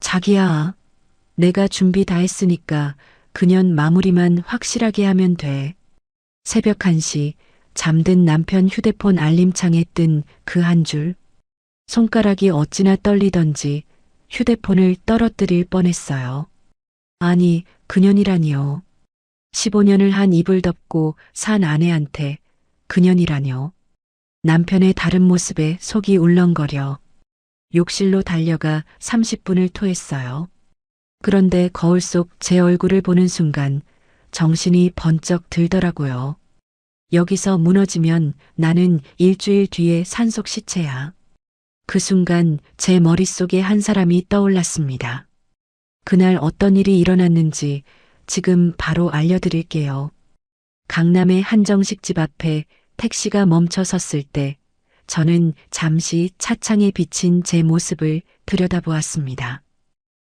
자기야, 내가 준비 다 했으니까 그년 마무리만 확실하게 하면 돼. 새벽 1시 잠든 남편 휴대폰 알림창에 뜬 그 한 줄. 손가락이 어찌나 떨리던지 휴대폰을 떨어뜨릴 뻔했어요. 아니, 그년이라니요. 15년을 한 입을 덮고 산 아내한테 그년이라뇨. 남편의 다른 모습에 속이 울렁거려 욕실로 달려가 30분을 토했어요. 그런데 거울 속 제 얼굴을 보는 순간 정신이 번쩍 들더라고요. 여기서 무너지면 나는 일주일 뒤에 산속 시체야. 그 순간 제 머릿속에 한 사람이 떠올랐습니다. 그날 어떤 일이 일어났는지 지금 바로 알려드릴게요. 강남의 한정식 집 앞에 택시가 멈춰 섰을 때 저는 잠시 차창에 비친 제 모습을 들여다보았습니다.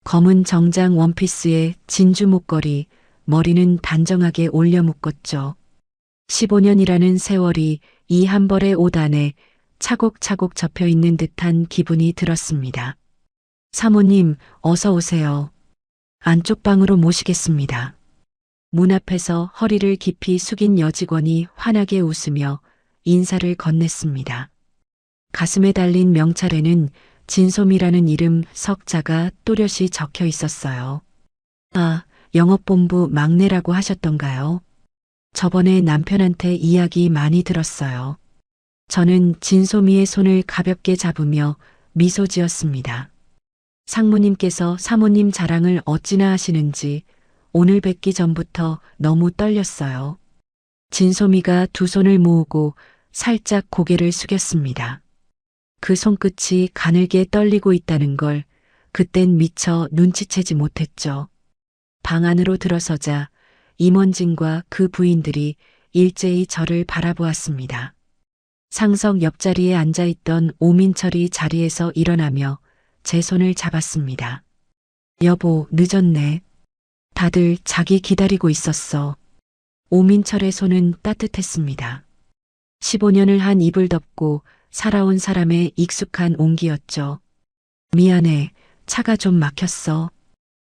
검은 정장 원피스에 진주 목걸이, 머리는 단정하게 올려 묶었죠. 15년이라는 세월이 이 한 벌의 옷 안에 차곡차곡 접혀 있는 듯한 기분이 들었습니다. 사모님, 어서 오세요. 안쪽 방으로 모시겠습니다. 문 앞에서 허리를 깊이 숙인 여직원이 환하게 웃으며 인사를 건넸습니다. 가슴에 달린 명찰에는 진솜이라는 이름 석자가 또렷이 적혀 있었어요. 아, 영업본부 막내라고 하셨던가요? 저번에 남편한테 이야기 많이 들었어요. 저는 진솜이의 손을 가볍게 잡으며 미소 지었습니다. 상무님께서 사모님 자랑을 어찌나 하시는지 오늘 뵙기 전부터 너무 떨렸어요. 진솜이가 두 손을 모으고 살짝 고개를 숙였습니다. 그 손끝이 가늘게 떨리고 있다는 걸 그땐 미처 눈치채지 못했죠. 방 안으로 들어서자 임원진과 그 부인들이 일제히 저를 바라보았습니다. 상석 옆자리에 앉아있던 오민철이 자리에서 일어나며 제 손을 잡았습니다. 여보, 늦었네. 다들 자기 기다리고 있었어. 오민철의 손은 따뜻했습니다. 15년을 한 입을 덮고 살아온 사람의 익숙한 온기였죠. 미안해, 차가 좀 막혔어.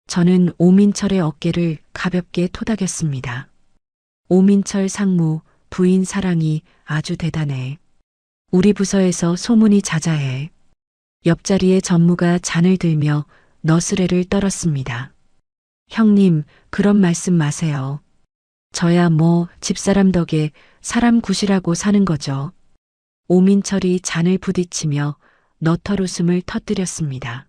저는 오민철의 어깨를 가볍게 토닥였습니다. 오민철 상무, 부인 사랑이 아주 대단해. 우리 부서에서 소문이 자자해. 옆자리의 전무가 잔을 들며 너스레를 떨었습니다. 형님, 그런 말씀 마세요. 저야 뭐 집사람 덕에 사람 구실하고 사는 거죠. 오민철이 잔을 부딪히며 너털 웃음을 터뜨렸습니다.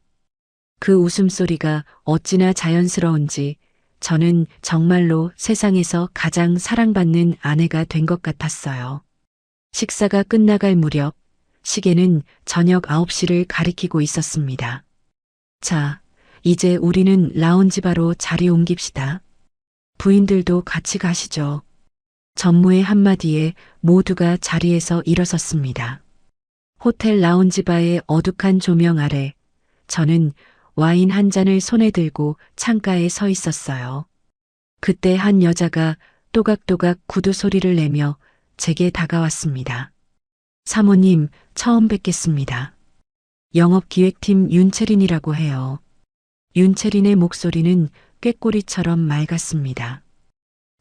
그 웃음소리가 어찌나 자연스러운지 저는 정말로 세상에서 가장 사랑받는 아내가 된 것 같았어요. 식사가 끝나갈 무렵 시계는 저녁 9시를 가리키고 있었습니다. 자, 이제 우리는 라운지 바로 자리 옮깁시다. 부인들도 같이 가시죠. 전무의 한마디에 모두가 자리에서 일어섰습니다. 호텔 라운지바의 어둑한 조명 아래 저는 와인 한 잔을 손에 들고 창가에 서 있었어요. 그때 한 여자가 또각또각 구두 소리를 내며 제게 다가왔습니다. 사모님, 처음 뵙겠습니다. 영업기획팀 윤채린이라고 해요. 윤채린의 목소리는 꾀꼬리처럼 맑았습니다.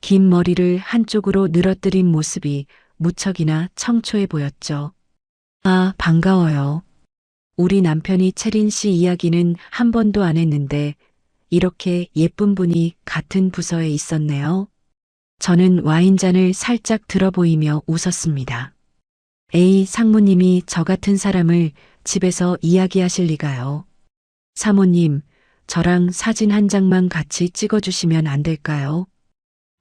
긴 머리를 한쪽으로 늘어뜨린 모습이 무척이나 청초해 보였죠. 아, 반가워요. 우리 남편이 채린 씨 이야기는 한 번도 안 했는데 이렇게 예쁜 분이 같은 부서에 있었네요. 저는 와인잔을 살짝 들어 보이며 웃었습니다. 에이, 상무님이 저 같은 사람을 집에서 이야기하실 리가요. 사모님, 저랑 사진 한 장만 같이 찍어주시면 안 될까요?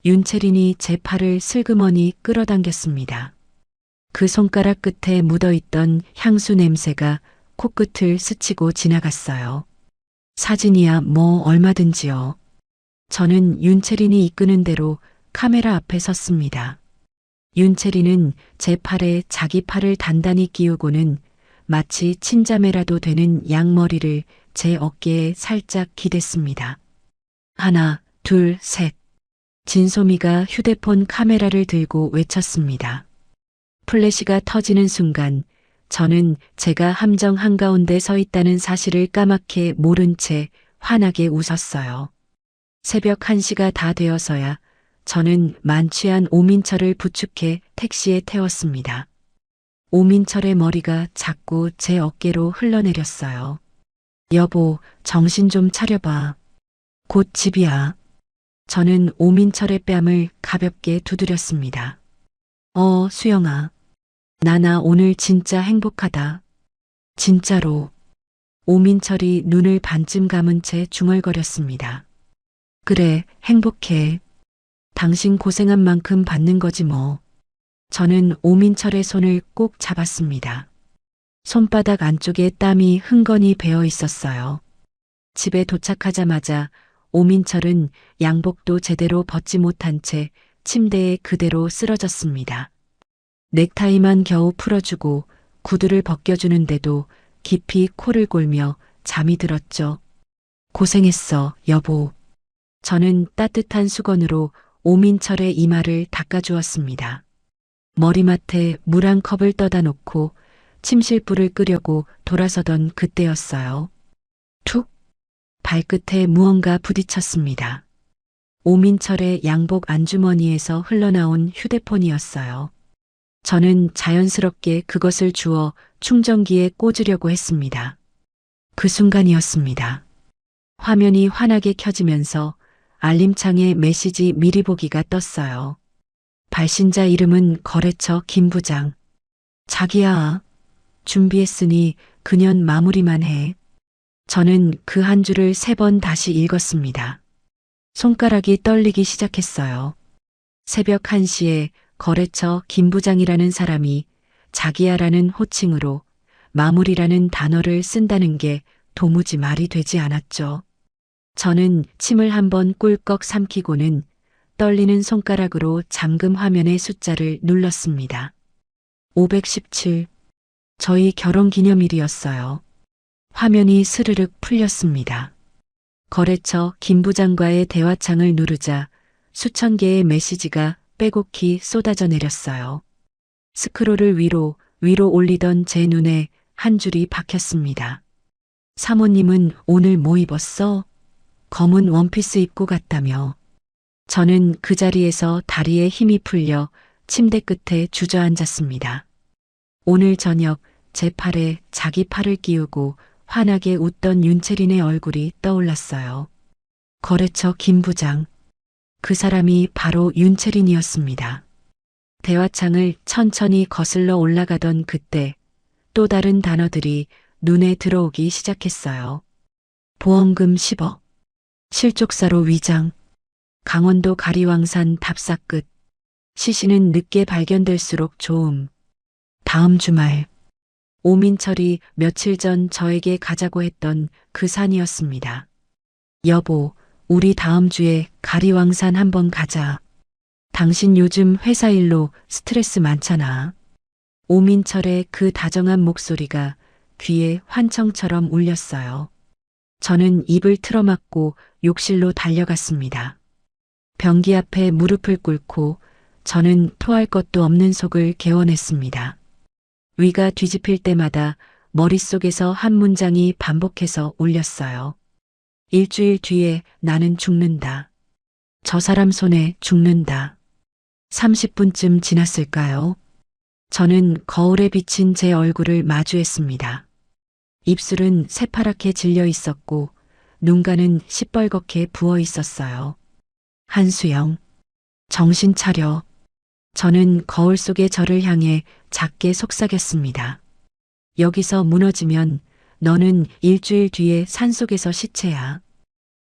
윤채린이 제 팔을 슬그머니 끌어당겼습니다. 그 손가락 끝에 묻어있던 향수 냄새가 코끝을 스치고 지나갔어요. 사진이야 뭐 얼마든지요. 저는 윤채린이 이끄는 대로 카메라 앞에 섰습니다. 윤채린은 제 팔에 자기 팔을 단단히 끼우고는 마치 친자매라도 되는 양머리를 제 어깨에 살짝 기댔습니다. 하나, 둘, 셋. 진솜이가 휴대폰 카메라를 들고 외쳤습니다. 플래시가 터지는 순간 저는 제가 함정 한가운데 서 있다는 사실을 까맣게 모른 채 환하게 웃었어요. 새벽 1시가 다 되어서야 저는 만취한 오민철을 부축해 택시에 태웠습니다. 오민철의 머리가 자꾸 제 어깨로 흘러내렸어요. 여보, 정신 좀 차려봐. 곧 집이야. 저는 오민철의 뺨을 가볍게 두드렸습니다. 수영아. 나나 오늘 진짜 행복하다. 진짜로. 오민철이 눈을 반쯤 감은 채 중얼거렸습니다. 그래, 행복해. 당신 고생한 만큼 받는 거지 뭐. 저는 오민철의 손을 꼭 잡았습니다. 손바닥 안쪽에 땀이 흥건히 배어 있었어요. 집에 도착하자마자 오민철은 양복도 제대로 벗지 못한 채 침대에 그대로 쓰러졌습니다. 넥타이만 겨우 풀어주고 구두를 벗겨주는데도 깊이 코를 골며 잠이 들었죠. 고생했어, 여보. 저는 따뜻한 수건으로 오민철의 이마를 닦아주었습니다. 머리맡에 물 한 컵을 떠다 놓고 침실불을 끄려고 돌아서던 그때였어요. 툭! 발끝에 무언가 부딪혔습니다. 오민철의 양복 안주머니에서 흘러나온 휴대폰이었어요. 저는 자연스럽게 그것을 주워 충전기에 꽂으려고 했습니다. 그 순간이었습니다. 화면이 환하게 켜지면서 알림창에 메시지 미리 보기가 떴어요. 발신자 이름은 거래처 김 부장. 자기야, 준비했으니 그년 마무리만 해. 저는 그 한 줄을 3번 다시 읽었습니다. 손가락이 떨리기 시작했어요. 새벽 1시에 거래처 김 부장이라는 사람이 자기야라는 호칭으로 마무리라는 단어를 쓴다는 게 도무지 말이 되지 않았죠. 저는 침을 한번 꿀꺽 삼키고는 떨리는 손가락으로 잠금 화면의 숫자를 눌렀습니다. 517. 저희 결혼 기념일이었어요. 화면이 스르륵 풀렸습니다. 거래처 김 부장과의 대화창을 누르자 수천 개의 메시지가 빼곡히 쏟아져 내렸어요. 스크롤을 위로 올리던 제 눈에 한 줄이 박혔습니다. 사모님은 오늘 뭐 입었어? 검은 원피스 입고 갔다며. 저는 그 자리에서 다리에 힘이 풀려 침대 끝에 주저앉았습니다. 오늘 저녁 제 팔에 자기 팔을 끼우고 환하게 웃던 윤채린의 얼굴이 떠올랐어요. 거래처 김 부장. 그 사람이 바로 윤채린이었습니다. 대화창을 천천히 거슬러 올라가던 그때 또 다른 단어들이 눈에 들어오기 시작했어요. 보험금 10억. 실족사로 위장. 강원도 가리왕산 답사 끝. 시신은 늦게 발견될수록 좋음. 다음 주말. 오민철이 며칠 전 저에게 가자고 했던 그 산이었습니다. 여보, 우리 다음 주에 가리왕산 한번 가자. 당신 요즘 회사 일로 스트레스 많잖아. 오민철의 그 다정한 목소리가 귀에 환청처럼 울렸어요. 저는 입을 틀어막고 욕실로 달려갔습니다. 변기 앞에 무릎을 꿇고 저는 토할 것도 없는 속을 개원했습니다. 위가 뒤집힐 때마다 머릿속에서 한 문장이 반복해서 울렸어요. 일주일 뒤에 나는 죽는다. 저 사람 손에 죽는다. 30분쯤 지났을까요? 저는 거울에 비친 제 얼굴을 마주했습니다. 입술은 새파랗게 질려 있었고 눈가는 시뻘겋게 부어 있었어요. 한수영, 정신 차려. 저는 거울 속의 저를 향해 작게 속삭였습니다. 여기서 무너지면 너는 일주일 뒤에 산속에서 시체야.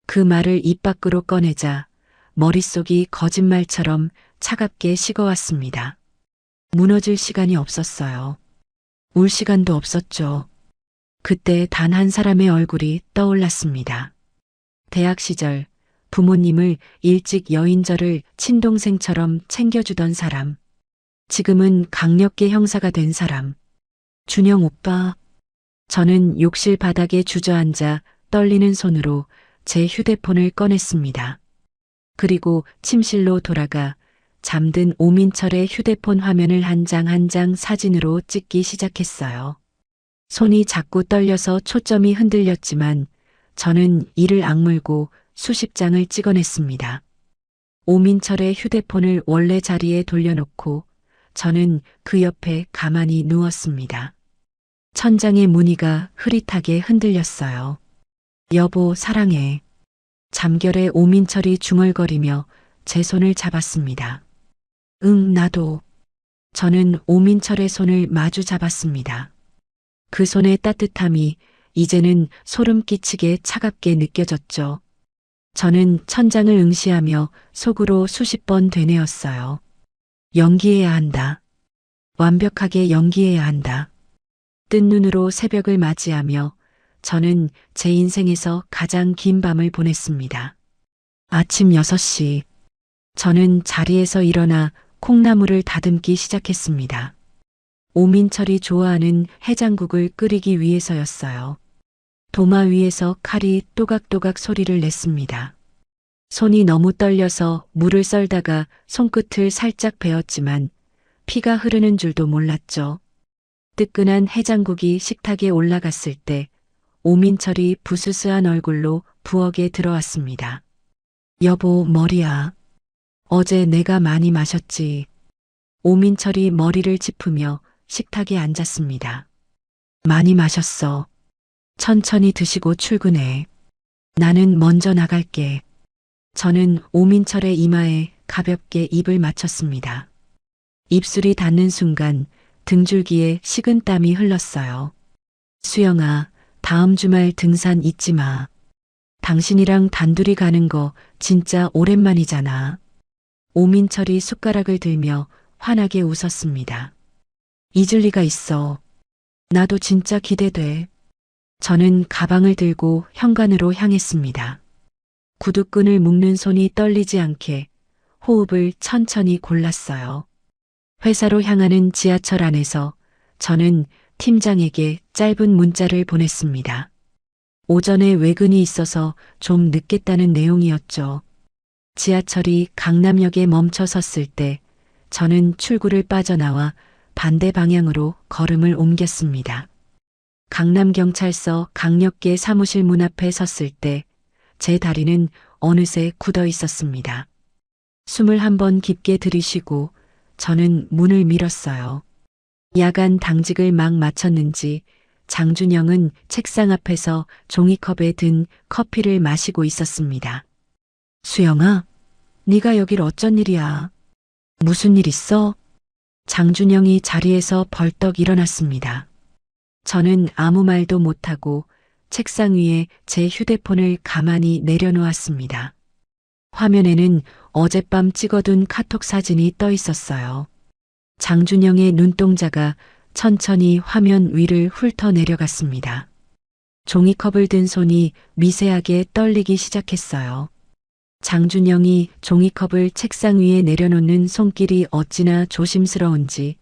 그 말을 입 밖으로 꺼내자 머릿속이 거짓말처럼 차갑게 식어왔습니다. 무너질 시간이 없었어요. 울 시간도 없었죠. 그때 단 한 사람의 얼굴이 떠올랐습니다. 대학 시절 부모님을 일찍 여인절을 친동생처럼 챙겨주던 사람. 지금은 강력계 형사가 된 사람. 준영 오빠. 저는 욕실 바닥에 주저앉아 떨리는 손으로 제 휴대폰을 꺼냈습니다. 그리고 침실로 돌아가 잠든 오민철의 휴대폰 화면을 한 장 한 장 사진으로 찍기 시작했어요. 손이 자꾸 떨려서 초점이 흔들렸지만 저는 이를 악물고 수십 장을 찍어냈습니다. 오민철의 휴대폰을 원래 자리에 돌려놓고 저는 그 옆에 가만히 누웠습니다. 천장의 무늬가 흐릿하게 흔들렸어요. 여보, 사랑해. 잠결에 오민철이 중얼거리며 제 손을 잡았습니다. 응, 나도. 저는 오민철의 손을 마주 잡았습니다. 그 손의 따뜻함이 이제는 소름 끼치게 차갑게 느껴졌죠. 저는 천장을 응시하며 속으로 수십 번 되뇌었어요. 연기해야 한다. 완벽하게 연기해야 한다. 뜬 눈으로 새벽을 맞이하며 저는 제 인생에서 가장 긴 밤을 보냈습니다. 아침 6시. 저는 자리에서 일어나 콩나물을 다듬기 시작했습니다. 오민철이 좋아하는 해장국을 끓이기 위해서였어요. 도마 위에서 칼이 또각또각 소리를 냈습니다. 손이 너무 떨려서 물을 썰다가 손끝을 살짝 베었지만 피가 흐르는 줄도 몰랐죠. 뜨끈한 해장국이 식탁에 올라갔을 때 오민철이 부스스한 얼굴로 부엌에 들어왔습니다. 여보, 머리야. 어제 내가 많이 마셨지. 오민철이 머리를 짚으며 식탁에 앉았습니다. 많이 마셨어. 천천히 드시고 출근해. 나는 먼저 나갈게. 저는 오민철의 이마에 가볍게 입을 맞췄습니다. 입술이 닿는 순간 등줄기에 식은 땀이 흘렀어요. 수영아, 다음 주말 등산 잊지 마. 당신이랑 단둘이 가는 거 진짜 오랜만이잖아. 오민철이 숟가락을 들며 환하게 웃었습니다. 잊을 리가 있어. 나도 진짜 기대돼. 저는 가방을 들고 현관으로 향했습니다. 구두끈을 묶는 손이 떨리지 않게 호흡을 천천히 골랐어요. 회사로 향하는 지하철 안에서 저는 팀장에게 짧은 문자를 보냈습니다. 오전에 외근이 있어서 좀 늦겠다는 내용이었죠. 지하철이 강남역에 멈춰 섰을 때 저는 출구를 빠져나와 반대 방향으로 걸음을 옮겼습니다. 강남경찰서 강력계 사무실 문 앞에 섰을 때 제 다리는 어느새 굳어 있었습니다. 숨을 한번 깊게 들이쉬고 저는 문을 밀었어요. 야간 당직을 막 마쳤는지 장준영은 책상 앞에서 종이컵에 든 커피를 마시고 있었습니다. 수영아, 네가 여길 어쩐 일이야? 무슨 일 있어? 장준영이 자리에서 벌떡 일어났습니다. 저는 아무 말도 못하고 책상 위에 제 휴대폰을 가만히 내려놓았습니다. 화면에는 어젯밤 찍어둔 카톡 사진이 떠 있었어요. 장준영의 눈동자가 천천히 화면 위를 훑어 내려갔습니다. 종이컵을 든 손이 미세하게 떨리기 시작했어요. 장준영이 종이컵을 책상 위에 내려놓는 손길이 어찌나 조심스러운지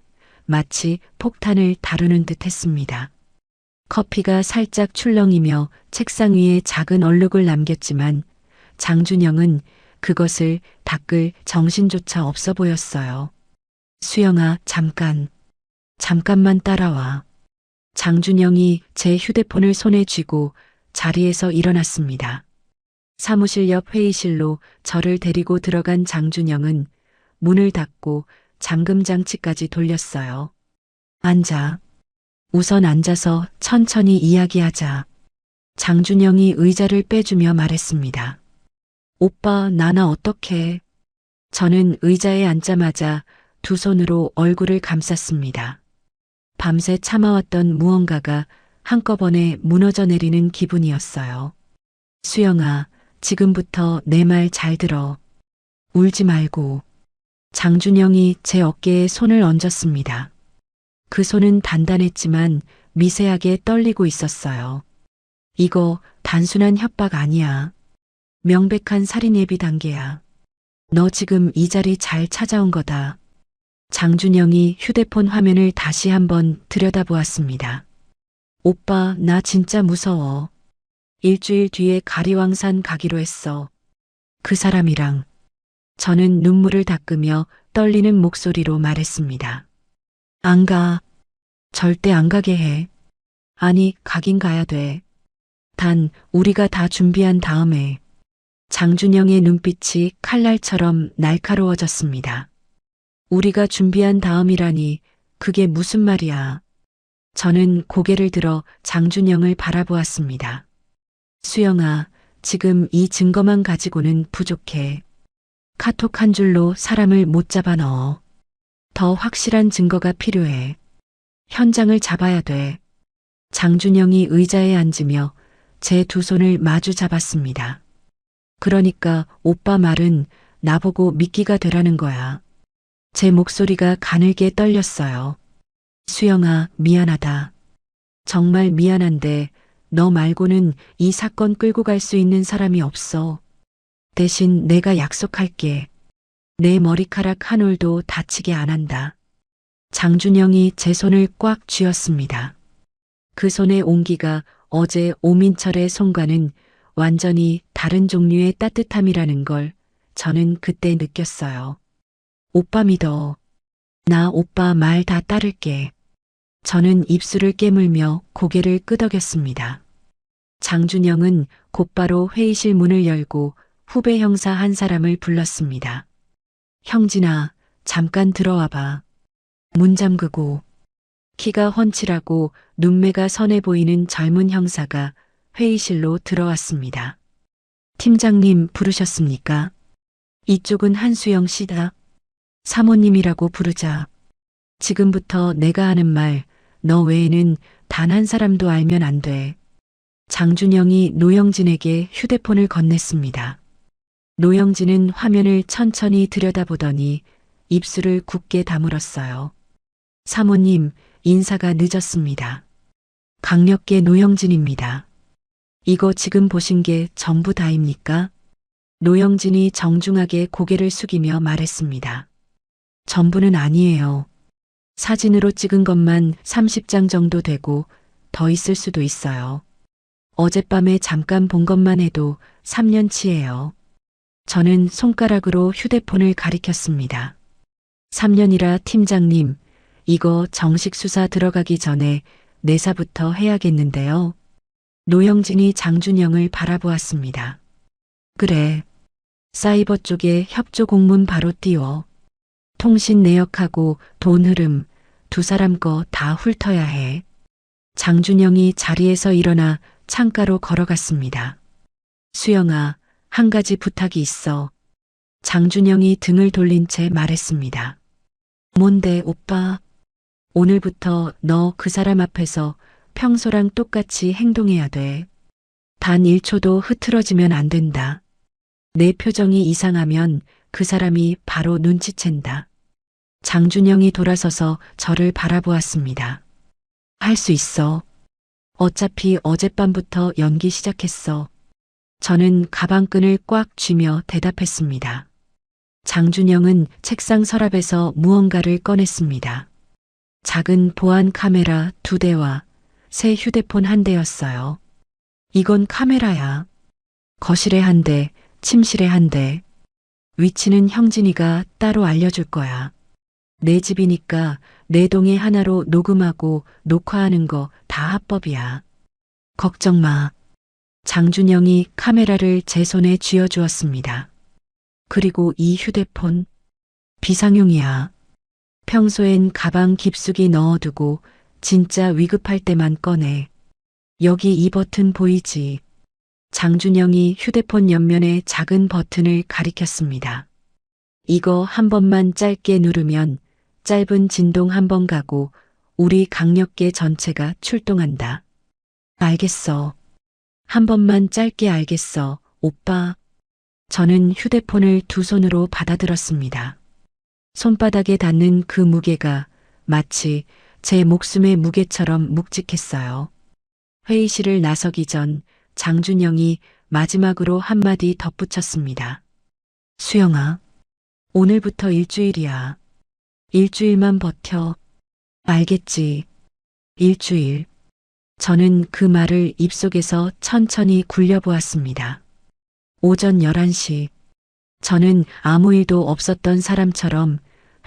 마치 폭탄을 다루는 듯 했습니다. 커피가 살짝 출렁이며 책상 위에 작은 얼룩을 남겼지만 장준영은 그것을 닦을 정신조차 없어 보였어요. 수영아, 잠깐만 따라와. 장준영이 제 휴대폰을 손에 쥐고 자리에서 일어났습니다. 사무실 옆 회의실로 저를 데리고 들어간 장준영은 문을 닫고 잠금 장치까지 돌렸어요. 앉아. 우선 앉아서 천천히 이야기하자. 장준영이 의자를 빼주며 말했습니다. 오빠, 나나 어떡해. 저는 의자에 앉자마자 두 손으로 얼굴을 감쌌습니다. 밤새 참아왔던 무언가가 한꺼번에 무너져 내리는 기분이었어요. 수영아, 지금부터 내 말 잘 들어. 울지 말고. 장준영이 제 어깨에 손을 얹었습니다. 그 손은 단단했지만 미세하게 떨리고 있었어요. 이거 단순한 협박 아니야. 명백한 살인 예비 단계야. 너 지금 이 자리 잘 찾아온 거다. 장준영이 휴대폰 화면을 다시 한번 들여다보았습니다. 오빠, 나 진짜 무서워. 일주일 뒤에 가리왕산 가기로 했어. 그 사람이랑. 저는 눈물을 닦으며 떨리는 목소리로 말했습니다. 안 가. 절대 안 가게 해. 아니, 가긴 가야 돼. 단 우리가 다 준비한 다음에 장준영의 눈빛이 칼날처럼 날카로워졌습니다. 우리가 준비한 다음이라니 그게 무슨 말이야. 저는 고개를 들어 장준영을 바라보았습니다. 수영아, 지금 이 증거만 가지고는 부족해. 카톡 한 줄로 사람을 못 잡아 넣어. 더 확실한 증거가 필요해. 현장을 잡아야 돼. 장준영이 의자에 앉으며 제 두 손을 마주 잡았습니다. 그러니까 오빠 말은 나보고 미끼가 되라는 거야. 제 목소리가 가늘게 떨렸어요. 수영아, 미안하다. 정말 미안한데 너 말고는 이 사건 끌고 갈 수 있는 사람이 없어. 대신 내가 약속할게. 내 머리카락 한 올도 다치게 안 한다. 장준영이 제 손을 꽉 쥐었습니다. 그 손의 온기가 어제 오민철의 손과는 완전히 다른 종류의 따뜻함이라는 걸 저는 그때 느꼈어요. 오빠 믿어. 나 오빠 말 다 따를게. 저는 입술을 깨물며 고개를 끄덕였습니다. 장준영은 곧바로 회의실 문을 열고 후배 형사 한 사람을 불렀습니다. 형진아, 잠깐 들어와 봐. 문 잠그고. 키가 훤칠하고 눈매가 선해 보이는 젊은 형사가 회의실로 들어왔습니다. 팀장님 부르셨습니까? 이쪽은 한수영 씨다. 사모님이라고 부르자. 지금부터 내가 하는 말, 너 외에는 단 한 사람도 알면 안 돼. 장준영이 노영진에게 휴대폰을 건넸습니다. 노영진은 화면을 천천히 들여다보더니 입술을 굳게 다물었어요. 사모님, 인사가 늦었습니다. 강력계 노영진입니다. 이거 지금 보신 게 전부 다입니까? 노영진이 정중하게 고개를 숙이며 말했습니다. 전부는 아니에요. 사진으로 찍은 것만 30장 정도 되고 더 있을 수도 있어요. 어젯밤에 잠깐 본 것만 해도 3년치예요. 저는 손가락으로 휴대폰을 가리켰습니다. 3년이라 팀장님, 이거 정식 수사 들어가기 전에 내사부터 해야겠는데요. 노영진이 장준영을 바라보았습니다. 그래. 사이버 쪽에 협조 공문 바로 띄워. 통신 내역하고 돈 흐름 두 사람 거 다 훑어야 해. 장준영이 자리에서 일어나 창가로 걸어갔습니다. 수영아, 한 가지 부탁이 있어. 장준영이 등을 돌린 채 말했습니다. 뭔데, 오빠? 오늘부터 너 그 사람 앞에서 평소랑 똑같이 행동해야 돼. 단 1초도 흐트러지면 안 된다. 내 표정이 이상하면 그 사람이 바로 눈치챈다. 장준영이 돌아서서 저를 바라보았습니다. 할 수 있어. 어차피 어젯밤부터 연기 시작했어. 저는 가방끈을 꽉 쥐며 대답했습니다. 장준영은 책상 서랍에서 무언가를 꺼냈습니다. 작은 보안 카메라 2대와 새 휴대폰 1대였어요. 이건 카메라야. 거실에 1대, 침실에 1대. 위치는 형진이가 따로 알려줄 거야. 내 집이니까 내 동에 하나로 녹음하고 녹화하는 거 다 합법이야. 걱정 마. 장준영이 카메라를 제 손에 쥐어주었습니다. 그리고 이 휴대폰 비상용이야. 평소엔 가방 깊숙이 넣어두고 진짜 위급할 때만 꺼내. 여기 이 버튼 보이지? 장준영이 휴대폰 옆면에 작은 버튼을 가리켰습니다. 이거 한 번만 짧게 누르면 짧은 진동 한 번 가고 우리 강력계 전체가 출동한다. 알겠어. 한 번만 짧게 알겠어, 오빠. 저는 휴대폰을 두 손으로 받아들었습니다. 손바닥에 닿는 그 무게가 마치 제 목숨의 무게처럼 묵직했어요. 회의실을 나서기 전 장준영이 마지막으로 한마디 덧붙였습니다. 수영아, 오늘부터 일주일이야. 일주일만 버텨. 알겠지. 일주일. 저는 그 말을 입속에서 천천히 굴려보았습니다. 오전 11시. 저는 아무 일도 없었던 사람처럼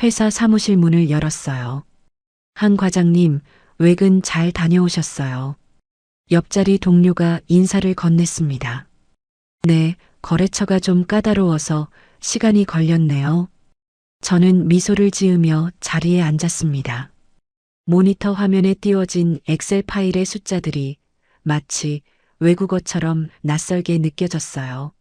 회사 사무실 문을 열었어요. 한 과장님, 외근 잘 다녀오셨어요. 옆자리 동료가 인사를 건넸습니다. 네, 거래처가 좀 까다로워서 시간이 걸렸네요. 저는 미소를 지으며 자리에 앉았습니다. 모니터 화면에 띄워진 엑셀 파일의 숫자들이 마치 외국어처럼 낯설게 느껴졌어요.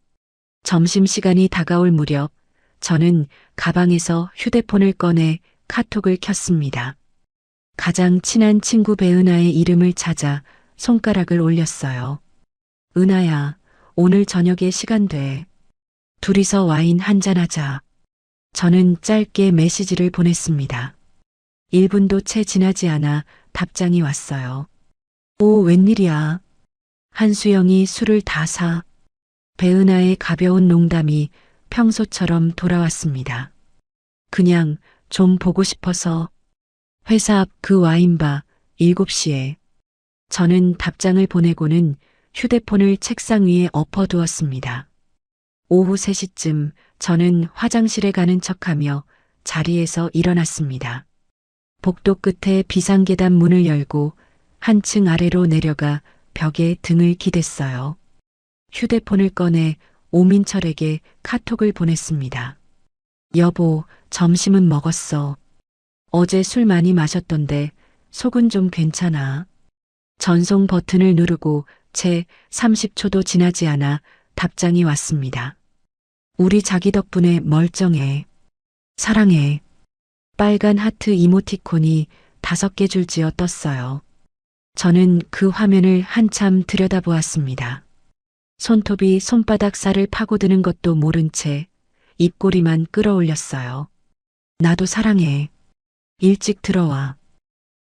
점심시간이 다가올 무렵 저는 가방에서 휴대폰을 꺼내 카톡을 켰습니다. 가장 친한 친구 배은하의 이름을 찾아 손가락을 올렸어요. 은하야, 오늘 저녁에 시간 돼. 둘이서 와인 한잔하자. 저는 짧게 메시지를 보냈습니다. 1분도 채 지나지 않아 답장이 왔어요. 오, 웬일이야. 한수영이 술을 다 사. 배은하의 가벼운 농담이 평소처럼 돌아왔습니다. 그냥 좀 보고 싶어서. 회사 앞 그 와인바 7시에. 저는 답장을 보내고는 휴대폰을 책상 위에 엎어두었습니다. 오후 3시쯤 저는 화장실에 가는 척하며 자리에서 일어났습니다. 복도 끝에 비상계단 문을 열고 한층 아래로 내려가 벽에 등을 기댔어요. 휴대폰을 꺼내 오민철에게 카톡을 보냈습니다. 여보, 점심은 먹었어. 어제 술 많이 마셨던데 속은 좀 괜찮아. 전송 버튼을 누르고 채 30초도 지나지 않아 답장이 왔습니다. 우리 자기 덕분에 멀쩡해. 사랑해. 빨간 하트 이모티콘이 5개 줄지어 떴어요. 저는 그 화면을 한참 들여다보았습니다. 손톱이 손바닥 살을 파고드는 것도 모른 채 입꼬리만 끌어올렸어요. 나도 사랑해. 일찍 들어와.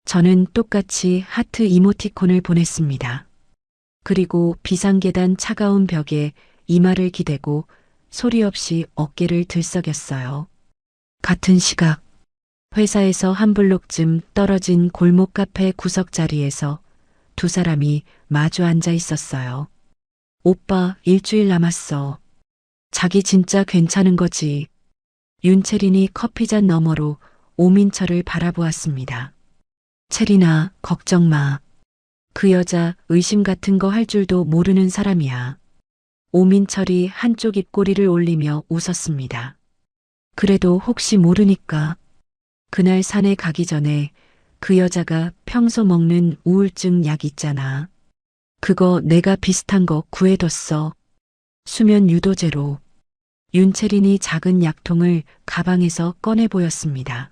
저는 똑같이 하트 이모티콘을 보냈습니다. 그리고 비상계단 차가운 벽에 이마를 기대고 소리 없이 어깨를 들썩였어요. 같은 시각, 회사에서 한 블록쯤 떨어진 골목 카페 구석 자리에서 두 사람이 마주 앉아 있었어요. 오빠, 일주일 남았어. 자기 진짜 괜찮은 거지. 윤채린이 커피잔 너머로 오민철을 바라보았습니다. 채린아, 걱정 마. 그 여자 의심 같은 거 할 줄도 모르는 사람이야. 오민철이 한쪽 입꼬리를 올리며 웃었습니다. 그래도 혹시 모르니까. 그날 산에 가기 전에 그 여자가 평소 먹는 우울증 약 있잖아. 그거 내가 비슷한 거 구해뒀어. 수면 유도제로. 윤채린이 작은 약통을 가방에서 꺼내 보였습니다.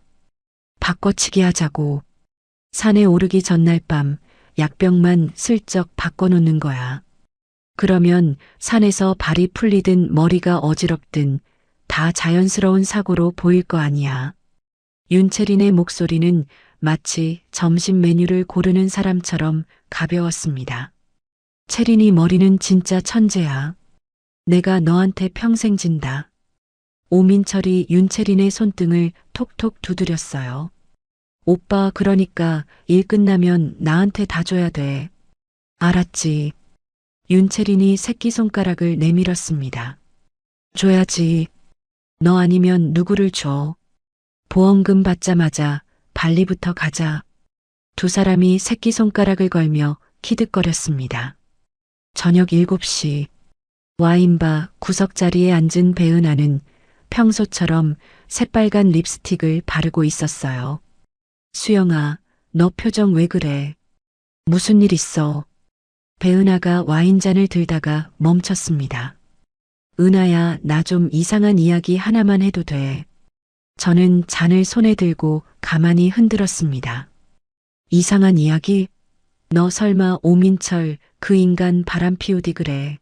바꿔치기 하자고. 산에 오르기 전날 밤 약병만 슬쩍 바꿔놓는 거야. 그러면 산에서 발이 풀리든 머리가 어지럽든 다 자연스러운 사고로 보일 거 아니야. 윤채린의 목소리는 마치 점심 메뉴를 고르는 사람처럼 가벼웠습니다. 채린이 머리는 진짜 천재야. 내가 너한테 평생 진다. 오민철이 윤채린의 손등을 톡톡 두드렸어요. 오빠, 그러니까 일 끝나면 나한테 다 줘야 돼. 알았지. 윤채린이 새끼손가락을 내밀었습니다. 줘야지. 너 아니면 누구를 줘. 보험금 받자마자 발리부터 가자. 두 사람이 새끼손가락을 걸며 키득거렸습니다. 저녁 7시. 와인바 구석자리에 앉은 배은하는 평소처럼 새빨간 립스틱을 바르고 있었어요. 수영아, 너 표정 왜 그래? 무슨 일 있어? 배은하가 와인잔을 들다가 멈췄습니다. 은하야, 나 좀 이상한 이야기 하나만 해도 돼. 저는 잔을 손에 들고 가만히 흔들었습니다. 이상한 이야기? 너 설마 오민철 그 인간 바람 피우디 그래?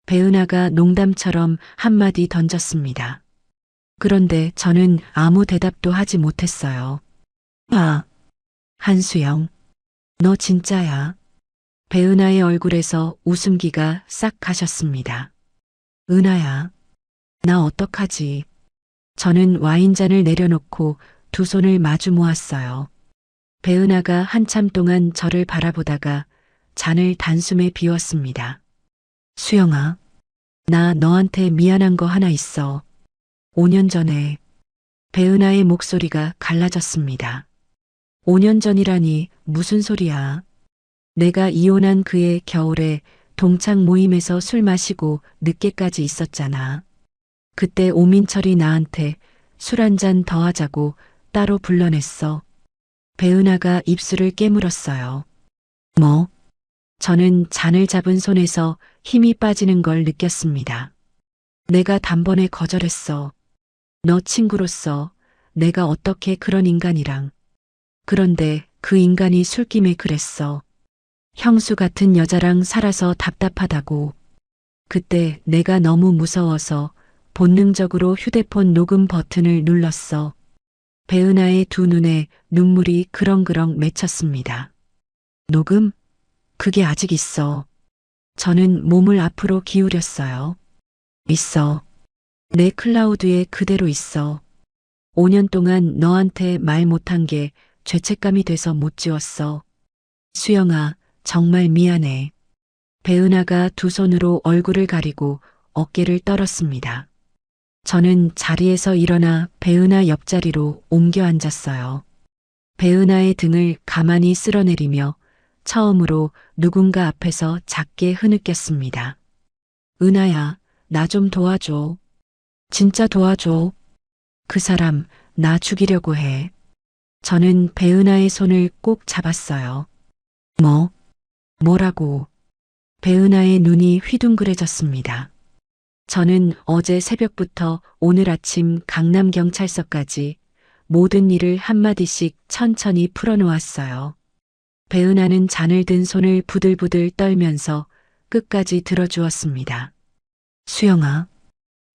배은하가 농담처럼 한마디 던졌습니다. 그런데 저는 아무 대답도 하지 못했어요. 아, 한수영, 너 진짜야. 배은하의 얼굴에서 웃음기가 싹 가셨습니다. 은하야, 나 어떡하지? 저는 와인잔을 내려놓고 두 손을 마주 모았어요. 배은하가 한참 동안 저를 바라보다가 잔을 단숨에 비웠습니다. 수영아, 나 너한테 미안한 거 하나 있어. 5년 전에. 배은하의 목소리가 갈라졌습니다. 5년 전이라니 무슨 소리야? 내가 이혼한 그해 겨울에 동창 모임에서 술 마시고 늦게까지 있었잖아. 그때 오민철이 나한테 술 한 잔 더 하자고 따로 불러냈어. 배은하가 입술을 깨물었어요. 뭐? 저는 잔을 잡은 손에서 힘이 빠지는 걸 느꼈습니다. 내가 단번에 거절했어. 너 친구로서 내가 어떻게 그런 인간이랑. 그런데 그 인간이 술김에 그랬어. 형수 같은 여자랑 살아서 답답하다고. 그때 내가 너무 무서워서 본능적으로 휴대폰 녹음 버튼을 눌렀어. 배은하의 두 눈에 눈물이 그렁그렁 맺혔습니다. 녹음? 그게 아직 있어. 저는 몸을 앞으로 기울였어요. 있어. 내 클라우드에 그대로 있어. 5년 동안 너한테 말 못한 게 죄책감이 돼서 못 지웠어. 수영아, 정말 미안해. 배은하가 두 손으로 얼굴을 가리고 어깨를 떨었습니다. 저는 자리에서 일어나 배은하 옆자리로 옮겨 앉았어요. 배은하의 등을 가만히 쓸어내리며 처음으로 누군가 앞에서 작게 흐느꼈습니다. 은하야, 나 좀 도와줘. 진짜 도와줘. 그 사람, 나 죽이려고 해. 저는 배은하의 손을 꼭 잡았어요. 뭐? 뭐라고? 배은하의 눈이 휘둥그레졌습니다. 저는 어제 새벽부터 오늘 아침 강남경찰서까지 모든 일을 한마디씩 천천히 풀어놓았어요. 배은하는 잔을 든 손을 부들부들 떨면서 끝까지 들어주었습니다. 수영아,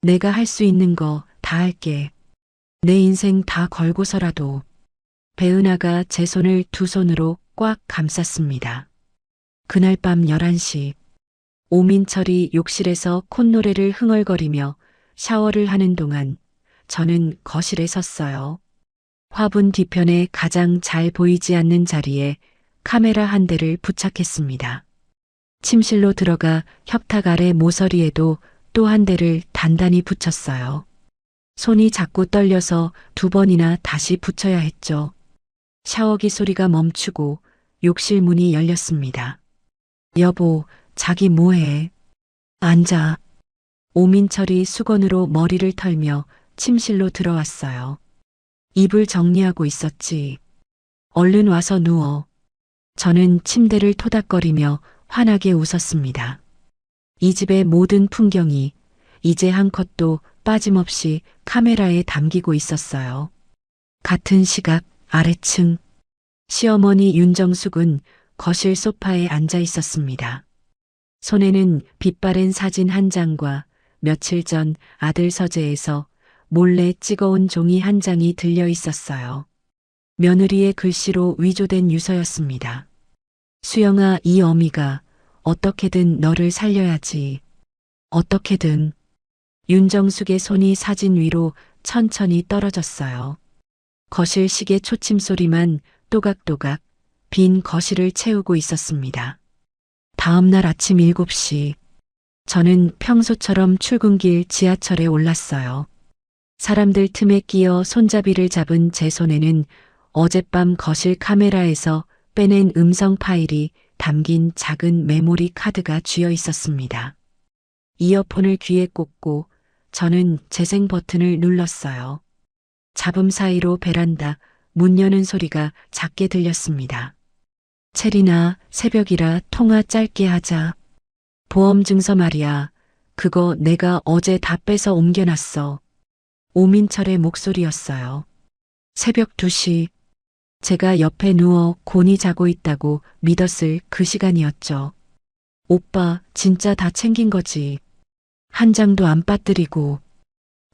내가 할 수 있는 거 다 할게. 내 인생 다 걸고서라도. 배은하가 제 손을 두 손으로 꽉 감쌌습니다. 그날 밤 11시, 오민철이 욕실에서 콧노래를 흥얼거리며 샤워를 하는 동안 저는 거실에 섰어요. 화분 뒤편에 가장 잘 보이지 않는 자리에 카메라 한 대를 부착했습니다. 침실로 들어가 협탁 아래 모서리에도 또 한 대를 단단히 붙였어요. 손이 자꾸 떨려서 2번이나 다시 붙여야 했죠. 샤워기 소리가 멈추고 욕실 문이 열렸습니다. 여보, 자기 뭐해? 앉아. 오민철이 수건으로 머리를 털며 침실로 들어왔어요. 이불 정리하고 있었지. 얼른 와서 누워. 저는 침대를 토닥거리며 환하게 웃었습니다. 이 집의 모든 풍경이 이제 한 컷도 빠짐없이 카메라에 담기고 있었어요. 같은 시각 아래층 시어머니 윤정숙은 거실 소파에 앉아 있었습니다. 손에는 빛바랜 사진 한 장과 며칠 전 아들 서재에서 몰래 찍어온 종이 한 장이 들려 있었어요. 며느리의 글씨로 위조된 유서였습니다. 수영아, 이 어미가 어떻게든 너를 살려야지. 어떻게든. 윤정숙의 손이 사진 위로 천천히 떨어졌어요. 거실 시계 초침 소리만 또각또각 빈 거실을 채우고 있었습니다. 다음 날 아침 7시, 저는 평소처럼 출근길 지하철에 올랐어요. 사람들 틈에 끼어 손잡이를 잡은 제 손에는 어젯밤 거실 카메라에서 빼낸 음성 파일이 담긴 작은 메모리 카드가 쥐어 있었습니다. 이어폰을 귀에 꽂고 저는 재생 버튼을 눌렀어요. 잡음 사이로 베란다 문 여는 소리가 작게 들렸습니다. 체리나, 새벽이라 통화 짧게 하자. 보험 증서 말이야. 그거 내가 어제 다 빼서 옮겨놨어. 오민철의 목소리였어요. 새벽 2시. 제가 옆에 누워 곤히 자고 있다고 믿었을 그 시간이었죠. 오빠, 진짜 다 챙긴 거지. 한 장도 안 빠뜨리고.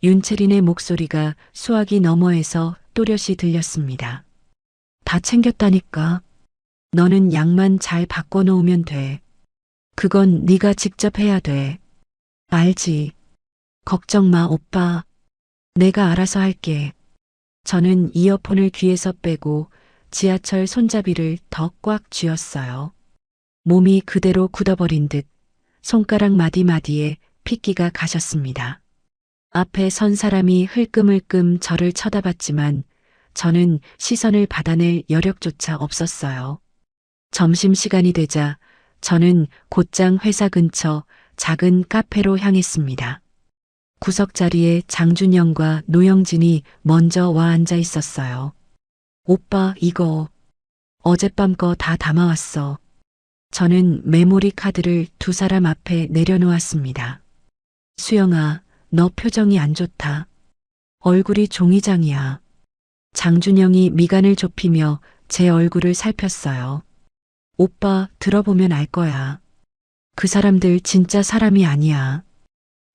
윤채린의 목소리가 수화기 너머에서 또렷이 들렸습니다. 다 챙겼다니까. 너는 약만 잘 바꿔놓으면 돼. 그건 네가 직접 해야 돼. 알지? 걱정 마, 오빠. 내가 알아서 할게. 저는 이어폰을 귀에서 빼고 지하철 손잡이를 더 꽉 쥐었어요. 몸이 그대로 굳어버린 듯 손가락 마디마디에 핏기가 가셨습니다. 앞에 선 사람이 흘끔흘끔 저를 쳐다봤지만 저는 시선을 받아낼 여력조차 없었어요. 점심시간이 되자 저는 곧장 회사 근처 작은 카페로 향했습니다. 구석 자리에 장준영과 노영진이 먼저 와 앉아 있었어요. 오빠, 이거 어젯밤 거 다 담아왔어. 저는 메모리 카드를 두 사람 앞에 내려놓았습니다. 수영아, 너 표정이 안 좋다. 얼굴이 종이장이야. 장준영이 미간을 좁히며 제 얼굴을 살폈어요. 오빠, 들어보면 알 거야. 그 사람들 진짜 사람이 아니야.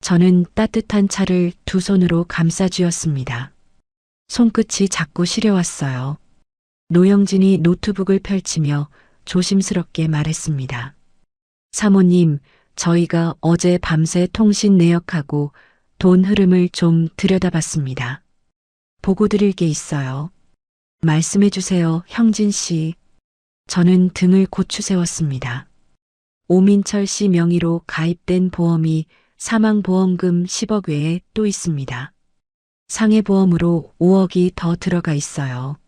저는 따뜻한 차를 두 손으로 감싸 쥐었습니다. 손끝이 자꾸 시려왔어요. 노영진이 노트북을 펼치며 조심스럽게 말했습니다. 사모님, 저희가 어제 밤새 통신 내역하고 돈 흐름을 좀 들여다봤습니다. 보고 드릴 게 있어요. 말씀해 주세요, 형진 씨. 저는 등을 고추 세웠습니다. 오민철 씨 명의로 가입된 보험이 사망보험금 10억 외에 또 있습니다. 상해보험으로 5억이 더 들어가 있어요.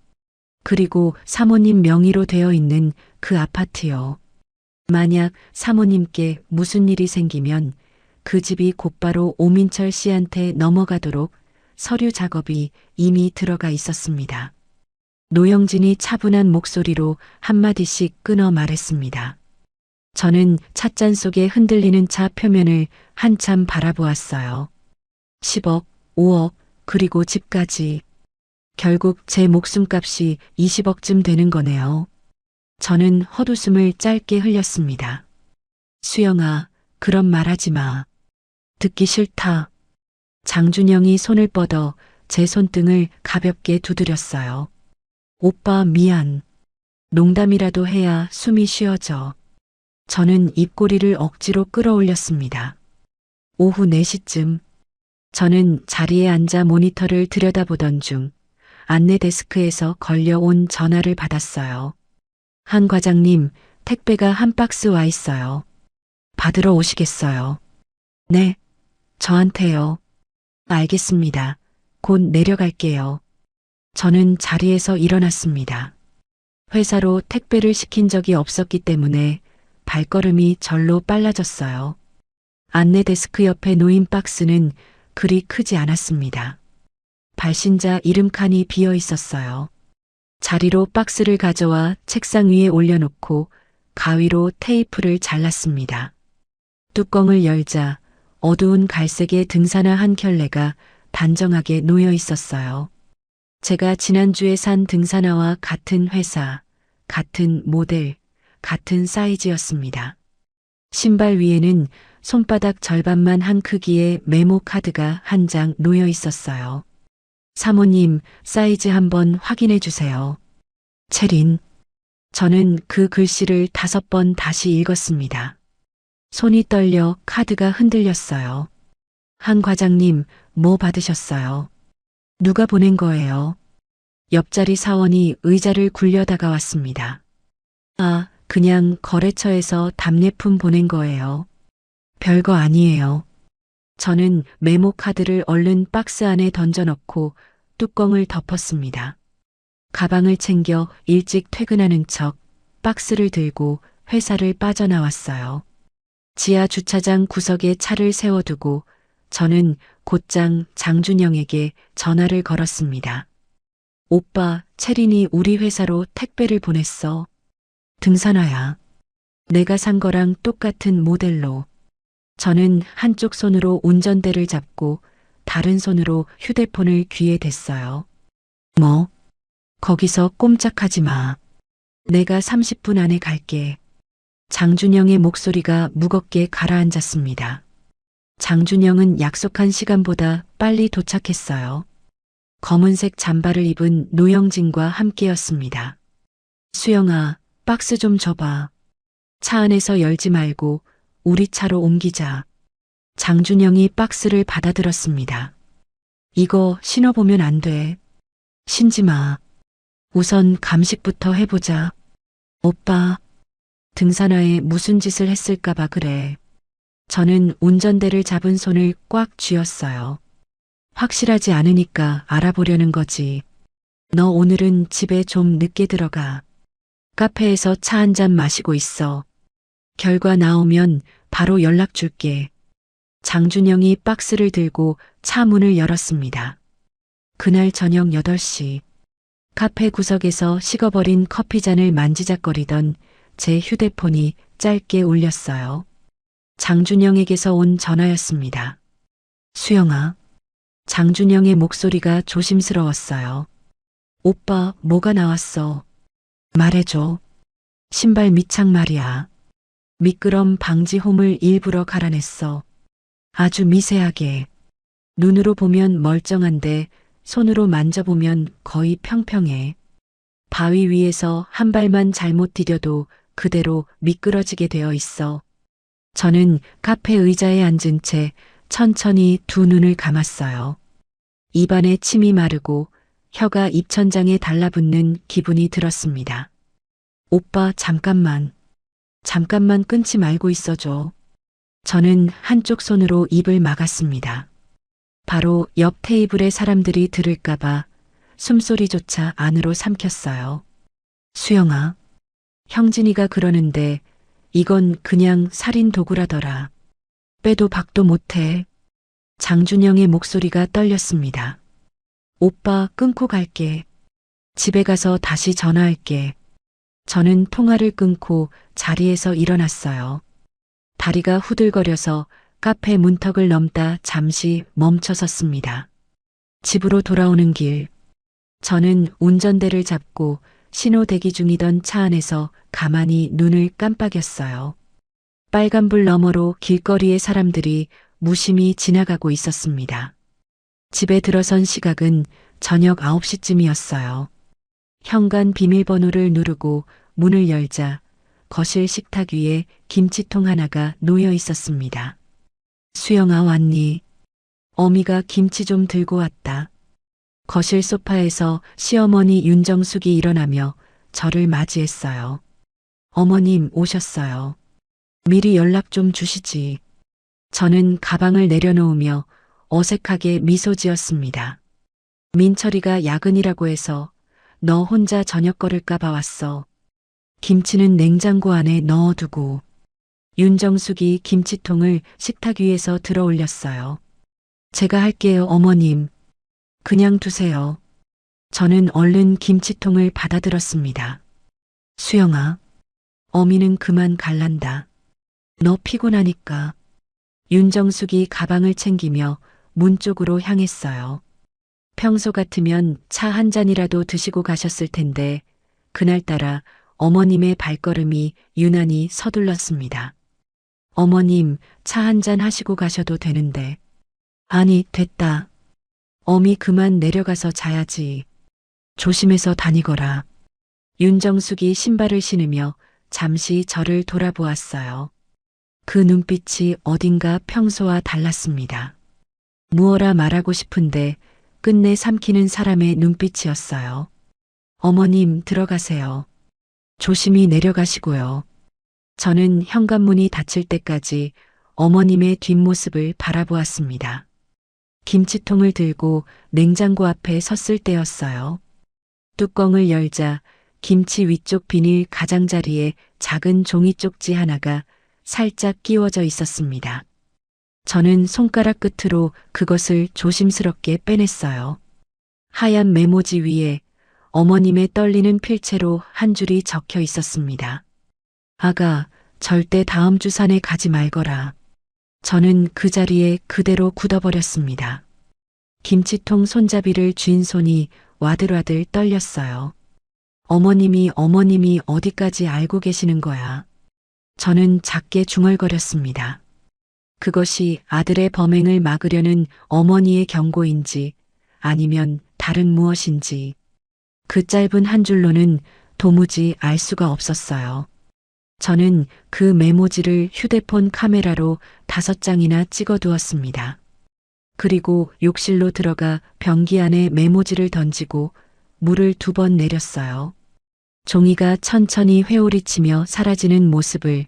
그리고 사모님 명의로 되어 있는 그 아파트요. 만약 사모님께 무슨 일이 생기면 그 집이 곧바로 오민철 씨한테 넘어가도록 서류 작업이 이미 들어가 있었습니다. 노영진이 차분한 목소리로 한마디씩 끊어 말했습니다. 저는 찻잔 속에 흔들리는 차 표면을 한참 바라보았어요. 10억, 5억, 그리고 집까지. 결국 제 목숨값이 20억쯤 되는 거네요. 저는 헛웃음을 짧게 흘렸습니다. 수영아, 그런 말 하지 마. 듣기 싫다. 장준영이 손을 뻗어 제 손등을 가볍게 두드렸어요. 오빠, 미안. 농담이라도 해야 숨이 쉬어져. 저는 입꼬리를 억지로 끌어올렸습니다. 오후 4시쯤 저는 자리에 앉아 모니터를 들여다보던 중 안내 데스크에서 걸려온 전화를 받았어요. 한 과장님, 택배가 한 박스 와 있어요. 받으러 오시겠어요? 네, 저한테요. 알겠습니다. 곧 내려갈게요. 저는 자리에서 일어났습니다. 회사로 택배를 시킨 적이 없었기 때문에 발걸음이 절로 빨라졌어요. 안내 데스크 옆에 놓인 박스는 그리 크지 않았습니다. 발신자 이름 칸이 비어 있었어요. 자리로 박스를 가져와 책상 위에 올려놓고 가위로 테이프를 잘랐습니다. 뚜껑을 열자 어두운 갈색의 등산화 한 켤레가 단정하게 놓여 있었어요. 제가 지난주에 산 등산화와 같은 회사, 같은 모델, 같은 사이즈였습니다. 신발 위에는 손바닥 절반만 한 크기의 메모 카드가 한 장 놓여 있었어요. 사모님, 사이즈 한번 확인해 주세요. 체린. 저는 그 글씨를 5번 다시 읽었습니다. 손이 떨려 카드가 흔들렸어요. 한 과장님, 뭐 받으셨어요? 누가 보낸 거예요? 옆자리 사원이 의자를 굴려 다가왔습니다. 아, 그냥 거래처에서 답례품 보낸 거예요. 별거 아니에요. 저는 메모 카드를 얼른 박스 안에 던져넣고 뚜껑을 덮었습니다. 가방을 챙겨 일찍 퇴근하는 척 박스를 들고 회사를 빠져나왔어요. 지하 주차장 구석에 차를 세워두고 저는 곧장 장준영에게 전화를 걸었습니다. 오빠, 채린이 우리 회사로 택배를 보냈어. 등산화야. 내가 산 거랑 똑같은 모델로. 저는 한쪽 손으로 운전대를 잡고 다른 손으로 휴대폰을 귀에 댔어요. 뭐? 거기서 꼼짝하지 마. 내가 30분 안에 갈게. 장준영의 목소리가 무겁게 가라앉았습니다. 장준영은 약속한 시간보다 빨리 도착했어요. 검은색 잠바를 입은 노영진과 함께였습니다. 수영아, 박스 좀 줘봐. 차 안에서 열지 말고 우리 차로 옮기자. 장준영이 박스를 받아들었습니다. 이거 신어보면 안 돼. 신지 마. 우선 감식부터 해보자. 오빠, 등산화에 무슨 짓을 했을까봐 그래. 저는 운전대를 잡은 손을 꽉 쥐었어요. 확실하지 않으니까 알아보려는 거지. 너 오늘은 집에 좀 늦게 들어가. 카페에서 차 한 잔 마시고 있어. 결과 나오면 바로 연락 줄게. 장준영이 박스를 들고 차 문을 열었습니다. 그날 저녁 8시. 카페 구석에서 식어버린 커피잔을 만지작거리던 제 휴대폰이 짧게 울렸어요. 장준영에게서 온 전화였습니다. 수영아. 장준영의 목소리가 조심스러웠어요. 오빠, 뭐가 나왔어? 말해줘. 신발 밑창 말이야. 미끄럼 방지 홈을 일부러 갈아냈어. 아주 미세하게. 눈으로 보면 멀쩡한데 손으로 만져보면 거의 평평해. 바위 위에서 한 발만 잘못 디뎌도 그대로 미끄러지게 되어 있어. 저는 카페 의자에 앉은 채 천천히 두 눈을 감았어요. 입안에 침이 마르고 혀가 입천장에 달라붙는 기분이 들었습니다. 오빠, 잠깐만. 잠깐만 끊지 말고 있어줘. 저는 한쪽 손으로 입을 막았습니다. 바로 옆 테이블의 사람들이 들을까봐 숨소리조차 안으로 삼켰어요. 수영아. 형진이가 그러는데 이건 그냥 살인 도구라더라. 빼도 박도 못해. 장준영의 목소리가 떨렸습니다. 오빠, 끊고 갈게. 집에 가서 다시 전화할게. 저는 통화를 끊고 자리에서 일어났어요. 다리가 후들거려서 카페 문턱을 넘다 잠시 멈춰섰습니다. 집으로 돌아오는 길. 저는 운전대를 잡고 신호 대기 중이던 차 안에서 가만히 눈을 깜빡였어요. 빨간불 너머로 길거리의 사람들이 무심히 지나가고 있었습니다. 집에 들어선 시각은 저녁 9시쯤이었어요. 현관 비밀번호를 누르고 문을 열자 거실 식탁 위에 김치통 하나가 놓여 있었습니다. 수영아, 왔니? 어미가 김치 좀 들고 왔다. 거실 소파에서 시어머니 윤정숙이 일어나며 저를 맞이했어요. 어머님 오셨어요. 미리 연락 좀 주시지. 저는 가방을 내려놓으며 어색하게 미소 지었습니다. 민철이가 야근이라고 해서 너 혼자 저녁 거를까 봐 왔어. 김치는 냉장고 안에 넣어두고. 윤정숙이 김치통을 식탁 위에서 들어 올렸어요. 제가 할게요, 어머님. 그냥 두세요. 저는 얼른 김치통을 받아들었습니다. 수영아, 어미는 그만 갈란다. 너 피곤하니까. 윤정숙이 가방을 챙기며 문 쪽으로 향했어요. 평소 같으면 차 한 잔이라도 드시고 가셨을 텐데 그날따라 어머님의 발걸음이 유난히 서둘렀습니다. 어머님, 차 한 잔 하시고 가셔도 되는데. 아니, 됐다. 어미 그만 내려가서 자야지. 조심해서 다니거라. 윤정숙이 신발을 신으며 잠시 저를 돌아보았어요. 그 눈빛이 어딘가 평소와 달랐습니다. 무어라 말하고 싶은데 끝내 삼키는 사람의 눈빛이었어요. 어머님, 들어가세요. 조심히 내려가시고요. 저는 현관문이 닫힐 때까지 어머님의 뒷모습을 바라보았습니다. 김치통을 들고 냉장고 앞에 섰을 때였어요. 뚜껑을 열자 김치 위쪽 비닐 가장자리에 작은 종이 쪽지 하나가 살짝 끼워져 있었습니다. 저는 손가락 끝으로 그것을 조심스럽게 빼냈어요. 하얀 메모지 위에 어머님의 떨리는 필체로 한 줄이 적혀 있었습니다. 아가, 절대 다음 주 산에 가지 말거라. 저는 그 자리에 그대로 굳어버렸습니다. 김치통 손잡이를 쥔 손이 와들와들 떨렸어요. 어머님이 어디까지 알고 계시는 거야. 저는 작게 중얼거렸습니다. 그것이 아들의 범행을 막으려는 어머니의 경고인지 아니면 다른 무엇인지 그 짧은 한 줄로는 도무지 알 수가 없었어요. 저는 그 메모지를 휴대폰 카메라로 5장이나 찍어두었습니다. 그리고 욕실로 들어가 변기 안에 메모지를 던지고 물을 2번 내렸어요. 종이가 천천히 회오리치며 사라지는 모습을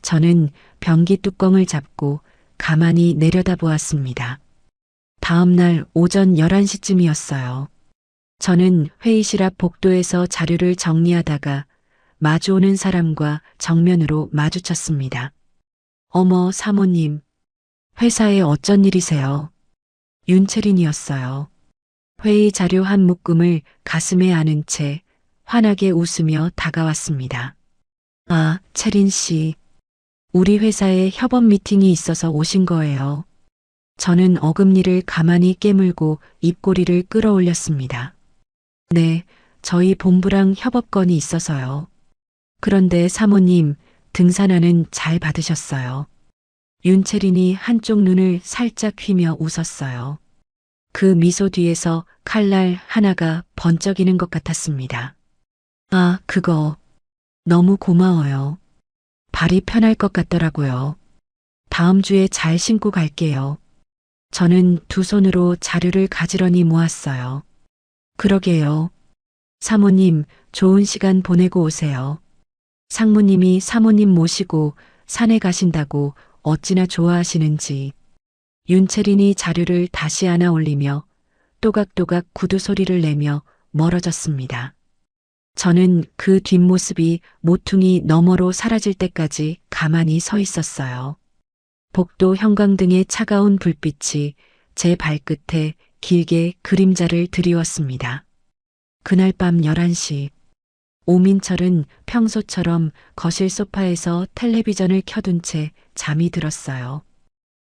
저는 변기 뚜껑을 잡고 가만히 내려다보았습니다. 다음 날 오전 11시쯤이었어요. 저는 회의실 앞 복도에서 자료를 정리하다가 마주오는 사람과 정면으로 마주쳤습니다. 어머, 사모님. 회사에 어쩐 일이세요? 윤채린이었어요. 회의 자료 한 묶음을 가슴에 안은 채 환하게 웃으며 다가왔습니다. 아, 채린 씨. 우리 회사에 협업 미팅이 있어서 오신 거예요. 저는 어금니를 가만히 깨물고 입꼬리를 끌어올렸습니다. 네, 저희 본부랑 협업건이 있어서요. 그런데 사모님, 등산화는 잘 받으셨어요. 윤채린이 한쪽 눈을 살짝 휘며 웃었어요. 그 미소 뒤에서 칼날 하나가 번쩍이는 것 같았습니다. 아, 그거. 너무 고마워요. 발이 편할 것 같더라고요. 다음 주에 잘 신고 갈게요. 저는 두 손으로 자료를 가지런히 모았어요. 그러게요. 사모님, 좋은 시간 보내고 오세요. 상무님이 사모님 모시고 산에 가신다고 어찌나 좋아하시는지. 윤채린이 자료를 다시 안아 올리며 또각또각 구두 소리를 내며 멀어졌습니다. 저는 그 뒷모습이 모퉁이 너머로 사라질 때까지 가만히 서 있었어요. 복도 형광등의 차가운 불빛이 제 발끝에 길게 그림자를 드리웠습니다. 그날 밤 11시, 오민철은 평소처럼 거실 소파에서 텔레비전을 켜둔 채 잠이 들었어요.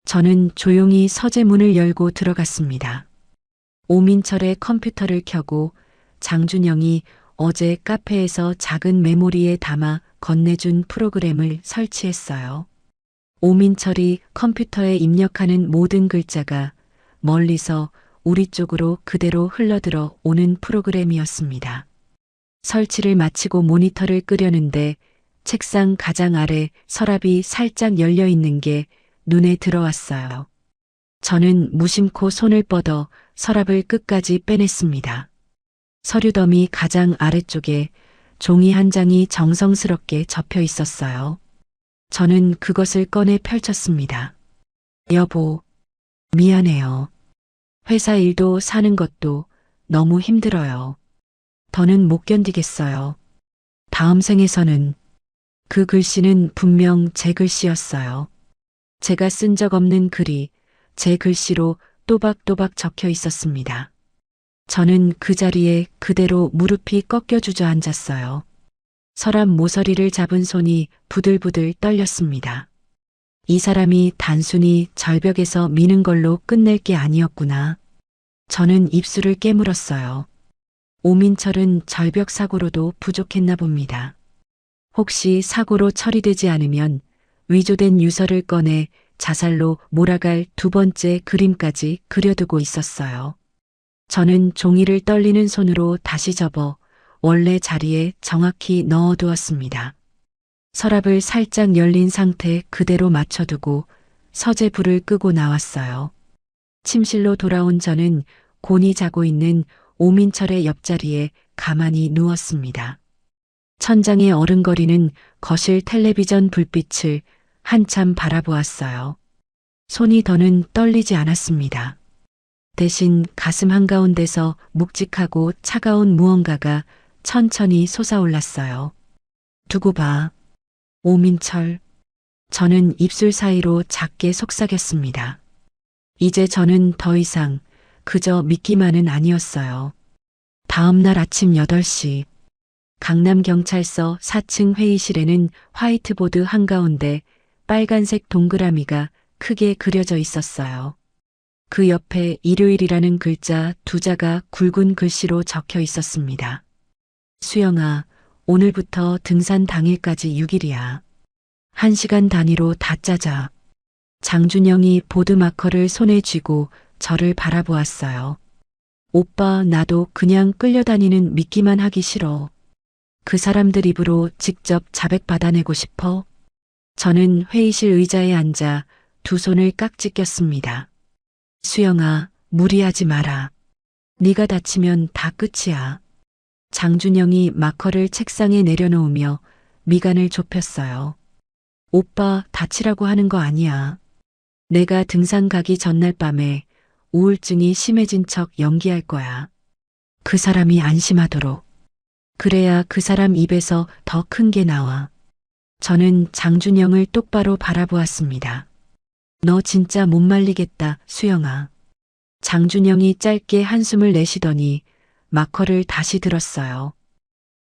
저는 조용히 서재문을 열고 들어갔습니다. 오민철의 컴퓨터를 켜고 장준영이 어제 카페에서 작은 메모리에 담아 건네준 프로그램을 설치했어요. 오민철이 컴퓨터에 입력하는 모든 글자가 멀리서 우리 쪽으로 그대로 흘러들어 오는 프로그램이었습니다. 설치를 마치고 모니터를 끄려는데 책상 가장 아래 서랍이 살짝 열려 있는 게 눈에 들어왔어요. 저는 무심코 손을 뻗어 서랍을 끝까지 빼냈습니다. 서류 더미 가장 아래쪽에 종이 한 장이 정성스럽게 접혀 있었어요. 저는 그것을 꺼내 펼쳤습니다. 여보, 미안해요. 회사 일도 사는 것도 너무 힘들어요. 더는 못 견디겠어요. 다음 생에서는. 그 글씨는 분명 제 글씨였어요. 제가 쓴 적 없는 글이 제 글씨로 또박또박 적혀 있었습니다. 저는 그 자리에 그대로 무릎이 꺾여 주저앉았어요. 서랍 모서리를 잡은 손이 부들부들 떨렸습니다. 이 사람이 단순히 절벽에서 미는 걸로 끝낼 게 아니었구나. 저는 입술을 깨물었어요. 오민철은 절벽 사고로도 부족했나 봅니다. 혹시 사고로 처리되지 않으면 위조된 유서를 꺼내 자살로 몰아갈 두 번째 그림까지 그려두고 있었어요. 저는 종이를 떨리는 손으로 다시 접어 원래 자리에 정확히 넣어두었습니다. 서랍을 살짝 열린 상태 그대로 맞춰두고 서재 불을 끄고 나왔어요. 침실로 돌아온 저는 곤히 자고 있는 오민철의 옆자리에 가만히 누웠습니다. 천장에 어른거리는 거실 텔레비전 불빛을 한참 바라보았어요. 손이 더는 떨리지 않았습니다. 대신 가슴 한가운데서 묵직하고 차가운 무언가가 천천히 솟아올랐어요. 두고 봐. 오민철. 저는 입술 사이로 작게 속삭였습니다. 이제 저는 더 이상 그저 믿기만은 아니었어요. 다음 날 아침 8시 강남경찰서 4층 회의실에는 화이트보드 한가운데 빨간색 동그라미가 크게 그려져 있었어요. 그 옆에 일요일이라는 글자 두 자가 굵은 글씨로 적혀 있었습니다. 수영아, 오늘부터 등산 당일까지 6일이야. 1시간 단위로 다 짜자. 장준영이 보드마커를 손에 쥐고 저를 바라보았어요. 오빠, 나도 그냥 끌려다니는 미끼만 하기 싫어. 그 사람들 입으로 직접 자백 받아내고 싶어. 저는 회의실 의자에 앉아 두 손을 깍지 꼈습니다. 수영아, 무리하지 마라. 네가 다치면 다 끝이야. 장준영이 마커를 책상에 내려놓으며 미간을 좁혔어요. 오빠, 다치라고 하는 거 아니야. 내가 등산 가기 전날 밤에 우울증이 심해진 척 연기할 거야. 그 사람이 안심하도록. 그래야 그 사람 입에서 더 큰 게 나와. 저는 장준영을 똑바로 바라보았습니다. 너 진짜 못 말리겠다, 수영아. 장준영이 짧게 한숨을 내쉬더니 마커를 다시 들었어요.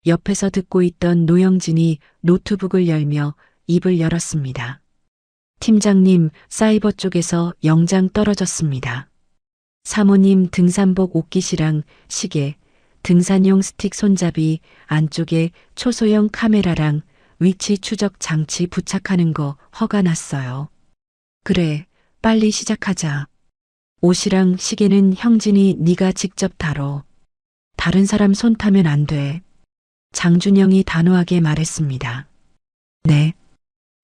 옆에서 듣고 있던 노영진이 노트북을 열며 입을 열었습니다. 팀장님, 사이버 쪽에서 영장 떨어졌습니다. 사모님 등산복 옷깃이랑 시계, 등산용 스틱 손잡이, 안쪽에 초소형 카메라랑 위치 추적 장치 부착하는 거 허가 났어요. 그래, 빨리 시작하자. 옷이랑 시계는 형진이 네가 직접 다뤄. 다른 사람 손 타면 안 돼. 장준영이 단호하게 말했습니다. 네.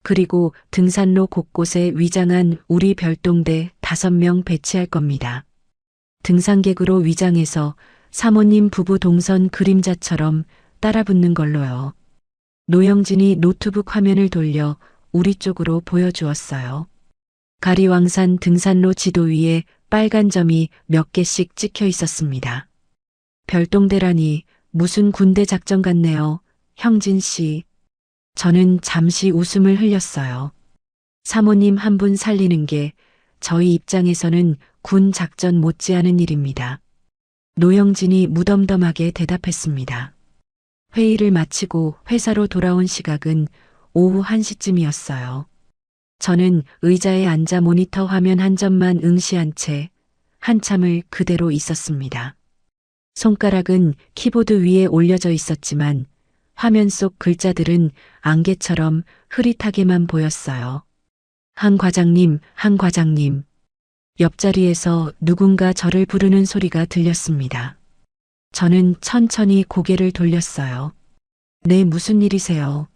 그리고 등산로 곳곳에 위장한 우리 별동대 5명 배치할 겁니다. 등산객으로 위장해서 사모님 부부 동선 그림자처럼 따라붙는 걸로요. 노영진이 노트북 화면을 돌려 우리 쪽으로 보여주었어요. 가리왕산 등산로 지도 위에 빨간 점이 몇 개씩 찍혀 있었습니다. 별동대라니 무슨 군대 작전 같네요. 형진 씨. 저는 잠시 웃음을 흘렸어요. 사모님 한 분 살리는 게 저희 입장에서는 군 작전 못지않은 일입니다. 노영진이 무덤덤하게 대답했습니다. 회의를 마치고 회사로 돌아온 시각은 오후 1시쯤이었어요. 저는 의자에 앉아 모니터 화면 한 점만 응시한 채 한참을 그대로 있었습니다. 손가락은 키보드 위에 올려져 있었지만 화면 속 글자들은 안개처럼 흐릿하게만 보였어요. 한 과장님, 한 과장님. 옆자리에서 누군가 저를 부르는 소리가 들렸습니다. 저는 천천히 고개를 돌렸어요. 네, 무슨 일이세요?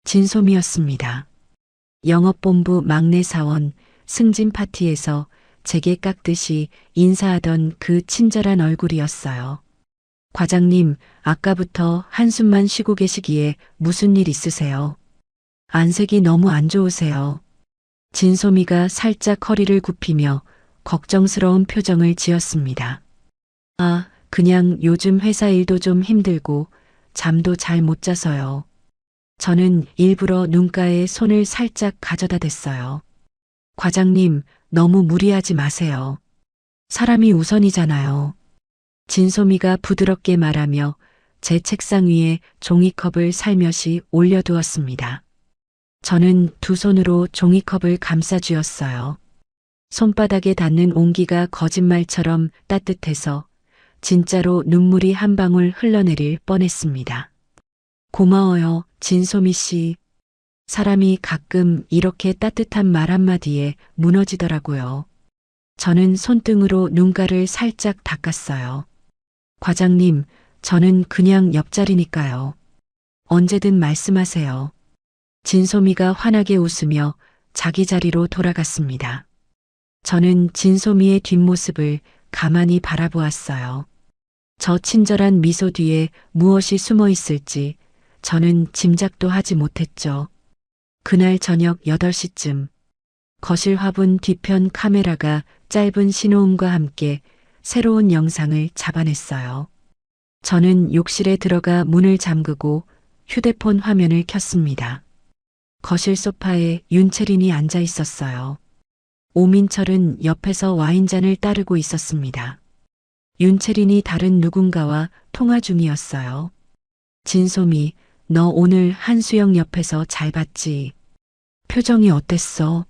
진솜이었습니다. 영업본부 막내 사원 승진 파티에서 제게 깎듯이 인사하던 그 친절한 얼굴이었어요. 과장님, 아까부터 한숨만 쉬고 계시기에 무슨 일 있으세요? 안색이 너무 안 좋으세요. 진소미가 살짝 허리를 굽히며 걱정스러운 표정을 지었습니다. 아, 그냥 요즘 회사 일도 좀 힘들고 잠도 잘 못 자서요. 저는 일부러 눈가에 손을 살짝 가져다 댔어요. 과장님, 너무 무리하지 마세요. 사람이 우선이잖아요. 진소미가 부드럽게 말하며 제 책상 위에 종이컵을 살며시 올려두었습니다. 저는 두 손으로 종이컵을 감싸 쥐었어요. 손바닥에 닿는 온기가 거짓말처럼 따뜻해서 진짜로 눈물이 한 방울 흘러내릴 뻔했습니다. 고마워요, 진소미 씨. 사람이 가끔 이렇게 따뜻한 말 한마디에 무너지더라고요. 저는 손등으로 눈가를 살짝 닦았어요. 과장님, 저는 그냥 옆자리니까요. 언제든 말씀하세요. 진소미가 환하게 웃으며 자기 자리로 돌아갔습니다. 저는 진소미의 뒷모습을 가만히 바라보았어요. 저 친절한 미소 뒤에 무엇이 숨어 있을지 저는 짐작도 하지 못했죠. 그날 저녁 8시쯤 거실 화분 뒤편 카메라가 짧은 신호음과 함께 새로운 영상을 잡아냈어요. 저는 욕실에 들어가 문을 잠그고 휴대폰 화면을 켰습니다. 거실 소파에 윤채린이 앉아 있었어요. 오민철은 옆에서 와인잔을 따르고 있었습니다. 윤채린이 다른 누군가와 통화 중이었어요. 진소미, 너 오늘 한수영 옆에서 잘 봤지? 표정이 어땠어?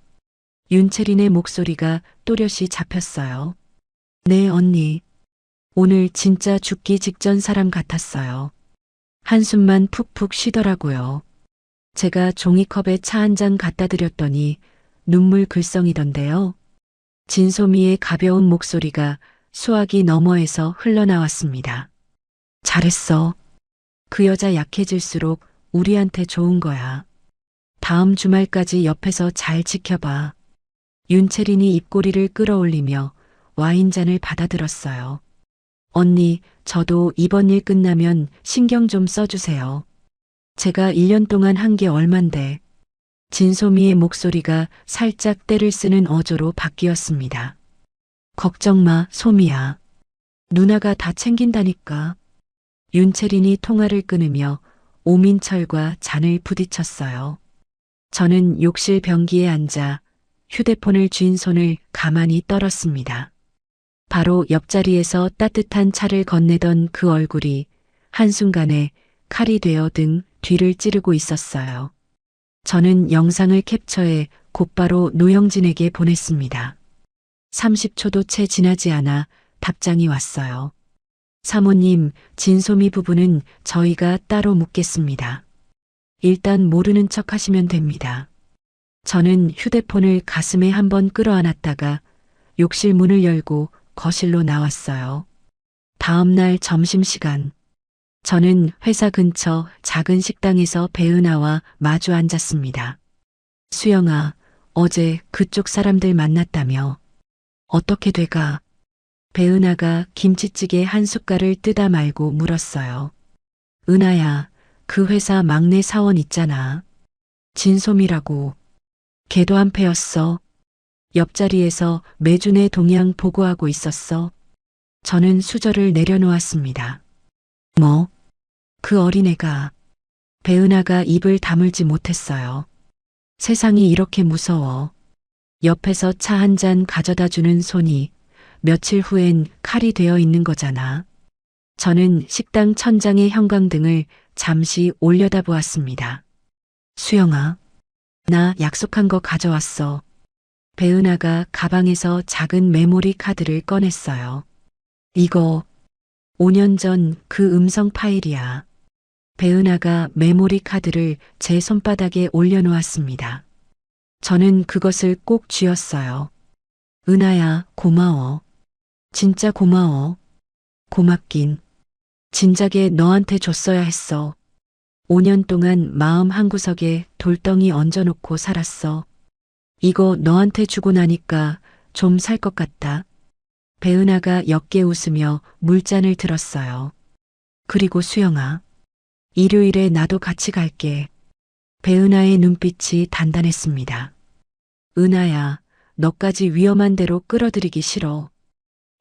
윤채린의 목소리가 또렷이 잡혔어요. 네, 언니. 오늘 진짜 죽기 직전 사람 같았어요. 한숨만 푹푹 쉬더라고요. 제가 종이컵에 차 한 잔 갖다 드렸더니 눈물 글썽이던데요. 진소미의 가벼운 목소리가 수화기 너머에서 흘러나왔습니다. 잘했어. 그 여자 약해질수록 우리한테 좋은 거야. 다음 주말까지 옆에서 잘 지켜봐. 윤채린이 입꼬리를 끌어올리며 와인잔을 받아들었어요. 언니, 저도 이번 일 끝나면 신경 좀 써주세요. 제가 1년 동안 한 게 얼만데. 진소미의 목소리가 살짝 때를 쓰는 어조로 바뀌었습니다. 걱정 마, 소미야. 누나가 다 챙긴다니까. 윤채린이 통화를 끊으며 오민철과 잔을 부딪혔어요. 저는 욕실 변기에 앉아 휴대폰을 쥔 손을 가만히 떨었습니다. 바로 옆자리에서 따뜻한 차를 건네던 그 얼굴이 한순간에 칼이 되어 등 뒤를 찌르고 있었어요. 저는 영상을 캡처해 곧바로 노영진에게 보냈습니다. 30초도 채 지나지 않아 답장이 왔어요. 사모님, 진소미 부부는 저희가 따로 묻겠습니다. 일단 모르는 척 하시면 됩니다. 저는 휴대폰을 가슴에 한번 끌어안았다가 욕실 문을 열고 거실로 나왔어요. 다음 날 점심시간. 저는 회사 근처 작은 식당에서 배은하와 마주 앉았습니다. 수영아, 어제 그쪽 사람들 만났다며. 어떻게 돼가? 배은하가 김치찌개 한 숟갈을 뜨다 말고 물었어요. 은하야, 그 회사 막내 사원 있잖아. 진솜이라고. 걔도 한패였어. 옆자리에서 매주 내 동향 보고하고 있었어. 저는 수저를 내려놓았습니다. 뭐? 그 어린애가. 배은하가 입을 다물지 못했어요. 세상이 이렇게 무서워. 옆에서 차 한 잔 가져다 주는 손이 며칠 후엔 칼이 되어 있는 거잖아. 저는 식당 천장의 형광등을 잠시 올려다보았습니다. 수영아, 나 약속한 거 가져왔어. 배은하가 가방에서 작은 메모리 카드를 꺼냈어요. 이거 5년 전 그 음성 파일이야. 배은하가 메모리 카드를 제 손바닥에 올려놓았습니다. 저는 그것을 꼭 쥐었어요. 은하야, 고마워. 진짜 고마워. 고맙긴. 진작에 너한테 줬어야 했어. 5년 동안 마음 한구석에 돌덩이 얹어놓고 살았어. 이거 너한테 주고 나니까 좀 살 것 같다. 배은하가 옅게 웃으며 물잔을 들었어요. 그리고 수영아, 일요일에 나도 같이 갈게. 배은하의 눈빛이 단단했습니다. 은하야, 너까지 위험한 데로 끌어들이기 싫어.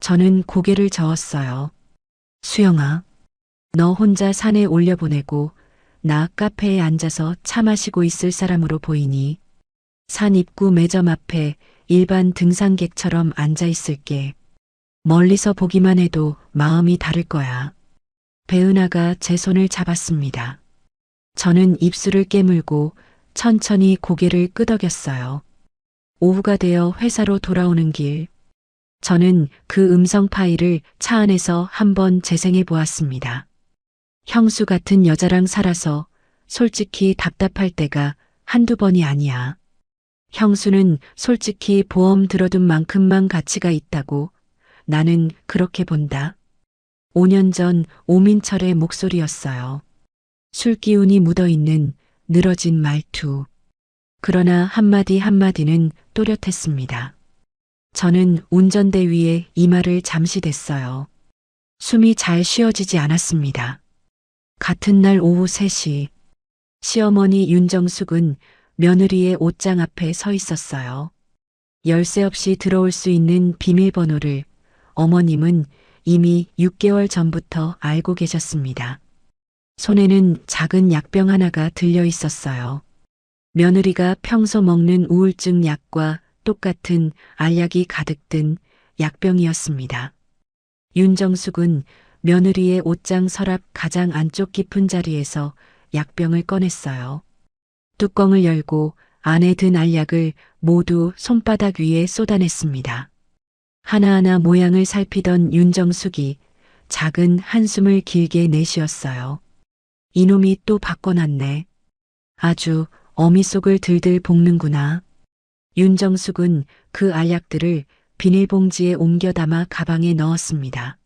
저는 고개를 저었어요. 수영아, 너 혼자 산에 올려보내고 나 카페에 앉아서 차 마시고 있을 사람으로 보이니? 산 입구 매점 앞에 일반 등산객처럼 앉아 있을게. 멀리서 보기만 해도 마음이 다를 거야. 배은하가 제 손을 잡았습니다. 저는 입술을 깨물고 천천히 고개를 끄덕였어요. 오후가 되어 회사로 돌아오는 길. 저는 그 음성 파일을 차 안에서 한번 재생해 보았습니다. 형수 같은 여자랑 살아서 솔직히 답답할 때가 한두 번이 아니야. 형수는 솔직히 보험 들어둔 만큼만 가치가 있다고 나는 그렇게 본다. 5년 전 오민철의 목소리였어요. 술기운이 묻어있는 늘어진 말투. 그러나 한마디 한마디는 또렷했습니다. 저는 운전대 위에 이마를 잠시 댔어요. 숨이 잘 쉬어지지 않았습니다. 같은 날 오후 3시, 시어머니 윤정숙은 며느리의 옷장 앞에 서 있었어요. 열쇠 없이 들어올 수 있는 비밀번호를 어머님은 이미 6개월 전부터 알고 계셨습니다. 손에는 작은 약병 하나가 들려 있었어요. 며느리가 평소 먹는 우울증 약과 똑같은 알약이 가득 든 약병이었습니다. 윤정숙은 며느리의 옷장 서랍 가장 안쪽 깊은 자리에서 약병을 꺼냈어요. 뚜껑을 열고 안에 든 알약을 모두 손바닥 위에 쏟아냈습니다. 하나하나 모양을 살피던 윤정숙이 작은 한숨을 길게 내쉬었어요. 이놈이 또 바꿔놨네. 아주 어미 속을 들들 볶는구나. 윤정숙은 그 알약들을 비닐봉지에 옮겨 담아 가방에 넣었습니다.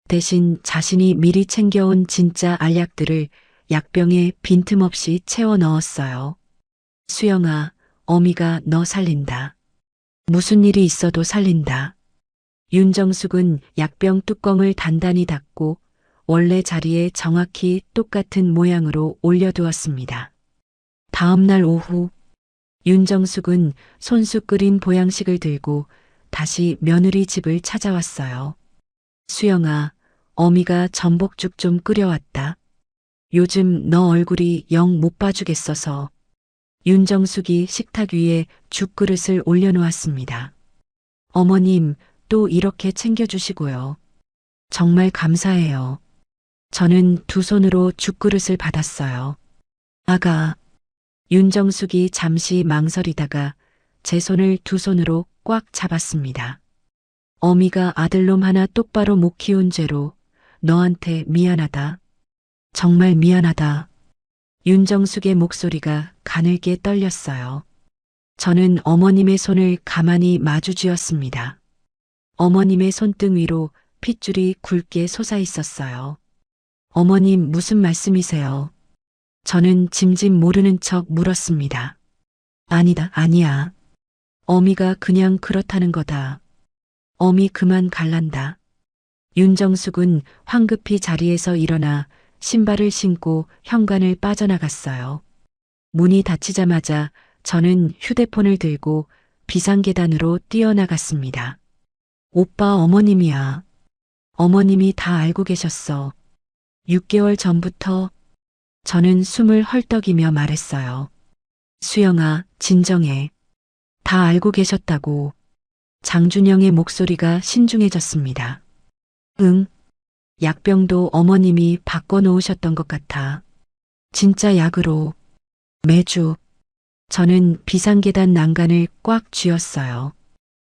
대신 자신이 미리 챙겨온 진짜 알약들을 약병에 빈틈없이 채워 넣었어요. 수영아, 어미가 너 살린다. 무슨 일이 있어도 살린다. 윤정숙은 약병 뚜껑을 단단히 닫고 원래 자리에 정확히 똑같은 모양으로 올려두었습니다. 다음 날 오후, 윤정숙은 손수 끓인 보양식을 들고 다시 며느리 집을 찾아왔어요. 수영아, 어미가 전복죽 좀 끓여왔다. 요즘 너 얼굴이 영 못 봐주겠어서. 윤정숙이 식탁 위에 죽그릇을 올려놓았습니다. 어머님, 또 이렇게 챙겨주시고요. 정말 감사해요. 저는 두 손으로 죽그릇을 받았어요. 아가, 윤정숙이 잠시 망설이다가 제 손을 두 손으로 꽉 잡았습니다. 어미가 아들놈 하나 똑바로 못 키운 죄로 너한테 미안하다. 정말 미안하다. 윤정숙의 목소리가 가늘게 떨렸어요. 저는 어머님의 손을 가만히 마주 쥐었습니다. 어머님의 손등 위로 핏줄이 굵게 솟아 있었어요. 어머님 무슨 말씀이세요? 저는 짐짓 모르는 척 물었습니다. 아니다, 아니야. 어미가 그냥 그렇다는 거다. 어미 그만 갈란다. 윤정숙은 황급히 자리에서 일어나 신발을 신고 현관을 빠져나갔어요. 문이 닫히자마자 저는 휴대폰을 들고 비상계단으로 뛰어나갔습니다. 오빠 어머님이야. 어머님이 다 알고 계셨어. 6개월 전부터. 저는 숨을 헐떡이며 말했어요. 수영아, 진정해. 다 알고 계셨다고. 장준영의 목소리가 신중해졌습니다. 응. 약병도 어머님이 바꿔놓으셨던 것 같아. 진짜 약으로. 매주. 저는 비상계단 난간을 꽉 쥐었어요.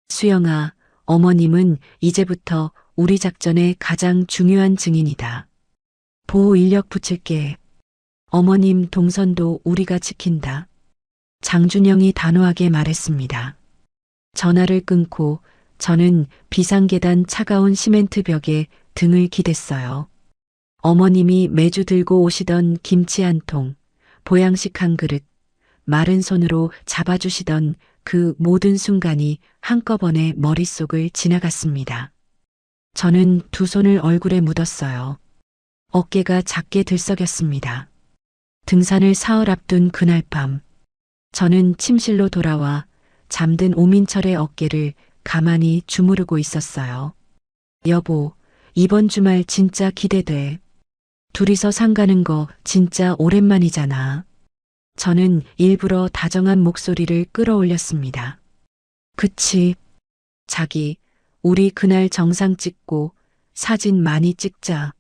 수영아, 어머님은 이제부터 우리 작전의 가장 중요한 증인이다. 보호 인력 붙일게. 어머님 동선도 우리가 지킨다. 장준영이 단호하게 말했습니다. 전화를 끊고 저는 비상계단 차가운 시멘트 벽에 등을 기댔어요. 어머님이 매주 들고 오시던 김치 한 통, 보양식 한 그릇, 마른 손으로 잡아주시던 그 모든 순간이 한꺼번에 머릿속을 지나갔습니다. 저는 두 손을 얼굴에 묻었어요. 어깨가 작게 들썩였습니다. 등산을 사흘 앞둔 그날 밤, 저는 침실로 돌아와 잠든 오민철의 어깨를 가만히 주무르고 있었어요. 여보, 이번 주말 진짜 기대돼. 둘이서 상가는 거 진짜 오랜만이잖아. 저는 일부러 다정한 목소리를 끌어올렸습니다. 그치. 자기, 우리 그날 정상 찍고 사진 많이 찍자.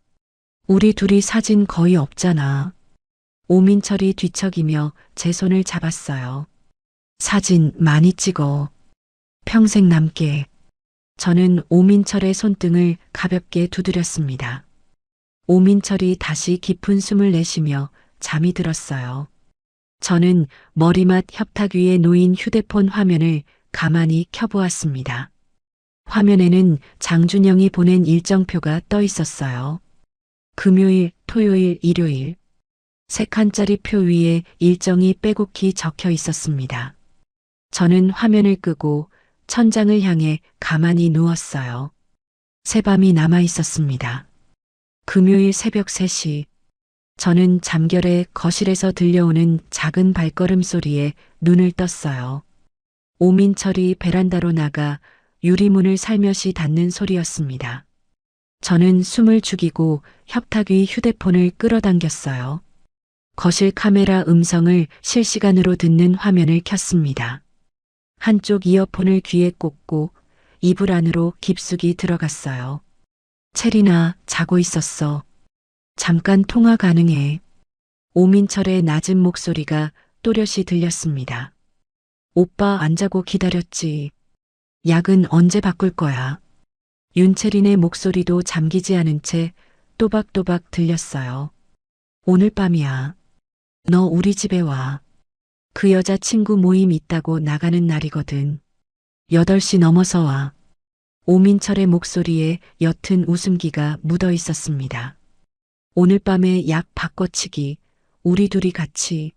우리 둘이 사진 거의 없잖아. 오민철이 뒤척이며 제 손을 잡았어요. 사진 많이 찍어. 평생 남게. 저는 오민철의 손등을 가볍게 두드렸습니다. 오민철이 다시 깊은 숨을 내쉬며 잠이 들었어요. 저는 머리맡 협탁 위에 놓인 휴대폰 화면을 가만히 켜보았습니다. 화면에는 장준영이 보낸 일정표가 떠 있었어요. 금요일, 토요일, 일요일. 3칸짜리 표 위에 일정이 빼곡히 적혀 있었습니다. 저는 화면을 끄고 천장을 향해 가만히 누웠어요. 새밤이 남아 있었습니다. 금요일 새벽 3시. 저는 잠결에 거실에서 들려오는 작은 발걸음 소리에 눈을 떴어요. 오민철이 베란다로 나가 유리문을 살며시 닫는 소리였습니다. 저는 숨을 죽이고 협탁 위 휴대폰을 끌어당겼어요. 거실 카메라 음성을 실시간으로 듣는 화면을 켰습니다. 한쪽 이어폰을 귀에 꽂고 이불 안으로 깊숙이 들어갔어요. 체리나, 자고 있었어. 잠깐 통화 가능해. 오민철의 낮은 목소리가 또렷이 들렸습니다. 오빠 안 자고 기다렸지. 약은 언제 바꿀 거야? 윤채린의 목소리도 잠기지 않은 채 또박또박 들렸어요. 오늘 밤이야. 너 우리 집에 와. 그 여자 친구 모임 있다고 나가는 날이거든. 8시 넘어서 와. 오민철의 목소리에 옅은 웃음기가 묻어 있었습니다. 오늘 밤에 약 바꿔치기, 우리 둘이 같이.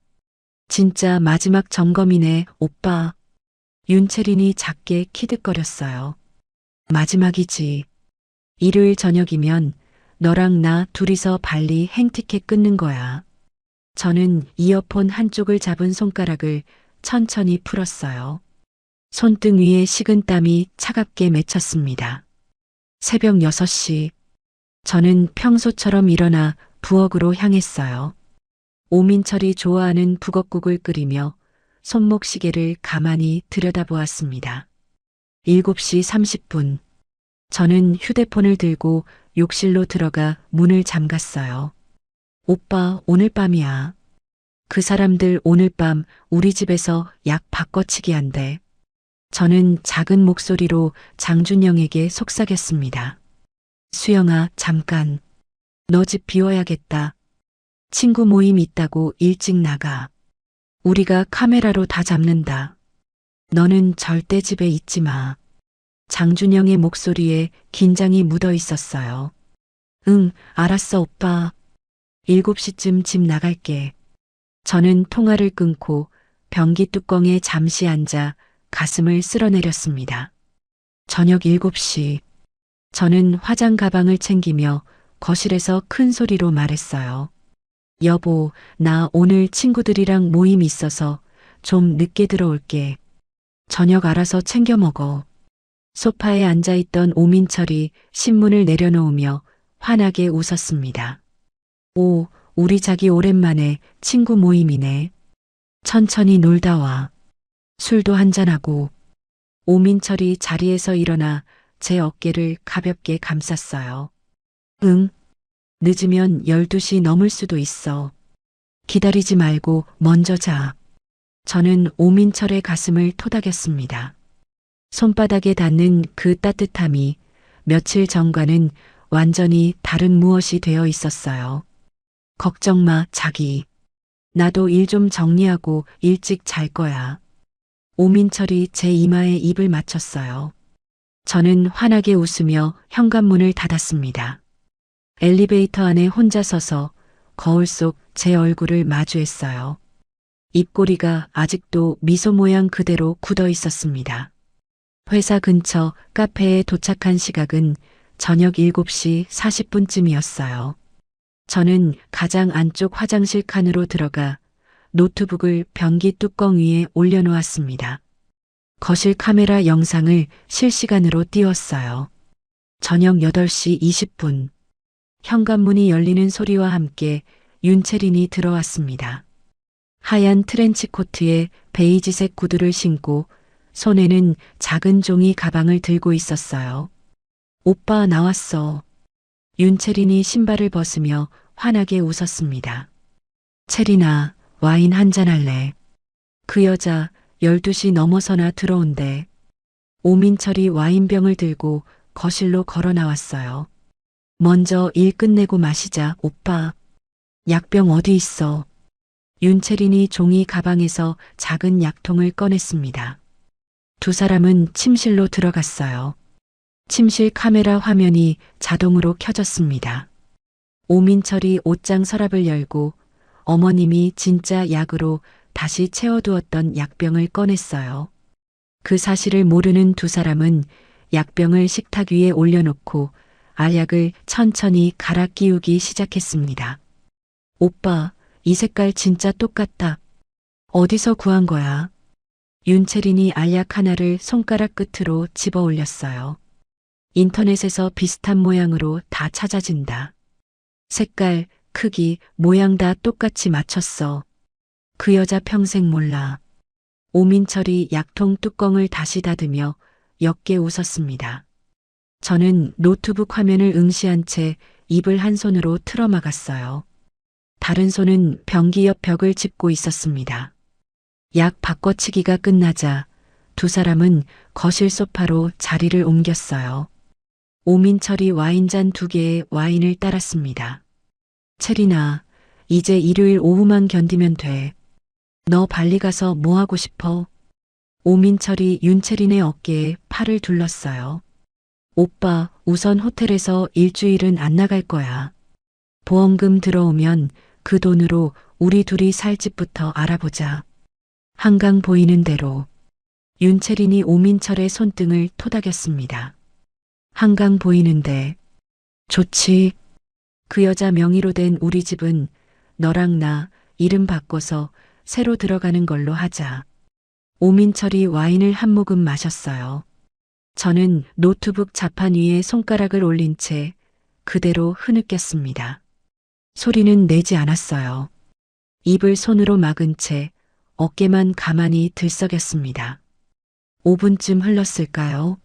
진짜 마지막 점검이네, 오빠. 윤채린이 작게 키득거렸어요. 마지막이지. 일요일 저녁이면 너랑 나 둘이서 발리 행티켓 끊는 거야. 저는 이어폰 한쪽을 잡은 손가락을 천천히 풀었어요. 손등 위에 식은 땀이 차갑게 맺혔습니다. 새벽 6시. 저는 평소처럼 일어나 부엌으로 향했어요. 오민철이 좋아하는 북엇국을 끓이며 손목 시계를 가만히 들여다보았습니다. 7시 30분. 저는 휴대폰을 들고 욕실로 들어가 문을 잠갔어요. 오빠, 오늘 밤이야. 그 사람들 오늘 밤 우리 집에서 약 바꿔치기 한대. 저는 작은 목소리로 장준영에게 속삭였습니다. 수영아, 잠깐. 너 집 비워야겠다. 친구 모임 있다고 일찍 나가. 우리가 카메라로 다 잡는다. 너는 절대 집에 있지 마. 장준영의 목소리에 긴장이 묻어 있었어요. 응, 알았어, 오빠. 7시쯤 집 나갈게. 저는 통화를 끊고 변기 뚜껑에 잠시 앉아 가슴을 쓸어내렸습니다. 저녁 7시. 저는 화장 가방을 챙기며 거실에서 큰 소리로 말했어요. 여보, 나 오늘 친구들이랑 모임 있어서 좀 늦게 들어올게. 저녁 알아서 챙겨 먹어. 소파에 앉아있던 오민철이 신문을 내려놓으며 환하게 웃었습니다. 오, 우리 자기 오랜만에 친구 모임이네. 천천히 놀다 와. 술도 한잔하고. 오민철이 자리에서 일어나 제 어깨를 가볍게 감쌌어요. 응. 늦으면 12시 넘을 수도 있어. 기다리지 말고 먼저 자. 저는 오민철의 가슴을 토닥였습니다. 손바닥에 닿는 그 따뜻함이 며칠 전과는 완전히 다른 무엇이 되어 있었어요. 걱정 마, 자기. 나도 일 좀 정리하고 일찍 잘 거야. 오민철이 제 이마에 입을 맞췄어요. 저는 환하게 웃으며 현관문을 닫았습니다. 엘리베이터 안에 혼자 서서 거울 속 제 얼굴을 마주했어요. 입꼬리가 아직도 미소 모양 그대로 굳어 있었습니다. 회사 근처 카페에 도착한 시각은 저녁 7시 40분쯤이었어요. 저는 가장 안쪽 화장실 칸으로 들어가 노트북을 변기 뚜껑 위에 올려놓았습니다. 거실 카메라 영상을 실시간으로 띄웠어요. 저녁 8시 20분. 현관문이 열리는 소리와 함께 윤채린이 들어왔습니다. 하얀 트렌치 코트에 베이지색 구두를 신고 손에는 작은 종이 가방을 들고 있었어요. 오빠 나왔어. 윤채린이 신발을 벗으며 환하게 웃었습니다. 채린아, 와인 한잔 할래? 그 여자 12시 넘어서나 들어온대. 오민철이 와인병을 들고 거실로 걸어 나왔어요. 먼저 일 끝내고 마시자, 오빠. 약병 어디 있어? 윤채린이 종이 가방에서 작은 약통을 꺼냈습니다. 두 사람은 침실로 들어갔어요. 침실 카메라 화면이 자동으로 켜졌습니다. 오민철이 옷장 서랍을 열고 어머님이 진짜 약으로 다시 채워두었던 약병을 꺼냈어요. 그 사실을 모르는 두 사람은 약병을 식탁 위에 올려놓고 알약을 천천히 갈아 끼우기 시작했습니다. 오빠, 이 색깔 진짜 똑같다. 어디서 구한 거야? 윤채린이 알약 하나를 손가락 끝으로 집어 올렸어요. 인터넷에서 비슷한 모양으로 다 찾아진다. 색깔, 크기, 모양 다 똑같이 맞췄어. 그 여자 평생 몰라. 오민철이 약통 뚜껑을 다시 닫으며 옅게 웃었습니다. 저는 노트북 화면을 응시한 채 입을 한 손으로 틀어막았어요. 다른 손은 변기 옆 벽을 짚고 있었습니다. 약 바꿔치기가 끝나자 두 사람은 거실 소파로 자리를 옮겼어요. 오민철이 와인잔 2개에 와인을 따랐습니다. 채린아, 이제 일요일 오후만 견디면 돼. 너 발리 가서 뭐 하고 싶어? 오민철이 윤채린의 어깨에 팔을 둘렀어요. 오빠, 우선 호텔에서 일주일은 안 나갈 거야. 보험금 들어오면 그 돈으로 우리 둘이 살 집부터 알아보자. 한강 보이는 대로. 윤채린이 오민철의 손등을 토닥였습니다. 한강 보이는데. 좋지. 그 여자 명의로 된 우리 집은 너랑 나 이름 바꿔서 새로 들어가는 걸로 하자. 오민철이 와인을 한 모금 마셨어요. 저는 노트북 자판 위에 손가락을 올린 채 그대로 흐느꼈습니다. 소리는 내지 않았어요. 입을 손으로 막은 채 어깨만 가만히 들썩였습니다. 5분쯤 흘렀을까요?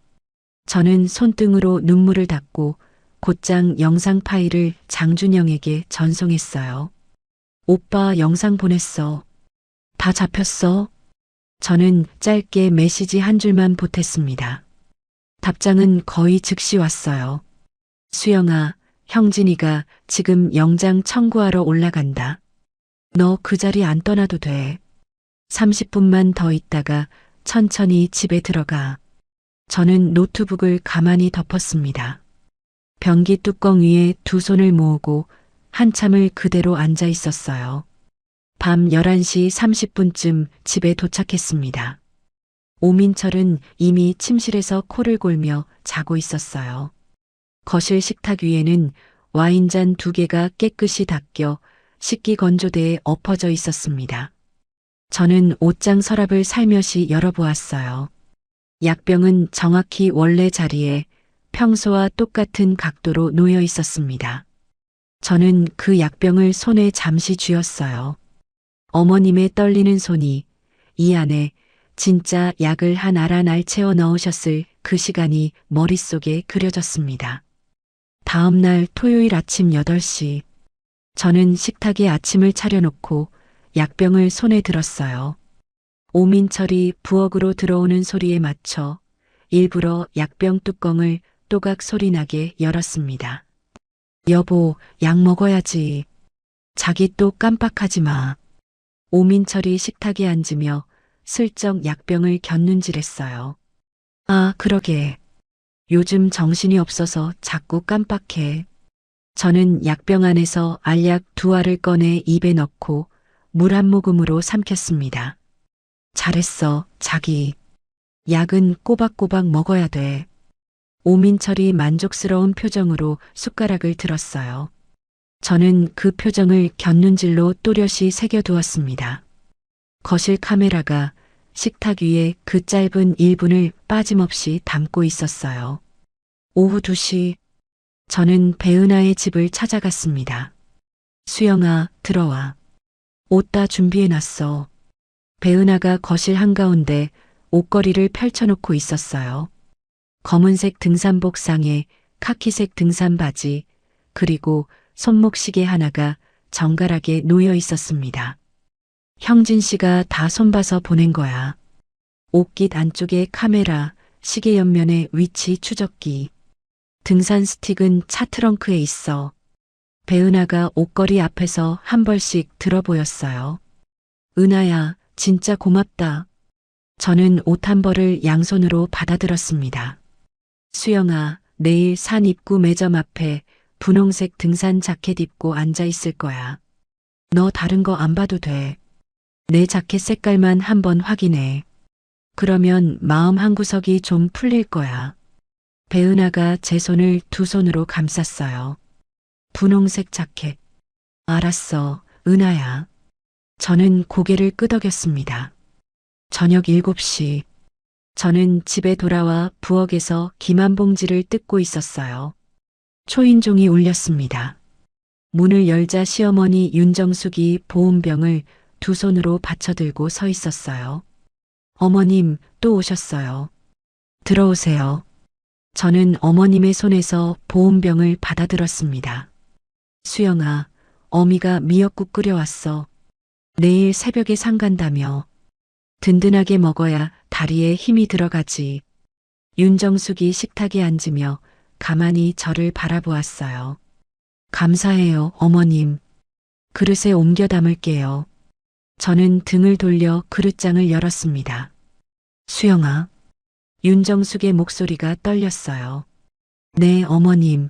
저는 손등으로 눈물을 닦고 곧장 영상 파일을 장준영에게 전송했어요. 오빠 영상 보냈어. 다 잡혔어? 저는 짧게 메시지 한 줄만 보탰습니다. 답장은 거의 즉시 왔어요. 수영아, 형진이가 지금 영장 청구하러 올라간다. 너 그 자리 안 떠나도 돼. 30분만 더 있다가 천천히 집에 들어가. 저는 노트북을 가만히 덮었습니다. 변기 뚜껑 위에 두 손을 모으고 한참을 그대로 앉아 있었어요. 밤 11시 30분쯤 집에 도착했습니다. 오민철은 이미 침실에서 코를 골며 자고 있었어요. 거실 식탁 위에는 와인잔 2개가 깨끗이 닦여 식기 건조대에 엎어져 있었습니다. 저는 옷장 서랍을 살며시 열어보았어요. 약병은 정확히 원래 자리에 평소와 똑같은 각도로 놓여 있었습니다. 저는 그 약병을 손에 잠시 쥐었어요. 어머님의 떨리는 손이 이 안에 진짜 약을 한 알 한 알 채워 넣으셨을 그 시간이 머릿속에 그려졌습니다. 다음 날 토요일 아침 8시, 저는 식탁에 아침을 차려놓고 약병을 손에 들었어요. 오민철이 부엌으로 들어오는 소리에 맞춰 일부러 약병 뚜껑을 또각 소리나게 열었습니다. 여보, 약 먹어야지. 자기 또 깜빡하지 마. 오민철이 식탁에 앉으며 슬쩍 약병을 곁눈질했어요. 아, 그러게. 요즘 정신이 없어서 자꾸 깜빡해. 저는 약병 안에서 알약 2알을 꺼내 입에 넣고 물 한 모금으로 삼켰습니다. 잘했어, 자기. 약은 꼬박꼬박 먹어야 돼. 오민철이 만족스러운 표정으로 숟가락을 들었어요. 저는 그 표정을 곁눈질로 또렷이 새겨두었습니다. 거실 카메라가 식탁 위에 그 짧은 1분을 빠짐없이 담고 있었어요. 오후 2시, 저는 배은하의 집을 찾아갔습니다. 수영아, 들어와. 옷 다 준비해놨어. 배은하가 거실 한가운데 옷걸이를 펼쳐놓고 있었어요. 검은색 등산복 상에 카키색 등산 바지, 그리고 손목시계 하나가 정갈하게 놓여 있었습니다. 형진 씨가 다 손봐서 보낸 거야. 옷깃 안쪽에 카메라, 시계 옆면에 위치 추적기. 등산 스틱은 차 트렁크에 있어. 배은하가 옷걸이 앞에서 한 벌씩 들어 보였어요. 은하야, 진짜 고맙다. 저는 옷 한 벌을 양손으로 받아들었습니다. 수영아, 내일 산 입구 매점 앞에 분홍색 등산 자켓 입고 앉아 있을 거야. 너 다른 거 안 봐도 돼. 내 자켓 색깔만 한번 확인해. 그러면 마음 한구석이 좀 풀릴 거야. 배은하가 제 손을 두 손으로 감쌌어요. 분홍색 자켓. 알았어, 은하야. 저는 고개를 끄덕였습니다. 저녁 7시. 저는 집에 돌아와 부엌에서 김한봉지를 뜯고 있었어요. 초인종이 울렸습니다. 문을 열자 시어머니 윤정숙이 보온병을 두 손으로 받쳐들고 서 있었어요. 어머님, 또 오셨어요. 들어오세요. 저는 어머님의 손에서 보온병을 받아들었습니다. 수영아, 어미가 미역국 끓여왔어. 내일 새벽에 상 간다며. 든든하게 먹어야 다리에 힘이 들어가지. 윤정숙이 식탁에 앉으며 가만히 저를 바라보았어요. 감사해요, 어머님. 그릇에 옮겨 담을게요. 저는 등을 돌려 그릇장을 열었습니다. 수영아. 윤정숙의 목소리가 떨렸어요. 네, 어머님.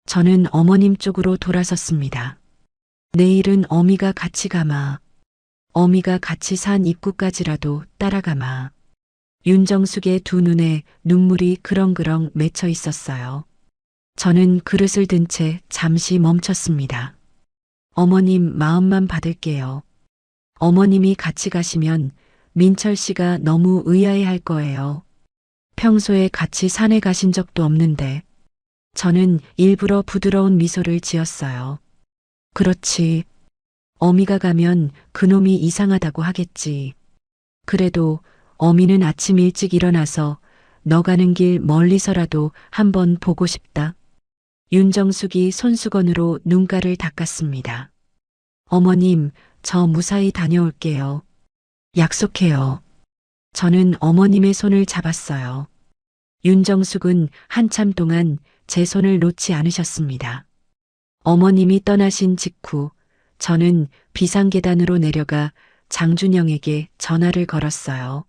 저는 어머님 쪽으로 돌아섰습니다. 내일은 어미가 같이 가마. 어미가 같이 산 입구까지라도 따라가마. 윤정숙의 두 눈에 눈물이 그렁그렁 맺혀 있었어요. 저는 그릇을 든 채 잠시 멈췄습니다. 어머님 마음만 받을게요. 어머님이 같이 가시면 민철 씨가 너무 의아해 할 거예요. 평소에 같이 산에 가신 적도 없는데. 저는 일부러 부드러운 미소를 지었어요. 그렇지. 어미가 가면 그놈이 이상하다고 하겠지. 그래도 어미는 아침 일찍 일어나서 너 가는 길 멀리서라도 한번 보고 싶다. 윤정숙이 손수건으로 눈가를 닦았습니다. 어머님, 저 무사히 다녀올게요. 약속해요. 저는 어머님의 손을 잡았어요. 윤정숙은 한참 동안 제 손을 놓지 않으셨습니다. 어머님이 떠나신 직후 저는 비상계단으로 내려가 장준영에게 전화를 걸었어요.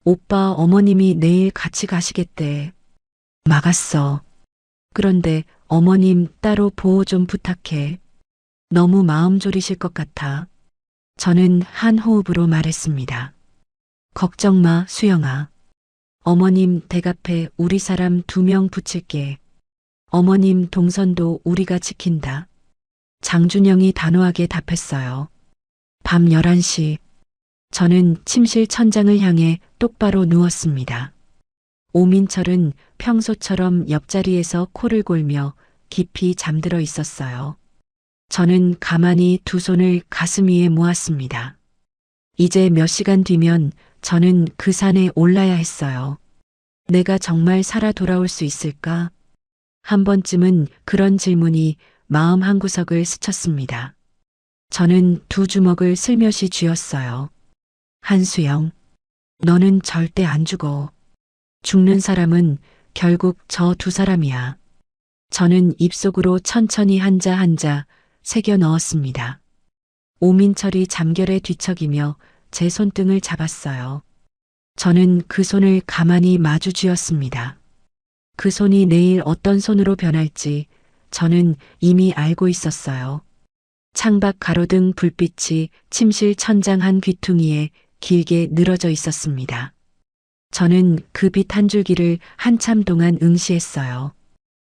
오빠 어머님이 내일 같이 가시겠대. 막았어. 그런데 어머님 따로 보호 좀 부탁해. 너무 마음 졸이실 것 같아. 저는 한 호흡으로 말했습니다. 걱정 마, 수영아. 어머님 댁 앞에 우리 사람 2명 붙일게. 어머님 동선도 우리가 지킨다. 장준영이 단호하게 답했어요. 밤 11시. 저는 침실 천장을 향해 똑바로 누웠습니다. 오민철은 평소처럼 옆자리에서 코를 골며 깊이 잠들어 있었어요. 저는 가만히 두 손을 가슴 위에 모았습니다. 이제 몇 시간 뒤면 저는 그 산에 올라야 했어요. 내가 정말 살아 돌아올 수 있을까? 한 번쯤은 그런 질문이 마음 한구석을 스쳤습니다. 저는 두 주먹을 슬며시 쥐었어요. 한수영, 너는 절대 안 죽어. 죽는 사람은 결국 저 두 사람이야. 저는 입속으로 천천히 한자 한자 새겨 넣었습니다. 오민철이 잠결에 뒤척이며 제 손등을 잡았어요. 저는 그 손을 가만히 마주 쥐었습니다. 그 손이 내일 어떤 손으로 변할지 저는 이미 알고 있었어요. 창밖 가로등 불빛이 침실 천장 한 귀퉁이에 길게 늘어져 있었습니다. 저는 그 빛 한 줄기를 한참 동안 응시했어요.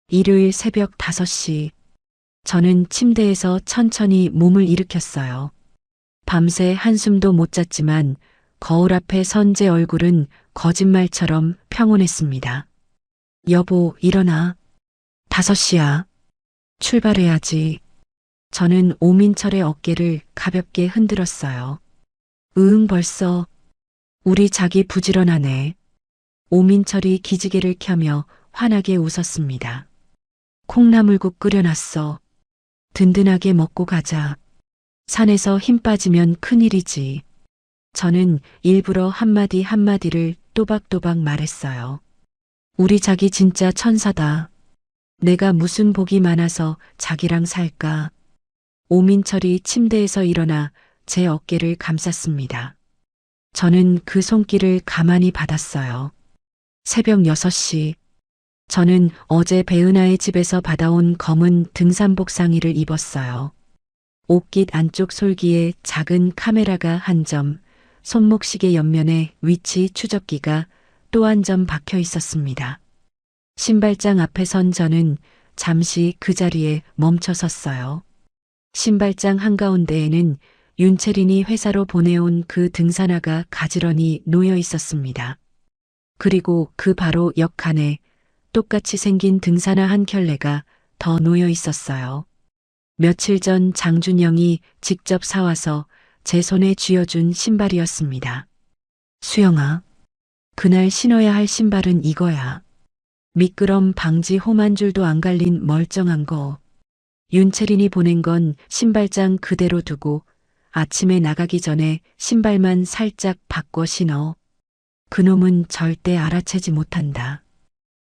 일요일 새벽 5시. 저는 침대에서 천천히 몸을 일으켰어요. 밤새 한숨도 못 잤지만 거울 앞에 선 제 얼굴은 거짓말처럼 평온했습니다. 여보, 일어나. 5시야. 출발해야지. 저는 오민철의 어깨를 가볍게 흔들었어요. 벌써. 우리 자기 부지런하네. 오민철이 기지개를 켜며 환하게 웃었습니다. 콩나물국 끓여놨어. 든든하게 먹고 가자. 산에서 힘 빠지면 큰일이지. 저는 일부러 한마디 한마디를 또박또박 말했어요. 우리 자기 진짜 천사다. 내가 무슨 복이 많아서 자기랑 살까. 오민철이 침대에서 일어나 제 어깨를 감쌌습니다. 저는 그 손길을 가만히 받았어요. 새벽 6시. 저는 어제 배은하의 집에서 받아온 검은 등산복 상의를 입었어요. 옷깃 안쪽 솔기에 작은 카메라가 한 점, 손목시계 옆면에 위치 추적기가 또 한 점 박혀 있었습니다. 신발장 앞에 선 저는 잠시 그 자리에 멈춰 섰어요. 신발장 한가운데에는 윤채린이 회사로 보내온 그 등산화가 가지런히 놓여 있었습니다. 그리고 그 바로 옆칸에 똑같이 생긴 등산화 한 켤레가 더 놓여 있었어요. 며칠 전 장준영이 직접 사와서 제 손에 쥐어준 신발이었습니다. 수영아, 그날 신어야 할 신발은 이거야. 미끄럼 방지 홈 한 줄도 안 갈린 멀쩡한 거. 윤채린이 보낸 건 신발장 그대로 두고 아침에 나가기 전에 신발만 살짝 바꿔 신어. 그놈은 절대 알아채지 못한다.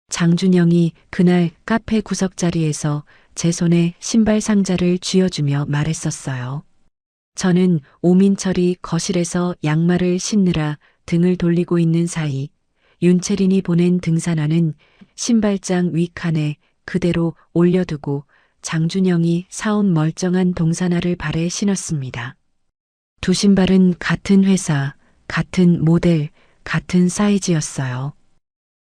장준영이 그날 카페 구석자리에서 제 손에 신발 상자를 쥐어주며 말했었어요. 저는 오민철이 거실에서 양말을 신느라 등을 돌리고 있는 사이 윤채린이 보낸 등산화는 신발장 위칸에 그대로 올려두고 장준영이 사온 멀쩡한 동산화를 발에 신었습니다. 두 신발은 같은 회사, 같은 모델, 같은 사이즈였어요.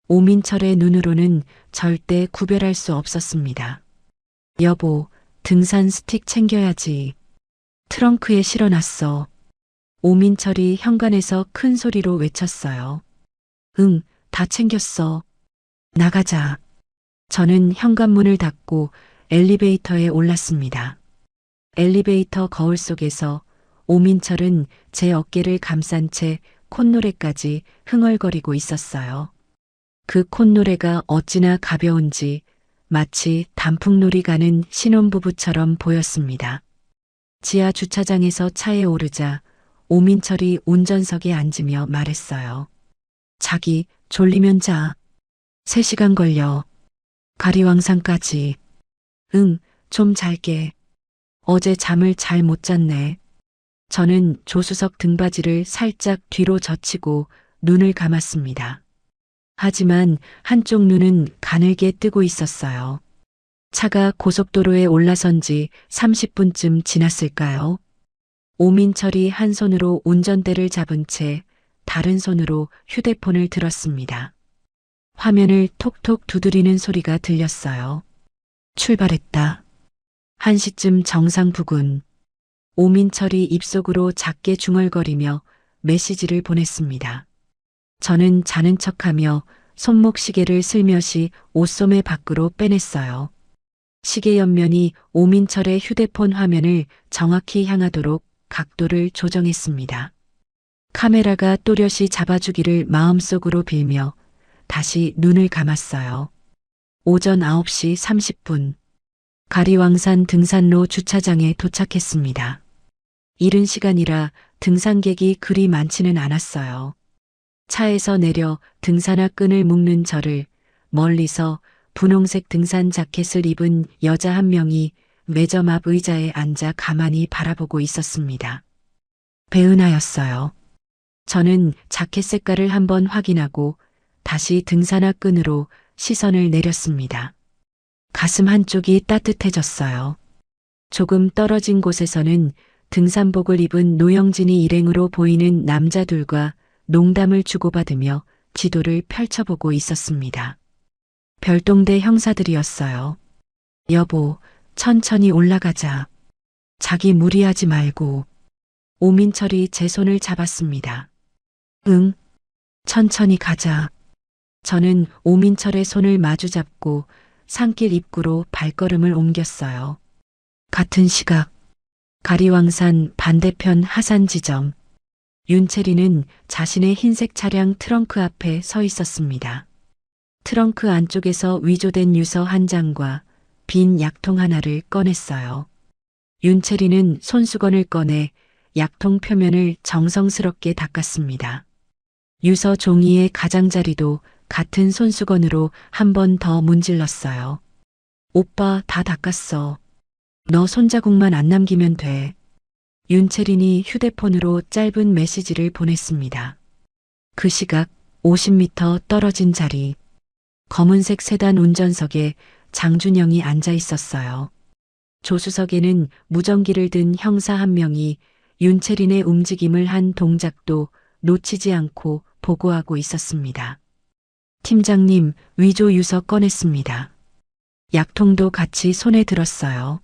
오민철의 눈으로는 절대 구별할 수 없었습니다. 여보, 등산 스틱 챙겨야지. 트렁크에 실어놨어. 오민철이 현관에서 큰 소리로 외쳤어요. 응, 다 챙겼어. 나가자. 저는 현관문을 닫고 엘리베이터에 올랐습니다. 엘리베이터 거울 속에서 오민철은 제 어깨를 감싼 채 콧노래까지 흥얼거리고 있었어요. 그 콧노래가 어찌나 가벼운지 마치 단풍놀이 가는 신혼부부처럼 보였습니다. 지하 주차장에서 차에 오르자 오민철이 운전석에 앉으며 말했어요. 자기 졸리면 자. 3시간 걸려. 가리왕산까지. 응, 좀 잘게. 어제 잠을 잘 못 잤네. 저는 조수석 등받이를 살짝 뒤로 젖히고 눈을 감았습니다. 하지만 한쪽 눈은 가늘게 뜨고 있었어요. 차가 고속도로에 올라선 지 30분쯤 지났을까요? 오민철이 한 손으로 운전대를 잡은 채 다른 손으로 휴대폰을 들었습니다. 화면을 톡톡 두드리는 소리가 들렸어요. 출발했다. 1시쯤 정상 부근. 오민철이 입속으로 작게 중얼거리며 메시지를 보냈습니다. 저는 자는 척하며 손목 시계를 슬며시 옷소매 밖으로 빼냈어요. 시계 옆면이 오민철의 휴대폰 화면을 정확히 향하도록 각도를 조정했습니다. 카메라가 또렷이 잡아주기를 마음속으로 빌며 다시 눈을 감았어요. 오전 9시 30분. 가리왕산 등산로 주차장에 도착했습니다. 이른 시간이라 등산객이 그리 많지는 않았어요. 차에서 내려 등산화 끈을 묶는 저를 멀리서 분홍색 등산 자켓을 입은 여자 한 명이 매점 앞 의자에 앉아 가만히 바라보고 있었습니다. 배은하였어요. 저는 자켓 색깔을 한번 확인하고 다시 등산화 끈으로 시선을 내렸습니다. 가슴 한쪽이 따뜻해졌어요. 조금 떨어진 곳에서는 등산복을 입은 노영진이 일행으로 보이는 남자들과 농담을 주고받으며 지도를 펼쳐보고 있었습니다. 별동대 형사들이었어요. 여보, 천천히 올라가자. 자기 무리하지 말고. 오민철이 제 손을 잡았습니다. 응, 천천히 가자. 저는 오민철의 손을 마주잡고 산길 입구로 발걸음을 옮겼어요. 같은 시각, 가리왕산 반대편 하산 지점. 윤채리는 자신의 흰색 차량 트렁크 앞에 서 있었습니다. 트렁크 안쪽에서 위조된 유서 한 장과 빈 약통 하나를 꺼냈어요. 윤채리는 손수건을 꺼내 약통 표면을 정성스럽게 닦았습니다. 유서 종이의 가장자리도 같은 손수건으로 한 번 더 문질렀어요. 오빠 다 닦았어. 너 손자국만 안 남기면 돼. 윤채린이 휴대폰으로 짧은 메시지를 보냈습니다. 그 시각 50m 떨어진 자리. 검은색 세단 운전석에 장준영이 앉아 있었어요. 조수석에는 무전기를 든 형사 한 명이 윤채린의 움직임을 한 동작도 놓치지 않고 보고하고 있었습니다. 팀장님, 위조 유서 꺼냈습니다. 약통도 같이 손에 들었어요.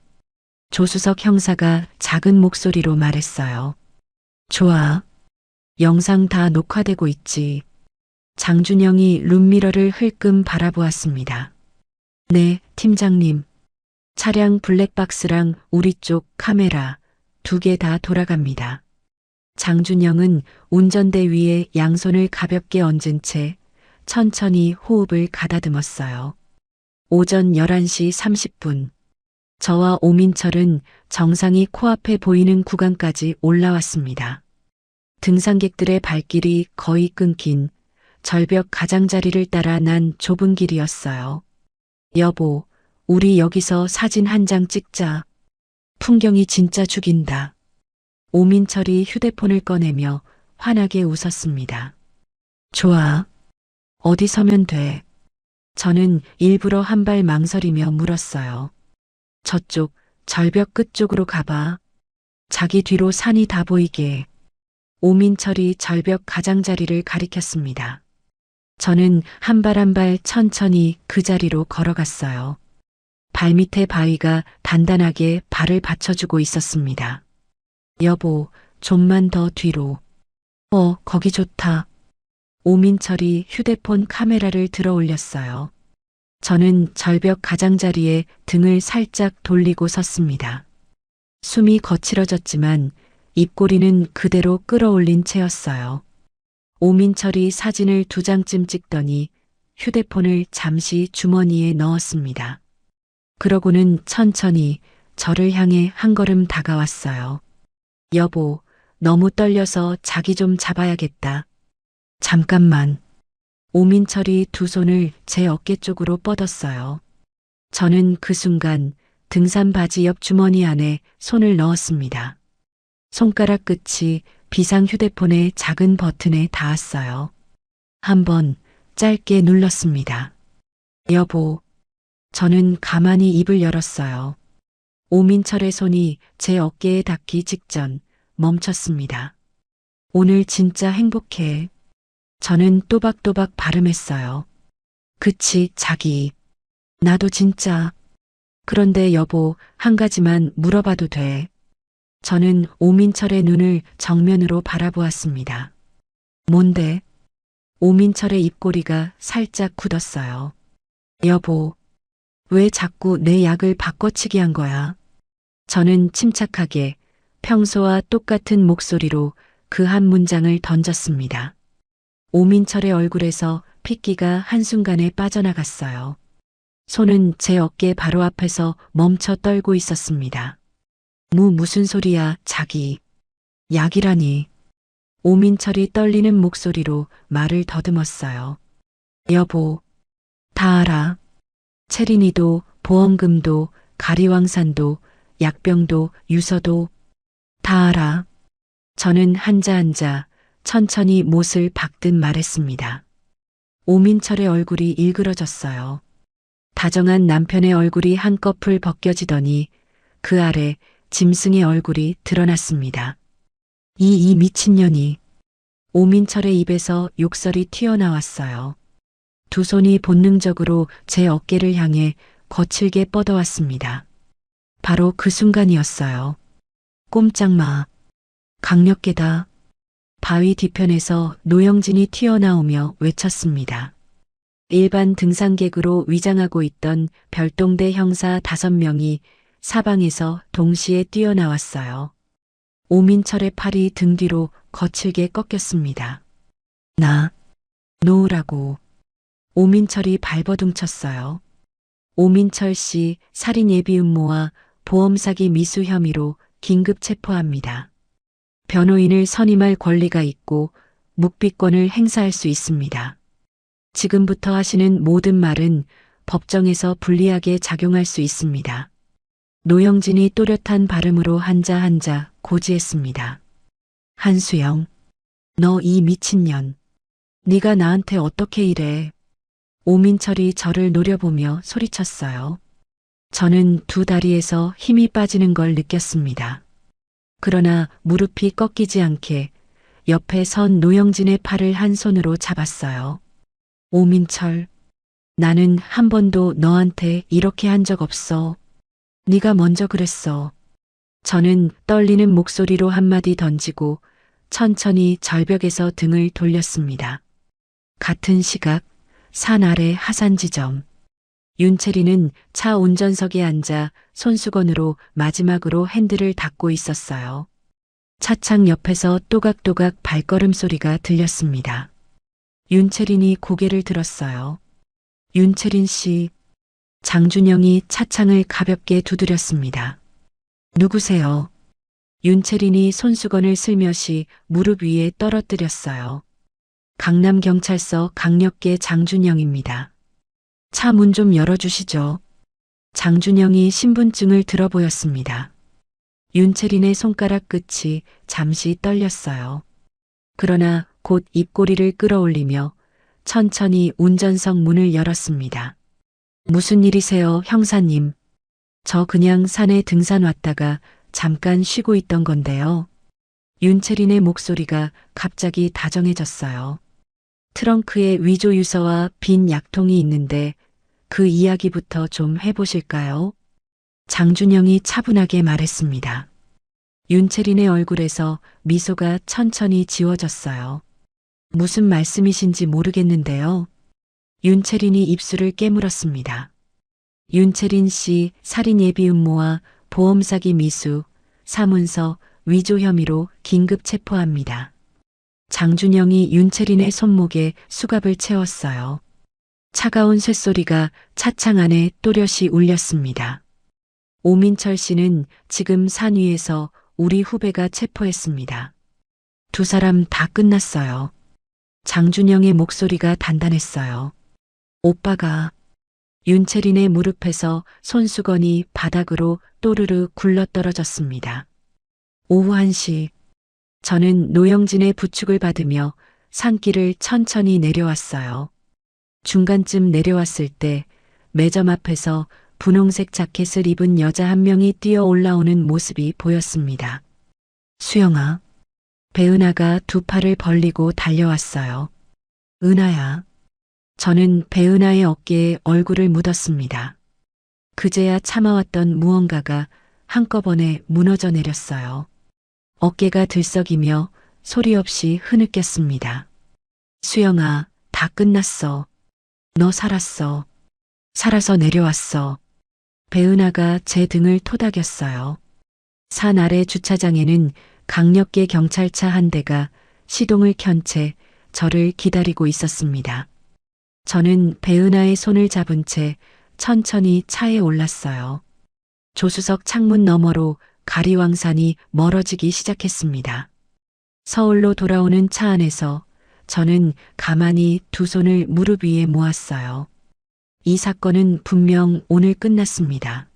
조수석 형사가 작은 목소리로 말했어요. 좋아. 영상 다 녹화되고 있지. 장준영이 룸미러를 흘끔 바라보았습니다. 네, 팀장님. 차량 블랙박스랑 우리 쪽 카메라 2개 다 돌아갑니다. 장준영은 운전대 위에 양손을 가볍게 얹은 채 천천히 호흡을 가다듬었어요. 오전 11시 30분. 저와 오민철은 정상이 코앞에 보이는 구간까지 올라왔습니다. 등산객들의 발길이 거의 끊긴 절벽 가장자리를 따라 난 좁은 길이었어요. 여보, 우리 여기서 사진 한 장 찍자. 풍경이 진짜 죽인다. 오민철이 휴대폰을 꺼내며 환하게 웃었습니다. 좋아. 어디 서면 돼? 저는 일부러 한 발 망설이며 물었어요. 저쪽 절벽 끝쪽으로 가봐. 자기 뒤로 산이 다 보이게. 오민철이 절벽 가장자리를 가리켰습니다. 저는 한 발 한 발 천천히 그 자리로 걸어갔어요. 발밑에 바위가 단단하게 발을 받쳐주고 있었습니다. 여보, 좀만 더 뒤로. 거기 좋다. 오민철이 휴대폰 카메라를 들어 올렸어요. 저는 절벽 가장자리에 등을 살짝 돌리고 섰습니다. 숨이 거칠어졌지만 입꼬리는 그대로 끌어올린 채였어요. 오민철이 사진을 2장쯤 찍더니 휴대폰을 잠시 주머니에 넣었습니다. 그러고는 천천히 저를 향해 한 걸음 다가왔어요. 여보, 너무 떨려서 자기 좀 잡아야겠다. 잠깐만. 오민철이 2 손을 제 어깨 쪽으로 뻗었어요. 저는 그 순간 등산 바지 옆 주머니 안에 손을 넣었습니다. 손가락 끝이 비상 휴대폰의 작은 버튼에 닿았어요. 한번 짧게 눌렀습니다. 여보. 저는 가만히 입을 열었어요. 오민철의 손이 제 어깨에 닿기 직전 멈췄습니다. 오늘 진짜 행복해. 저는 또박또박 발음했어요. 그치, 자기. 나도 진짜. 그런데 여보, 한 가지만 물어봐도 돼. 저는 오민철의 눈을 정면으로 바라보았습니다. 뭔데? 오민철의 입꼬리가 살짝 굳었어요. 여보, 왜 자꾸 내 약을 바꿔치기 한 거야? 저는 침착하게 평소와 똑같은 목소리로 그 한 문장을 던졌습니다. 오민철의 얼굴에서 핏기가 한순간에 빠져나갔어요. 손은 제 어깨 바로 앞에서 멈춰 떨고 있었습니다. 무슨 소리야, 자기. 약이라니. 오민철이 떨리는 목소리로 말을 더듬었어요. 여보, 다 알아. 체린이도, 보험금도, 가리왕산도, 약병도, 유서도 다 알아. 저는 한자 천천히 못을 박듯 말했습니다. 오민철의 얼굴이 일그러졌어요. 다정한 남편의 얼굴이 한꺼풀 벗겨지더니 그 아래 짐승의 얼굴이 드러났습니다. 이 미친년이. 오민철의 입에서 욕설이 튀어나왔어요. 2 손이 본능적으로 제 어깨를 향해 거칠게 뻗어왔습니다. 바로 그 순간이었어요. 꼼짝 마. 강력계다. 바위 뒤편에서 노영진이 튀어나오며 외쳤습니다. 일반 등산객으로 위장하고 있던 별동대 형사 5명이 사방에서 동시에 뛰어나왔어요. 오민철의 팔이 등 뒤로 거칠게 꺾였습니다. 놓으라고. 오민철이 발버둥쳤어요. 오민철 씨 살인 예비 음모와 보험 사기 미수 혐의로 긴급 체포합니다. 변호인을 선임할 권리가 있고 묵비권을 행사할 수 있습니다. 지금부터 하시는 모든 말은 법정에서 불리하게 작용할 수 있습니다. 노영진이 또렷한 발음으로 한자 고지했습니다. 한수영, 너 이 미친년. 네가 나한테 어떻게 이래. 오민철이 저를 노려보며 소리쳤어요. 저는 2 다리에서 힘이 빠지는 걸 느꼈습니다. 그러나 무릎이 꺾이지 않게 옆에 선 노영진의 팔을 한 손으로 잡았어요. 오민철, 나는 한 번도 너한테 이렇게 한 적 없어. 네가 먼저 그랬어. 저는 떨리는 목소리로 한마디 던지고 천천히 절벽에서 등을 돌렸습니다. 같은 시각 산 아래 하산 지점. 윤채리는 차 운전석에 앉아 손수건으로 마지막으로 핸들을 닫고 있었어요. 차창 옆에서 또각또각 발걸음 소리가 들렸습니다. 윤채린이 고개를 들었어요. 윤채린 씨. 장준영이 차창을 가볍게 두드렸습니다. 누구세요? 윤채린이 손수건을 슬며시 무릎 위에 떨어뜨렸어요. 강남경찰서 강력계 장준영입니다. 차 문 좀 열어주시죠. 장준영이 신분증을 들어 보였습니다. 윤채린의 손가락 끝이 잠시 떨렸어요. 그러나 곧 입꼬리를 끌어올리며 천천히 운전석 문을 열었습니다. 무슨 일이세요, 형사님? 저 그냥 산에 등산 왔다가 잠깐 쉬고 있던 건데요. 윤채린의 목소리가 갑자기 다정해졌어요. 트렁크에 위조 유서와 빈 약통이 있는데 그 이야기부터 좀 해보실까요? 장준영이 차분하게 말했습니다. 윤채린의 얼굴에서 미소가 천천히 지워졌어요. 무슨 말씀이신지 모르겠는데요. 윤채린이 입술을 깨물었습니다. 윤채린 씨 살인 예비 음모와 보험 사기 미수, 사문서 위조 혐의로 긴급 체포합니다. 장준영이 윤채린의 손목에 수갑을 채웠어요. 차가운 쇳소리가 차창 안에 또렷이 울렸습니다. 오민철 씨는 지금 산 위에서 우리 후배가 체포했습니다. 두 사람 다 끝났어요. 장준영의 목소리가 단단했어요. 오빠가. 윤채린의 무릎에서 손수건이 바닥으로 또르르 굴러떨어졌습니다. 오후 1시 저는 노영진의 부축을 받으며 산길을 천천히 내려왔어요. 중간쯤 내려왔을 때 매점 앞에서 분홍색 자켓을 입은 여자 한 명이 뛰어 올라오는 모습이 보였습니다. 수영아. 배은하가 두 팔을 벌리고 달려왔어요. 은하야. 저는 배은하의 어깨에 얼굴을 묻었습니다. 그제야 참아왔던 무언가가 한꺼번에 무너져 내렸어요. 어깨가 들썩이며 소리 없이 흐느꼈습니다. 수영아, 다 끝났어. 너 살았어. 살아서 내려왔어. 배은하가 제 등을 토닥였어요. 산 아래 주차장에는 강력계 경찰차 한 대가 시동을 켠 채 저를 기다리고 있었습니다. 저는 배은하의 손을 잡은 채 천천히 차에 올랐어요. 조수석 창문 너머로 가리왕산이 멀어지기 시작했습니다. 서울로 돌아오는 차 안에서 저는 가만히 두 손을 무릎 위에 모았어요. 이 사건은 분명 오늘 끝났습니다.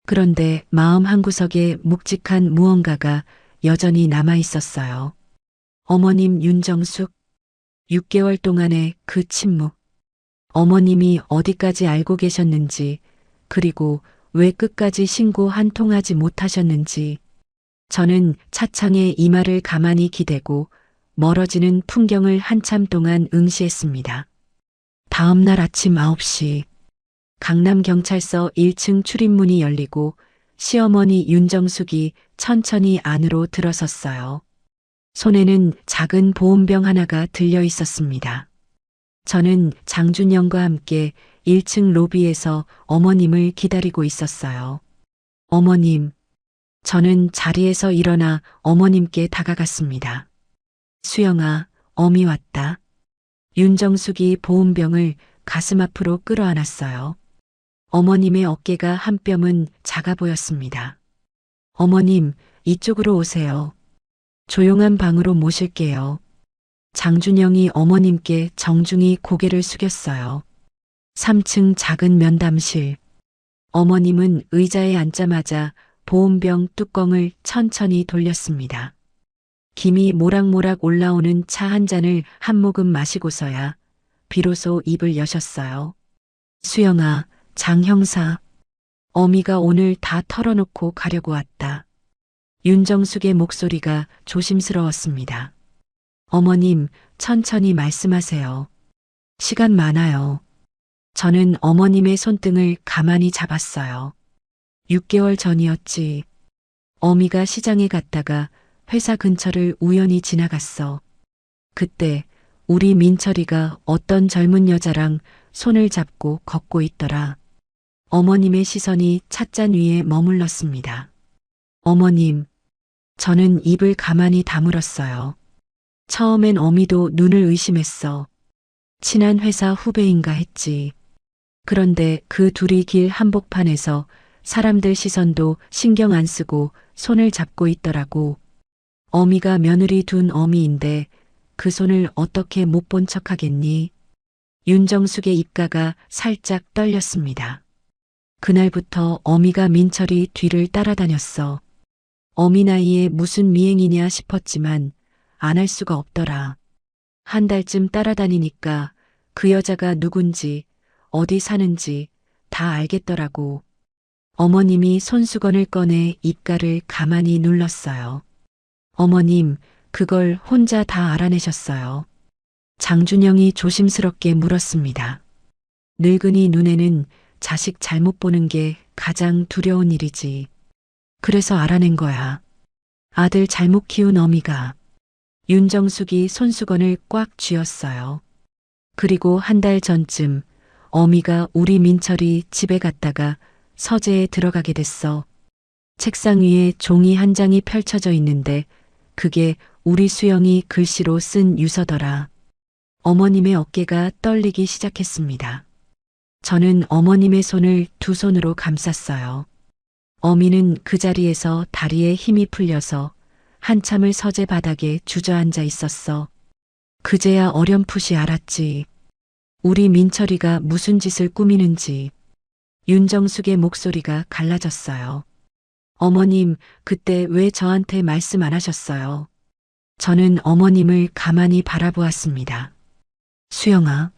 그런데 마음 한구석에 묵직한 무언가가 여전히 남아 있었어요. 어머님 윤정숙. 6개월 동안의 그 침묵. 어머님이 어디까지 알고 계셨는지, 그리고 왜 끝까지 신고 한 통 하지 못하셨는지. 저는 차창에 이마를 가만히 기대고 멀어지는 풍경을 한참 동안 응시했습니다. 다음 날 아침 9시 강남경찰서 1층 출입문이 열리고 시어머니 윤정숙이 천천히 안으로 들어섰어요. 손에는 작은 보온병 하나가 들려 있었습니다. 저는 장준영과 함께 1층 로비에서 어머님을 기다리고 있었어요. 어머님. 저는 자리에서 일어나 어머님께 다가갔습니다. 수영아, 어미 왔다. 윤정숙이 보온병을 가슴 앞으로 끌어안았어요. 어머님의 어깨가 한 뼘은 작아 보였습니다. 어머님, 이쪽으로 오세요. 조용한 방으로 모실게요. 장준영이 어머님께 정중히 고개를 숙였어요. 3층 작은 면담실. 어머님은 의자에 앉자마자 보온병 뚜껑을 천천히 돌렸습니다. 김이 모락모락 올라오는 차 한 잔을 한 모금 마시고서야 비로소 입을 여셨어요. 수영아, 장 형사. 어미가 오늘 다 털어놓고 가려고 왔다. 윤정숙의 목소리가 조심스러웠습니다. 어머님, 천천히 말씀하세요. 시간 많아요. 저는 어머님의 손등을 가만히 잡았어요. 6개월 전이었지. 어미가 시장에 갔다가 회사 근처를 우연히 지나갔어. 그때 우리 민철이가 어떤 젊은 여자랑 손을 잡고 걷고 있더라. 어머님의 시선이 찻잔 위에 머물렀습니다. 어머님. 저는 입을 가만히 다물었어요. 처음엔 어미도 눈을 의심했어. 친한 회사 후배인가 했지. 그런데 그 둘이 길 한복판에서 사람들 시선도 신경 안 쓰고 손을 잡고 있더라고. 어미가 며느리 둔 어미인데 그 손을 어떻게 못 본 척하겠니? 윤정숙의 입가가 살짝 떨렸습니다. 그날부터 어미가 민철이 뒤를 따라다녔어. 어미 나이에 무슨 미행이냐 싶었지만 안 할 수가 없더라. 한 달쯤 따라다니니까 그 여자가 누군지 어디 사는지 다 알겠더라고. 어머님이 손수건을 꺼내 입가를 가만히 눌렀어요. 어머님, 그걸 혼자 다 알아내셨어요. 장준영이 조심스럽게 물었습니다. 늙은이 눈에는 자식 잘못 보는 게 가장 두려운 일이지. 그래서 알아낸 거야. 아들 잘못 키운 어미가. 윤정숙이 손수건을 꽉 쥐었어요. 그리고 한 달 전쯤 어미가 우리 민철이 집에 갔다가 서재에 들어가게 됐어. 책상 위에 종이 한 장이 펼쳐져 있는데 그게 우리 수영이 글씨로 쓴 유서더라. 어머님의 어깨가 떨리기 시작했습니다. 저는 어머님의 손을 두 손으로 감쌌어요. 어미는 그 자리에서 다리에 힘이 풀려서 한참을 서재 바닥에 주저앉아 있었어. 그제야 어렴풋이 알았지. 우리 민철이가 무슨 짓을 꾸미는지. 윤정숙의 목소리가 갈라졌어요. 어머님, 그때 왜 저한테 말씀 안 하셨어요? 저는 어머님을 가만히 바라보았습니다. 수영아,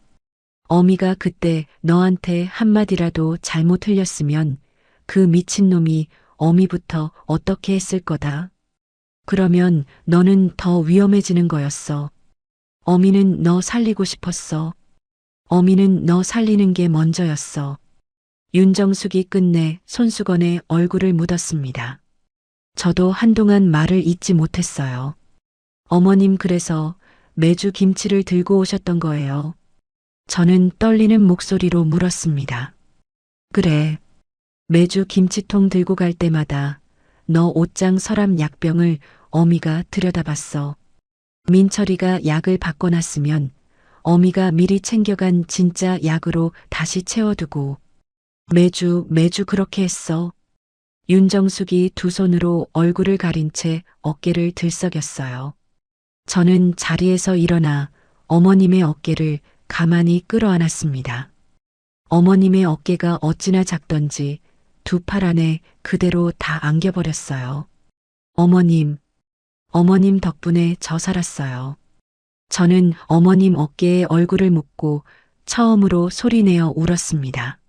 어미가 그때 너한테 한마디라도 잘못 흘렸으면 그 미친놈이 어미부터 어떻게 했을 거다. 그러면 너는 더 위험해지는 거였어. 어미는 너 살리고 싶었어. 어미는 너 살리는 게 먼저였어. 윤정숙이 끝내 손수건에 얼굴을 묻었습니다. 저도 한동안 말을 잇지 못했어요. 어머님 그래서 매주 김치를 들고 오셨던 거예요. 저는 떨리는 목소리로 물었습니다. 그래. 매주 김치통 들고 갈 때마다 너 옷장 서랍 약병을 어미가 들여다봤어. 민철이가 약을 바꿔놨으면 어미가 미리 챙겨간 진짜 약으로 다시 채워두고 매주 그렇게 했어. 윤정숙이 두 손으로 얼굴을 가린 채 어깨를 들썩였어요. 저는 자리에서 일어나 어머님의 어깨를 가만히 끌어안았습니다. 어머님의 어깨가 어찌나 작던지 두 팔 안에 그대로 다 안겨버렸어요. 어머님 덕분에 저 살았어요. 저는 어머님 어깨에 얼굴을 묻고 처음으로 소리내어 울었습니다.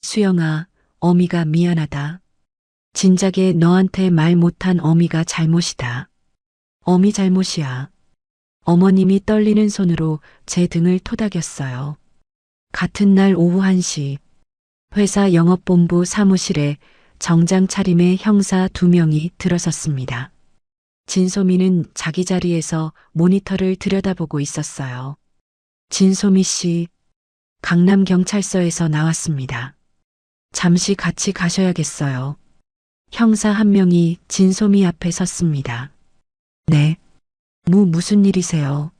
수영아, 어미가 미안하다. 진작에 너한테 말 못한 어미가 잘못이다. 어미 잘못이야. 어머님이 떨리는 손으로 제 등을 토닥였어요. 같은 날 오후 1시, 회사 영업본부 사무실에 정장 차림의 형사 2명이 들어섰습니다. 진소미는 자기 자리에서 모니터를 들여다보고 있었어요. 진소미 씨, 강남경찰서에서 나왔습니다. 잠시 같이 가셔야겠어요. 형사 한 명이 진소미 앞에 섰습니다. 네. 무슨 일이세요?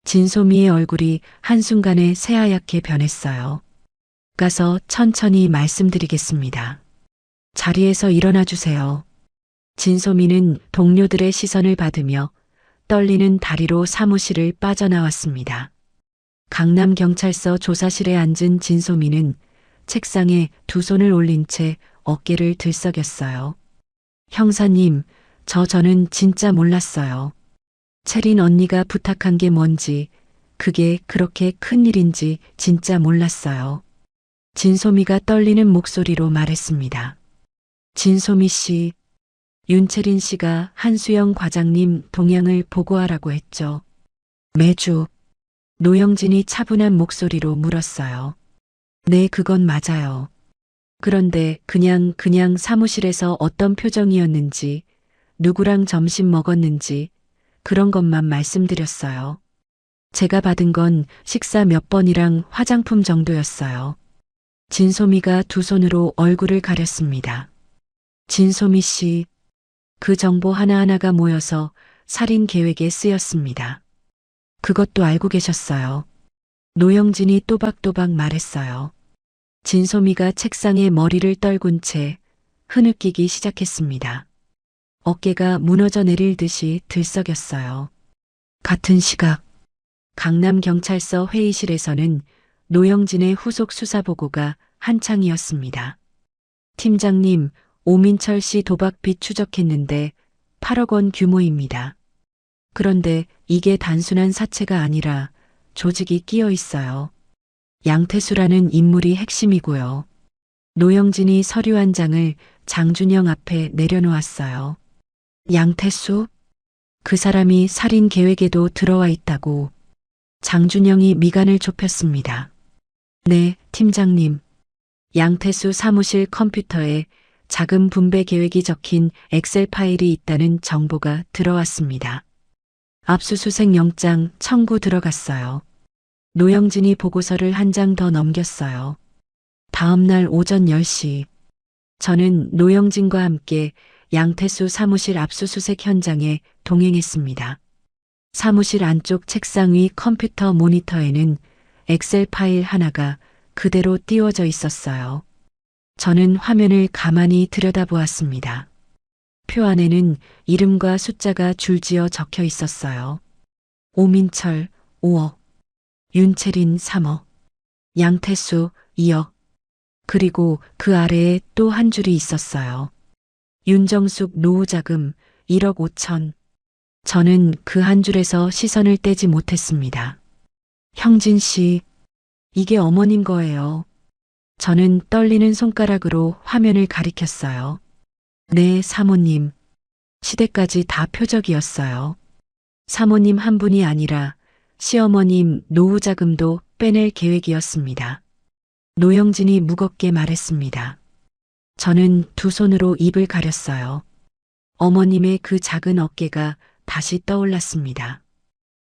진소미의 얼굴이 한순간에 새하얗게 변했어요. 가서 천천히 말씀드리겠습니다. 자리에서 일어나 주세요. 진소미는 동료들의 시선을 받으며 떨리는 다리로 사무실을 빠져나왔습니다. 강남경찰서 조사실에 앉은 진소미는 책상에 두 손을 올린 채 어깨를 들썩였어요. 형사님, 저는 진짜 몰랐어요. 채린 언니가 부탁한 게 뭔지, 그게 그렇게 큰 일인지 진짜 몰랐어요. 진소미가 떨리는 목소리로 말했습니다. 진소미 씨, 윤채린 씨가 한수영 과장님 동향을 보고하라고 했죠. 매주. 노영진이 차분한 목소리로 물었어요. 네, 그건 맞아요. 그런데 그냥 사무실에서 어떤 표정이었는지, 누구랑 점심 먹었는지, 그런 것만 말씀드렸어요. 제가 받은 건 식사 몇 번이랑 화장품 정도였어요. 진소미가 두 손으로 얼굴을 가렸습니다. 진소미 씨, 그 정보 하나하나가 모여서 살인 계획에 쓰였습니다. 그것도 알고 계셨어요. 노영진이 또박또박 말했어요. 진소미가 책상에 머리를 떨군 채 흐느끼기 시작했습니다. 어깨가 무너져 내릴 듯이 들썩였어요. 같은 시각, 강남경찰서 회의실에서는 노영진의 후속 수사 보고가 한창이었습니다. 팀장님, 오민철 씨 도박빚 추적했는데 8억 원 규모입니다. 그런데 이게 단순한 사채가 아니라 조직이 끼어 있어요. 양태수라는 인물이 핵심이고요. 노영진이 서류 한 장을 장준영 앞에 내려놓았어요. 양태수? 그 사람이 살인 계획에도 들어와 있다고. 장준영이 미간을 좁혔습니다. 네, 팀장님. 양태수 사무실 컴퓨터에 자금 분배 계획이 적힌 엑셀 파일이 있다는 정보가 들어왔습니다. 압수수색 영장 청구 들어갔어요. 노영진이 보고서를 한 장 더 넘겼어요. 다음 날 오전 10시, 저는 노영진과 함께 양태수 사무실 압수수색 현장에 동행했습니다. 사무실 안쪽 책상 위 컴퓨터 모니터에는 엑셀 파일 하나가 그대로 띄워져 있었어요. 저는 화면을 가만히 들여다보았습니다. 표 안에는 이름과 숫자가 줄지어 적혀 있었어요. 오민철 5억, 윤채린 3억, 양태수 2억, 그리고 그 아래에 또 한 줄이 있었어요. 윤정숙 노후자금 1억 5천. 저는 그 한 줄에서 시선을 떼지 못했습니다. 형진 씨, 이게 어머님 거예요. 저는 떨리는 손가락으로 화면을 가리켰어요. 네, 사모님. 시댁까지 다 표적이었어요. 사모님 한 분이 아니라 시어머님 노후자금도 빼낼 계획이었습니다. 노영진이 무겁게 말했습니다. 저는 두 손으로 입을 가렸어요. 어머님의 그 작은 어깨가 다시 떠올랐습니다.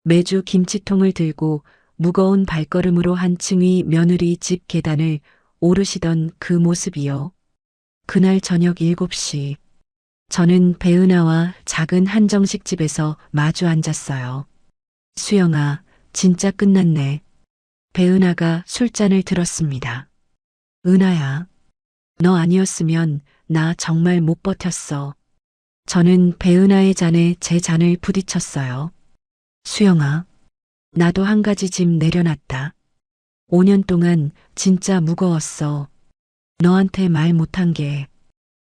매주 김치통을 들고 무거운 발걸음으로 한층 위 며느리 집 계단을 오르시던 그 모습이요. 그날 저녁 7시, 저는 배은하와 작은 한정식 집에서 마주 앉았어요. 수영아, 진짜 끝났네. 배은하가 술잔을 들었습니다. 은하야, 너 아니었으면 나 정말 못 버텼어. 저는 배은하의 잔에 제 잔을 부딪혔어요. 수영아, 나도 한 가지 짐 내려놨다. 5년 동안 진짜 무거웠어. 너한테 말 못한 게.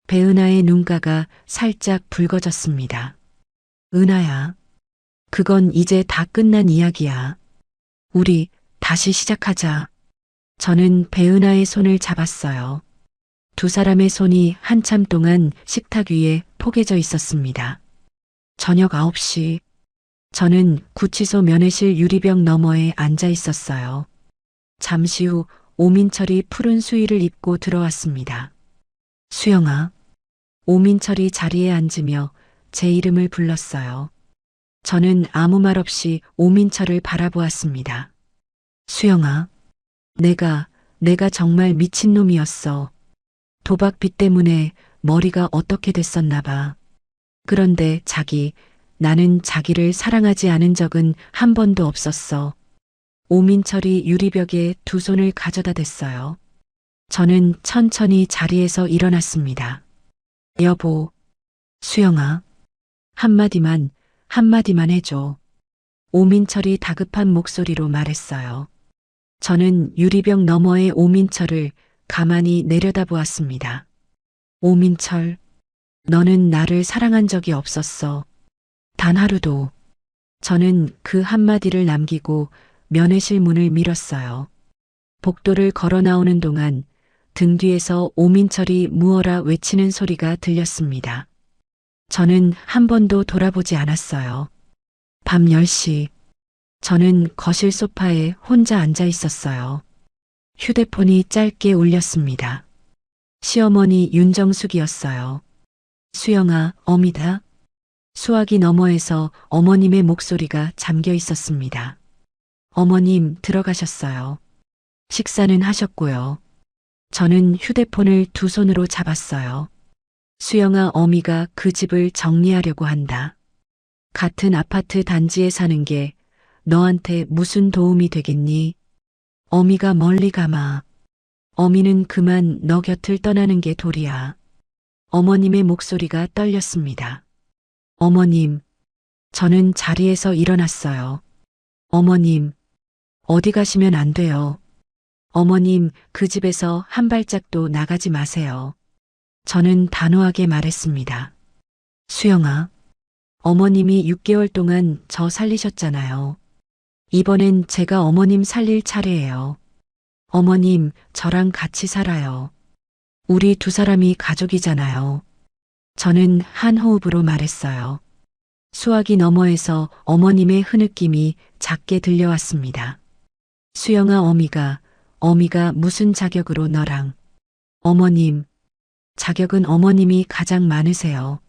배은하의 눈가가 살짝 붉어졌습니다. 은하야, 그건 이제 다 끝난 이야기야. 우리 다시 시작하자. 저는 배은하의 손을 잡았어요. 두 사람의 손이 한참 동안 식탁 위에 포개져 있었습니다. 저녁 9시, 저는 구치소 면회실 유리병 너머에 앉아 있었어요. 잠시 후 오민철이 푸른 수의를 입고 들어왔습니다. 수영아. 오민철이 자리에 앉으며 제 이름을 불렀어요. 저는 아무 말 없이 오민철을 바라보았습니다. 수영아. 내가 정말 미친놈이었어. 도박빚 때문에 머리가 어떻게 됐었나 봐. 그런데 나는 자기를 사랑하지 않은 적은 한 번도 없었어. 오민철이 유리벽에 두 손을 가져다 댔어요. 저는 천천히 자리에서 일어났습니다. 여보, 수영아, 한마디만 해줘. 오민철이 다급한 목소리로 말했어요. 저는 유리벽 너머의 오민철을 가만히 내려다보았습니다. 오민철, 너는 나를 사랑한 적이 없었어. 단 하루도. 저는 그 한마디를 남기고 면회실 문을 밀었어요. 복도를 걸어 나오는 동안 등 뒤에서 오민철이 무어라 외치는 소리가 들렸습니다. 저는 한 번도 돌아보지 않았어요. 밤 10시, 저는 거실 소파에 혼자 앉아 있었어요. 휴대폰이 짧게 울렸습니다. 시어머니 윤정숙이었어요. 수영아, 어미다. 수화기 너머에서 어머님의 목소리가 잠겨 있었습니다. 어머님 들어가셨어요. 식사는 하셨고요. 저는 휴대폰을 두 손으로 잡았어요. 수영아, 어미가 그 집을 정리하려고 한다. 같은 아파트 단지에 사는 게 너한테 무슨 도움이 되겠니? 어미가 멀리 가마. 어미는 그만 너 곁을 떠나는 게 도리야. 어머님의 목소리가 떨렸습니다. 어머님, 저는 자리에서 일어났어요. 어머님, 어디 가시면 안 돼요. 어머님, 그 집에서 한 발짝도 나가지 마세요. 저는 단호하게 말했습니다. 수영아, 어머님이 6개월 동안 저 살리셨잖아요. 이번엔 제가 어머님 살릴 차례예요. 어머님, 저랑 같이 살아요. 우리 두 사람이 가족이잖아요. 저는 한 호흡으로 말했어요. 수화기 너머에서 어머님의 흐느낌이 작게 들려왔습니다. 수영아, 어미가 무슨 자격으로 너랑. 어머님, 자격은 어머님이 가장 많으세요.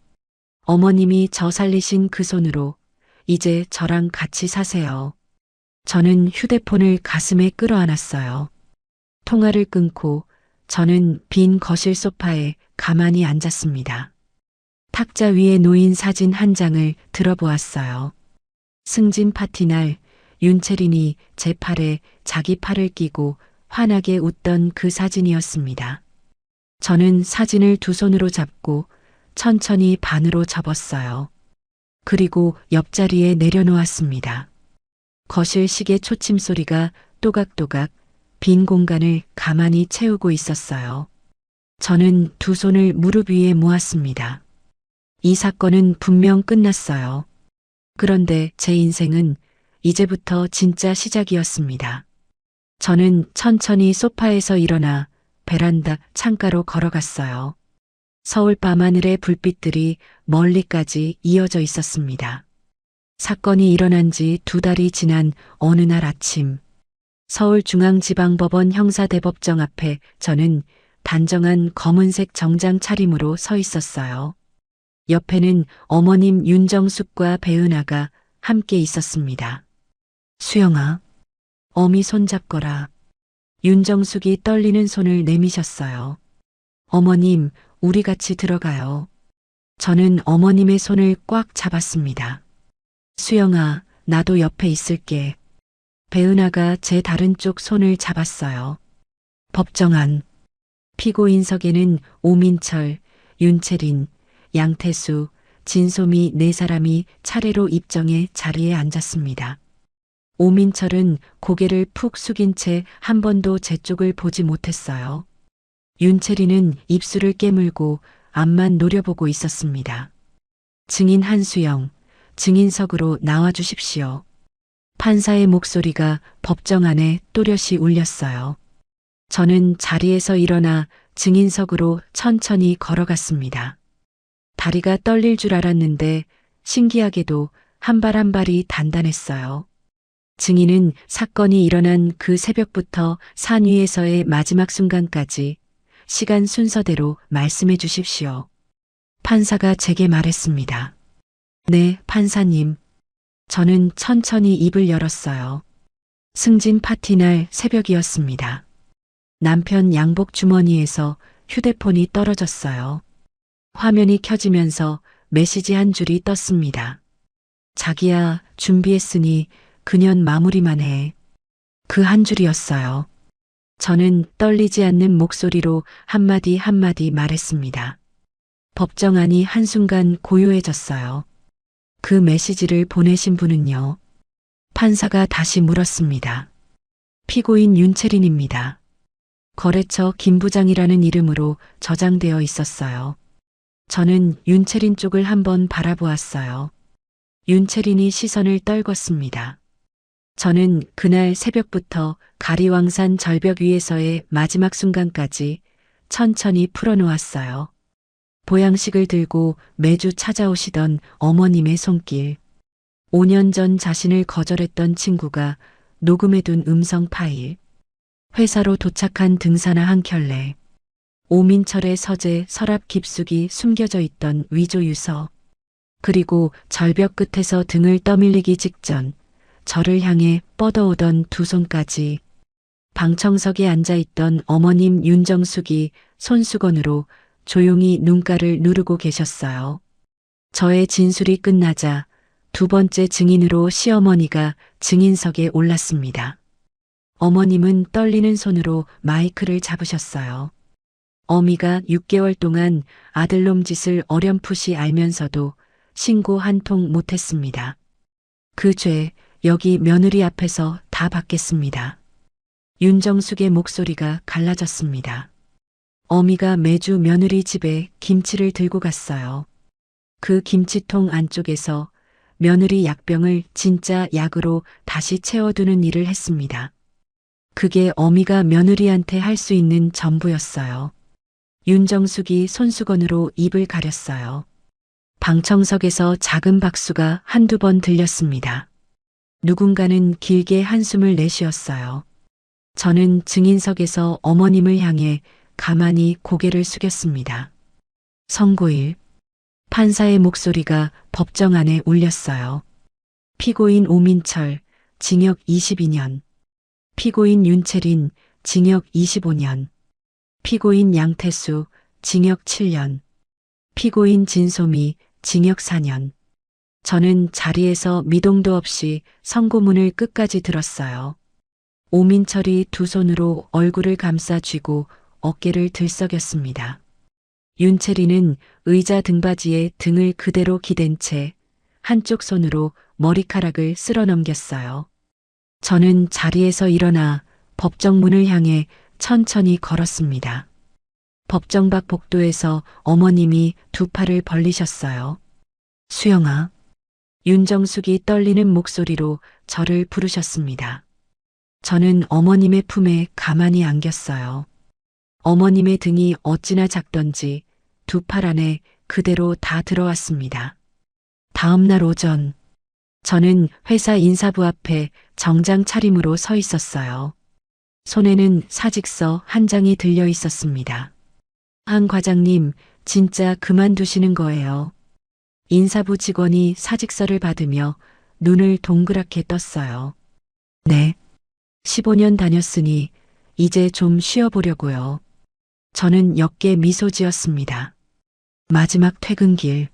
어머님이 저 살리신 그 손으로 이제 저랑 같이 사세요. 저는 휴대폰을 가슴에 끌어안았어요. 통화를 끊고 저는 빈 거실 소파에 가만히 앉았습니다. 탁자 위에 놓인 사진 한 장을 들어보았어요. 승진 파티 날 윤채린이 제 팔에 자기 팔을 끼고 환하게 웃던 그 사진이었습니다. 저는 사진을 두 손으로 잡고 천천히 반으로 접었어요. 그리고 옆자리에 내려놓았습니다. 거실 시계 초침 소리가 또각또각 빈 공간을 가만히 채우고 있었어요. 저는 두 손을 무릎 위에 모았습니다. 이 사건은 분명 끝났어요. 그런데 제 인생은 이제부터 진짜 시작이었습니다. 저는 천천히 소파에서 일어나 베란다 창가로 걸어갔어요. 서울 밤하늘의 불빛들이 멀리까지 이어져 있었습니다. 사건이 일어난 지 2달이 지난 어느 날 아침, 서울중앙지방법원 형사대법정 앞에 저는 단정한 검은색 정장 차림으로 서 있었어요. 옆에는 어머님 윤정숙과 배은하가 함께 있었습니다. 수영아, 어미 손잡거라. 윤정숙이 떨리는 손을 내미셨어요. 어머님, 우리 같이 들어가요. 저는 어머님의 손을 꽉 잡았습니다. 수영아, 나도 옆에 있을게. 배은하가 제 다른 쪽 손을 잡았어요. 법정 안. 피고인석에는 오민철, 윤채린, 양태수, 진소미 네 사람이 차례로 입정해 자리에 앉았습니다. 오민철은 고개를 푹 숙인 채 한 번도 제 쪽을 보지 못했어요. 윤채린은 입술을 깨물고 앞만 노려보고 있었습니다. 증인 한수영, 증인석으로 나와 주십시오. 판사의 목소리가 법정 안에 또렷이 울렸어요. 저는 자리에서 일어나 증인석으로 천천히 걸어갔습니다. 다리가 떨릴 줄 알았는데 신기하게도 한 발 한 발이 단단했어요. 증인은 사건이 일어난 그 새벽부터 산 위에서의 마지막 순간까지 시간 순서대로 말씀해 주십시오. 판사가 제게 말했습니다. 네, 판사님. 저는 천천히 입을 열었어요. 승진 파티 날 새벽이었습니다. 남편 양복 주머니에서 휴대폰이 떨어졌어요. 화면이 켜지면서 메시지 한 줄이 떴습니다. 자기야, 준비했으니 그년 마무리만 해. 그 한 줄이었어요. 저는 떨리지 않는 목소리로 한마디 한마디 말했습니다. 법정 안이 한순간 고요해졌어요. 그 메시지를 보내신 분은요? 판사가 다시 물었습니다. 피고인 윤채린입니다. 거래처 김 부장이라는 이름으로 저장되어 있었어요. 저는 윤채린 쪽을 한번 바라보았어요. 윤채린이 시선을 떨궜습니다. 저는 그날 새벽부터 가리왕산 절벽 위에서의 마지막 순간까지 천천히 풀어놓았어요. 보양식을 들고 매주 찾아오시던 어머님의 손길. 5년 전 자신을 거절했던 친구가 녹음해둔 음성 파일. 회사로 도착한 등산화 한 켤레. 오민철의 서재 서랍 깊숙이 숨겨져 있던 위조 유서. 그리고 절벽 끝에서 등을 떠밀리기 직전 저를 향해 뻗어오던 두 손까지. 방청석에 앉아있던 어머님 윤정숙이 손수건으로 조용히 눈가를 누르고 계셨어요. 저의 진술이 끝나자 두 번째 증인으로 시어머니가 증인석에 올랐습니다. 어머님은 떨리는 손으로 마이크를 잡으셨어요. 어미가 6개월 동안 아들놈 짓을 어렴풋이 알면서도 신고 한 통 못했습니다. 그 죄 여기 며느리 앞에서 다 받겠습니다. 윤정숙의 목소리가 갈라졌습니다. 어미가 매주 며느리 집에 김치를 들고 갔어요. 그 김치통 안쪽에서 며느리 약병을 진짜 약으로 다시 채워두는 일을 했습니다. 그게 어미가 며느리한테 할 수 있는 전부였어요. 윤정숙이 손수건으로 입을 가렸어요. 방청석에서 작은 박수가 한두 번 들렸습니다. 누군가는 길게 한숨을 내쉬었어요. 저는 증인석에서 어머님을 향해 가만히 고개를 숙였습니다. 선고일. 판사의 목소리가 법정 안에 울렸어요. 피고인 오민철, 징역 22년. 피고인 윤채린, 징역 25년. 피고인 양태수, 징역 7년. 피고인 진소미, 징역 4년. 저는 자리에서 미동도 없이 선고문을 끝까지 들었어요. 오민철이 두 손으로 얼굴을 감싸 쥐고 어깨를 들썩였습니다. 윤채리는 의자 등받이에 등을 그대로 기댄 채 한쪽 손으로 머리카락을 쓸어 넘겼어요. 저는 자리에서 일어나 법정 문을 향해 천천히 걸었습니다. 법정 밖 복도에서 어머님이 두 팔을 벌리셨어요. 수영아. 윤정숙이 떨리는 목소리로 저를 부르셨습니다. 저는 어머님의 품에 가만히 안겼어요. 어머님의 등이 어찌나 작던지 두 팔 안에 그대로 다 들어왔습니다. 다음 날 오전, 저는 회사 인사부 앞에 정장 차림으로 서 있었어요. 손에는 사직서 한 장이 들려 있었습니다. 한 과장님, 진짜 그만두시는 거예요. 인사부 직원이 사직서를 받으며 눈을 동그랗게 떴어요. 네. 15년 다녔으니 이제 좀 쉬어보려고요. 저는 역게 미소 지었습니다. 마지막 퇴근길.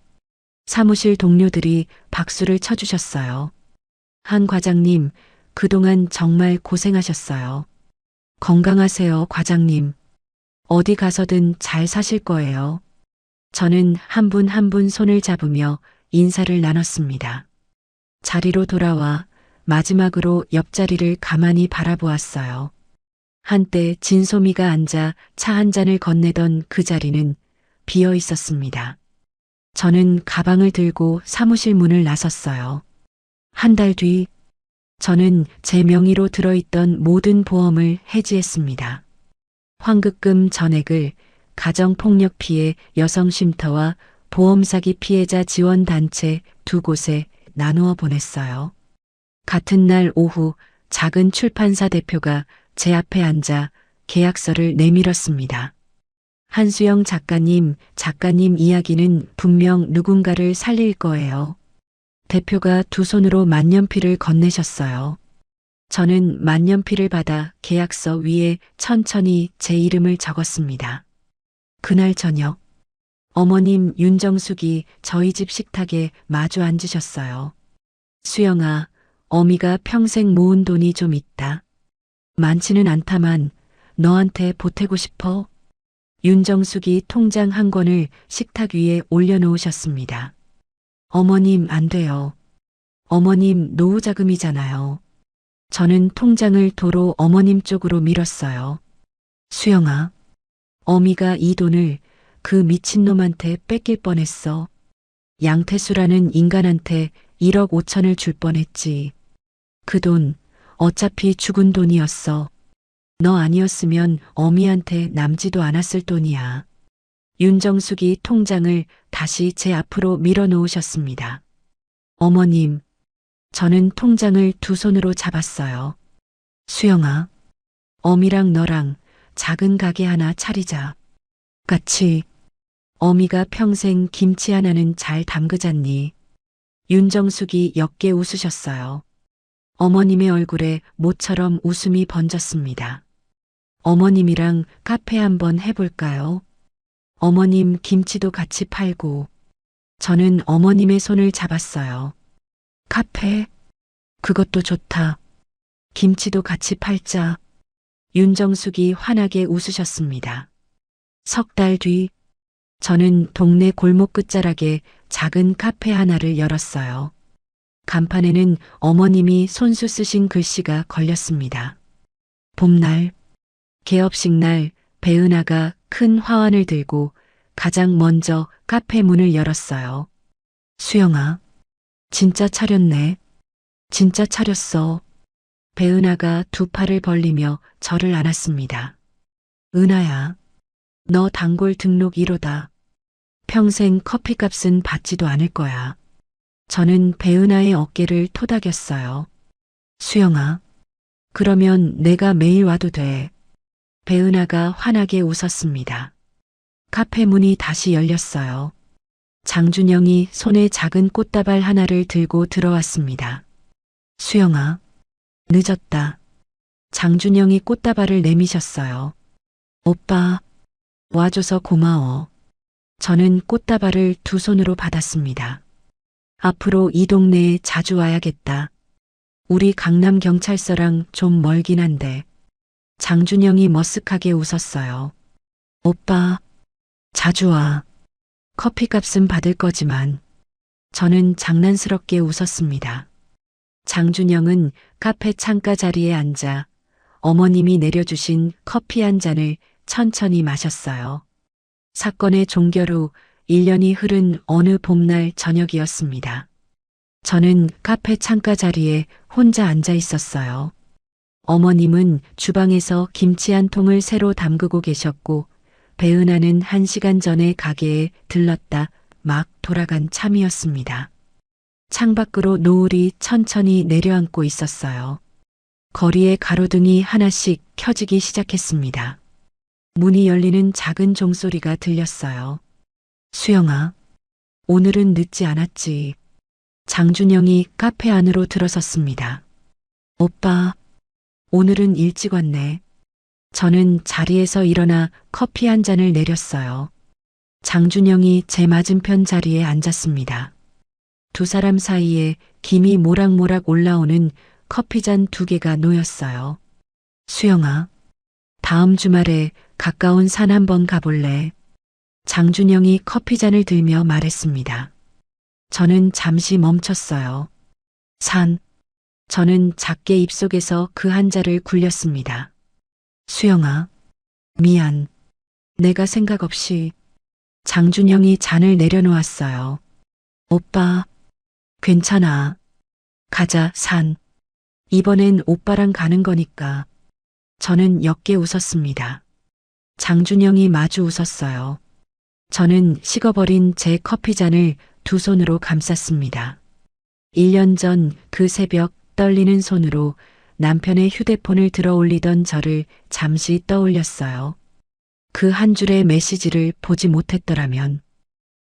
사무실 동료들이 박수를 쳐주셨어요. 한 과장님, 그동안 정말 고생하셨어요. 건강하세요, 과장님. 어디 가서든 잘 사실 거예요. 저는 한 분 한 분 손을 잡으며 인사를 나눴습니다. 자리로 돌아와 마지막으로 옆자리를 가만히 바라보았어요. 한때 진소미가 앉아 차 한 잔을 건네던 그 자리는 비어 있었습니다. 저는 가방을 들고 사무실 문을 나섰어요. 한 달 뒤, 저는 제 명의로 들어있던 모든 보험을 해지했습니다. 환급금 전액을 가정폭력 피해 여성쉼터와 보험사기 피해자 지원단체 두 곳에 나누어 보냈어요. 같은 날 오후 작은 출판사 대표가 제 앞에 앉아 계약서를 내밀었습니다. 한수영 작가님 이야기는 분명 누군가를 살릴 거예요. 대표가 두 손으로 만년필을 건네셨어요. 저는 만년필을 받아 계약서 위에 천천히 제 이름을 적었습니다. 그날 저녁, 어머님 윤정숙이 저희 집 식탁에 마주 앉으셨어요. 수영아, 어미가 평생 모은 돈이 좀 있다. 많지는 않다만 너한테 보태고 싶어. 윤정숙이 통장 한 권을 식탁 위에 올려놓으셨습니다. 어머님 안 돼요. 어머님 노후자금이잖아요. 저는 통장을 도로 어머님 쪽으로 밀었어요. 수영아, 어미가 이 돈을 그 미친놈한테 뺏길 뻔했어. 양태수라는 인간한테 1억 5천을 줄 뻔했지. 그 돈 어차피 죽은 돈이었어. 너 아니었으면 어미한테 남지도 않았을 돈이야. 윤정숙이 통장을 다시 제 앞으로 밀어놓으셨습니다. 어머님, 저는 통장을 두 손으로 잡았어요. 수영아, 어미랑 너랑 작은 가게 하나 차리자. 같이. 어미가 평생 김치 하나는 잘 담그잖니. 윤정숙이 역게 웃으셨어요. 어머님의 얼굴에 모처럼 웃음이 번졌습니다. 어머님이랑 카페 한번 해볼까요? 어머님 김치도 같이 팔고. 저는 어머님의 손을 잡았어요. 카페? 그것도 좋다. 김치도 같이 팔자. 윤정숙이 환하게 웃으셨습니다. 석 달 뒤, 저는 동네 골목 끝자락에 작은 카페 하나를 열었어요. 간판에는 어머님이 손수 쓰신 글씨가 걸렸습니다. 봄날, 개업식 날 배은하가 큰 화환을 들고 가장 먼저 카페 문을 열었어요. 수영아, 진짜 차렸네. 진짜 차렸어. 배은하가 두 팔을 벌리며 저를 안았습니다. 은하야, 너 단골 등록 1호다. 평생 커피값은 받지도 않을 거야. 저는 배은하의 어깨를 토닥였어요. 수영아, 그러면 내가 매일 와도 돼. 배은하가 환하게 웃었습니다. 카페 문이 다시 열렸어요. 장준영이 손에 작은 꽃다발 하나를 들고 들어왔습니다. 수영아, 늦었다. 장준영이 꽃다발을 내미셨어요. 오빠, 와줘서 고마워. 저는 꽃다발을 두 손으로 받았습니다. 앞으로 이 동네에 자주 와야겠다. 우리 강남경찰서랑 좀 멀긴 한데. 장준영이 머쓱하게 웃었어요. 오빠, 자주 와. 커피값은 받을 거지만. 저는 장난스럽게 웃었습니다. 장준영은 카페 창가 자리에 앉아 어머님이 내려주신 커피 한 잔을 천천히 마셨어요. 사건의 종결 후 1년이 흐른 어느 봄날 저녁이었습니다. 저는 카페 창가 자리에 혼자 앉아 있었어요. 어머님은 주방에서 김치 한 통을 새로 담그고 계셨고 배은하는 1시간 전에 가게에 들렀다 막 돌아간 참이었습니다. 창밖으로 노을이 천천히 내려앉고 있었어요. 거리에 가로등이 하나씩 켜지기 시작했습니다. 문이 열리는 작은 종소리가 들렸어요. 수영아, 오늘은 늦지 않았지. 장준영이 카페 안으로 들어섰습니다. 오빠, 오늘은 일찍 왔네. 저는 자리에서 일어나 커피 한 잔을 내렸어요. 장준영이 제 맞은편 자리에 앉았습니다. 두 사람 사이에 김이 모락모락 올라오는 커피잔 2개가 놓였어요. 수영아, 다음 주말에 가까운 산 한번 가볼래? 장준영이 커피잔을 들며 말했습니다. 저는 잠시 멈췄어요. 산. 저는 작게 입속에서 그 한자를 굴렸습니다. 수영아, 미안. 내가 생각 없이. 장준영이 잔을 내려놓았어요. 오빠, 괜찮아. 가자, 산. 이번엔 오빠랑 가는 거니까. 저는 옅게 웃었습니다. 장준영이 마주 웃었어요. 저는 식어버린 제 커피잔을 두 손으로 감쌌습니다. 1년 전 그 새벽 떨리는 손으로 남편의 휴대폰을 들어 올리던 저를 잠시 떠올렸어요. 그 한 줄의 메시지를 보지 못했더라면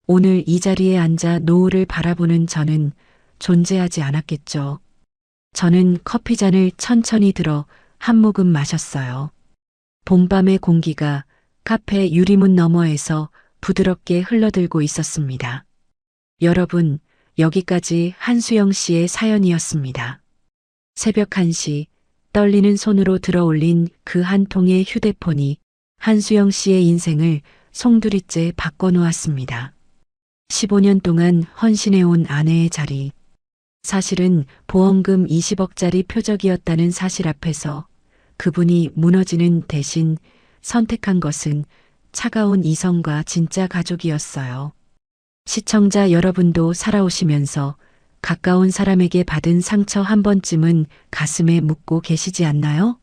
오늘 이 자리에 앉아 노을을 바라보는 저는 존재하지 않았겠죠. 저는 커피잔을 천천히 들어 한 모금 마셨어요. 봄밤의 공기가 카페 유리문 너머에서 부드럽게 흘러들고 있었습니다. 여러분, 여기까지 한수영 씨의 사연이었습니다. 새벽 1시 떨리는 손으로 들어 올린 그 한 통의 휴대폰이 한수영 씨의 인생을 송두리째 바꿔놓았습니다. 15년 동안 헌신해온 아내의 자리. 사실은 보험금 20억짜리 표적이었다는 사실 앞에서 그분이 무너지는 대신 선택한 것은 차가운 이성과 진짜 가족이었어요. 시청자 여러분도 살아오시면서 가까운 사람에게 받은 상처 한 번쯤은 가슴에 묻고 계시지 않나요?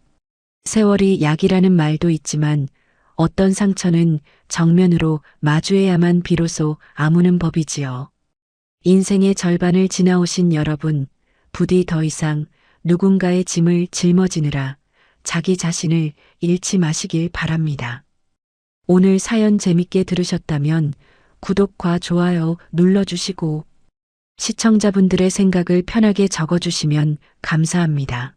세월이 약이라는 말도 있지만 어떤 상처는 정면으로 마주해야만 비로소 아무는 법이지요. 인생의 절반을 지나오신 여러분, 부디 더 이상 누군가의 짐을 짊어지느라 자기 자신을 잃지 마시길 바랍니다. 오늘 사연 재밌게 들으셨다면 구독과 좋아요 눌러주시고 시청자분들의 생각을 편하게 적어주시면 감사합니다.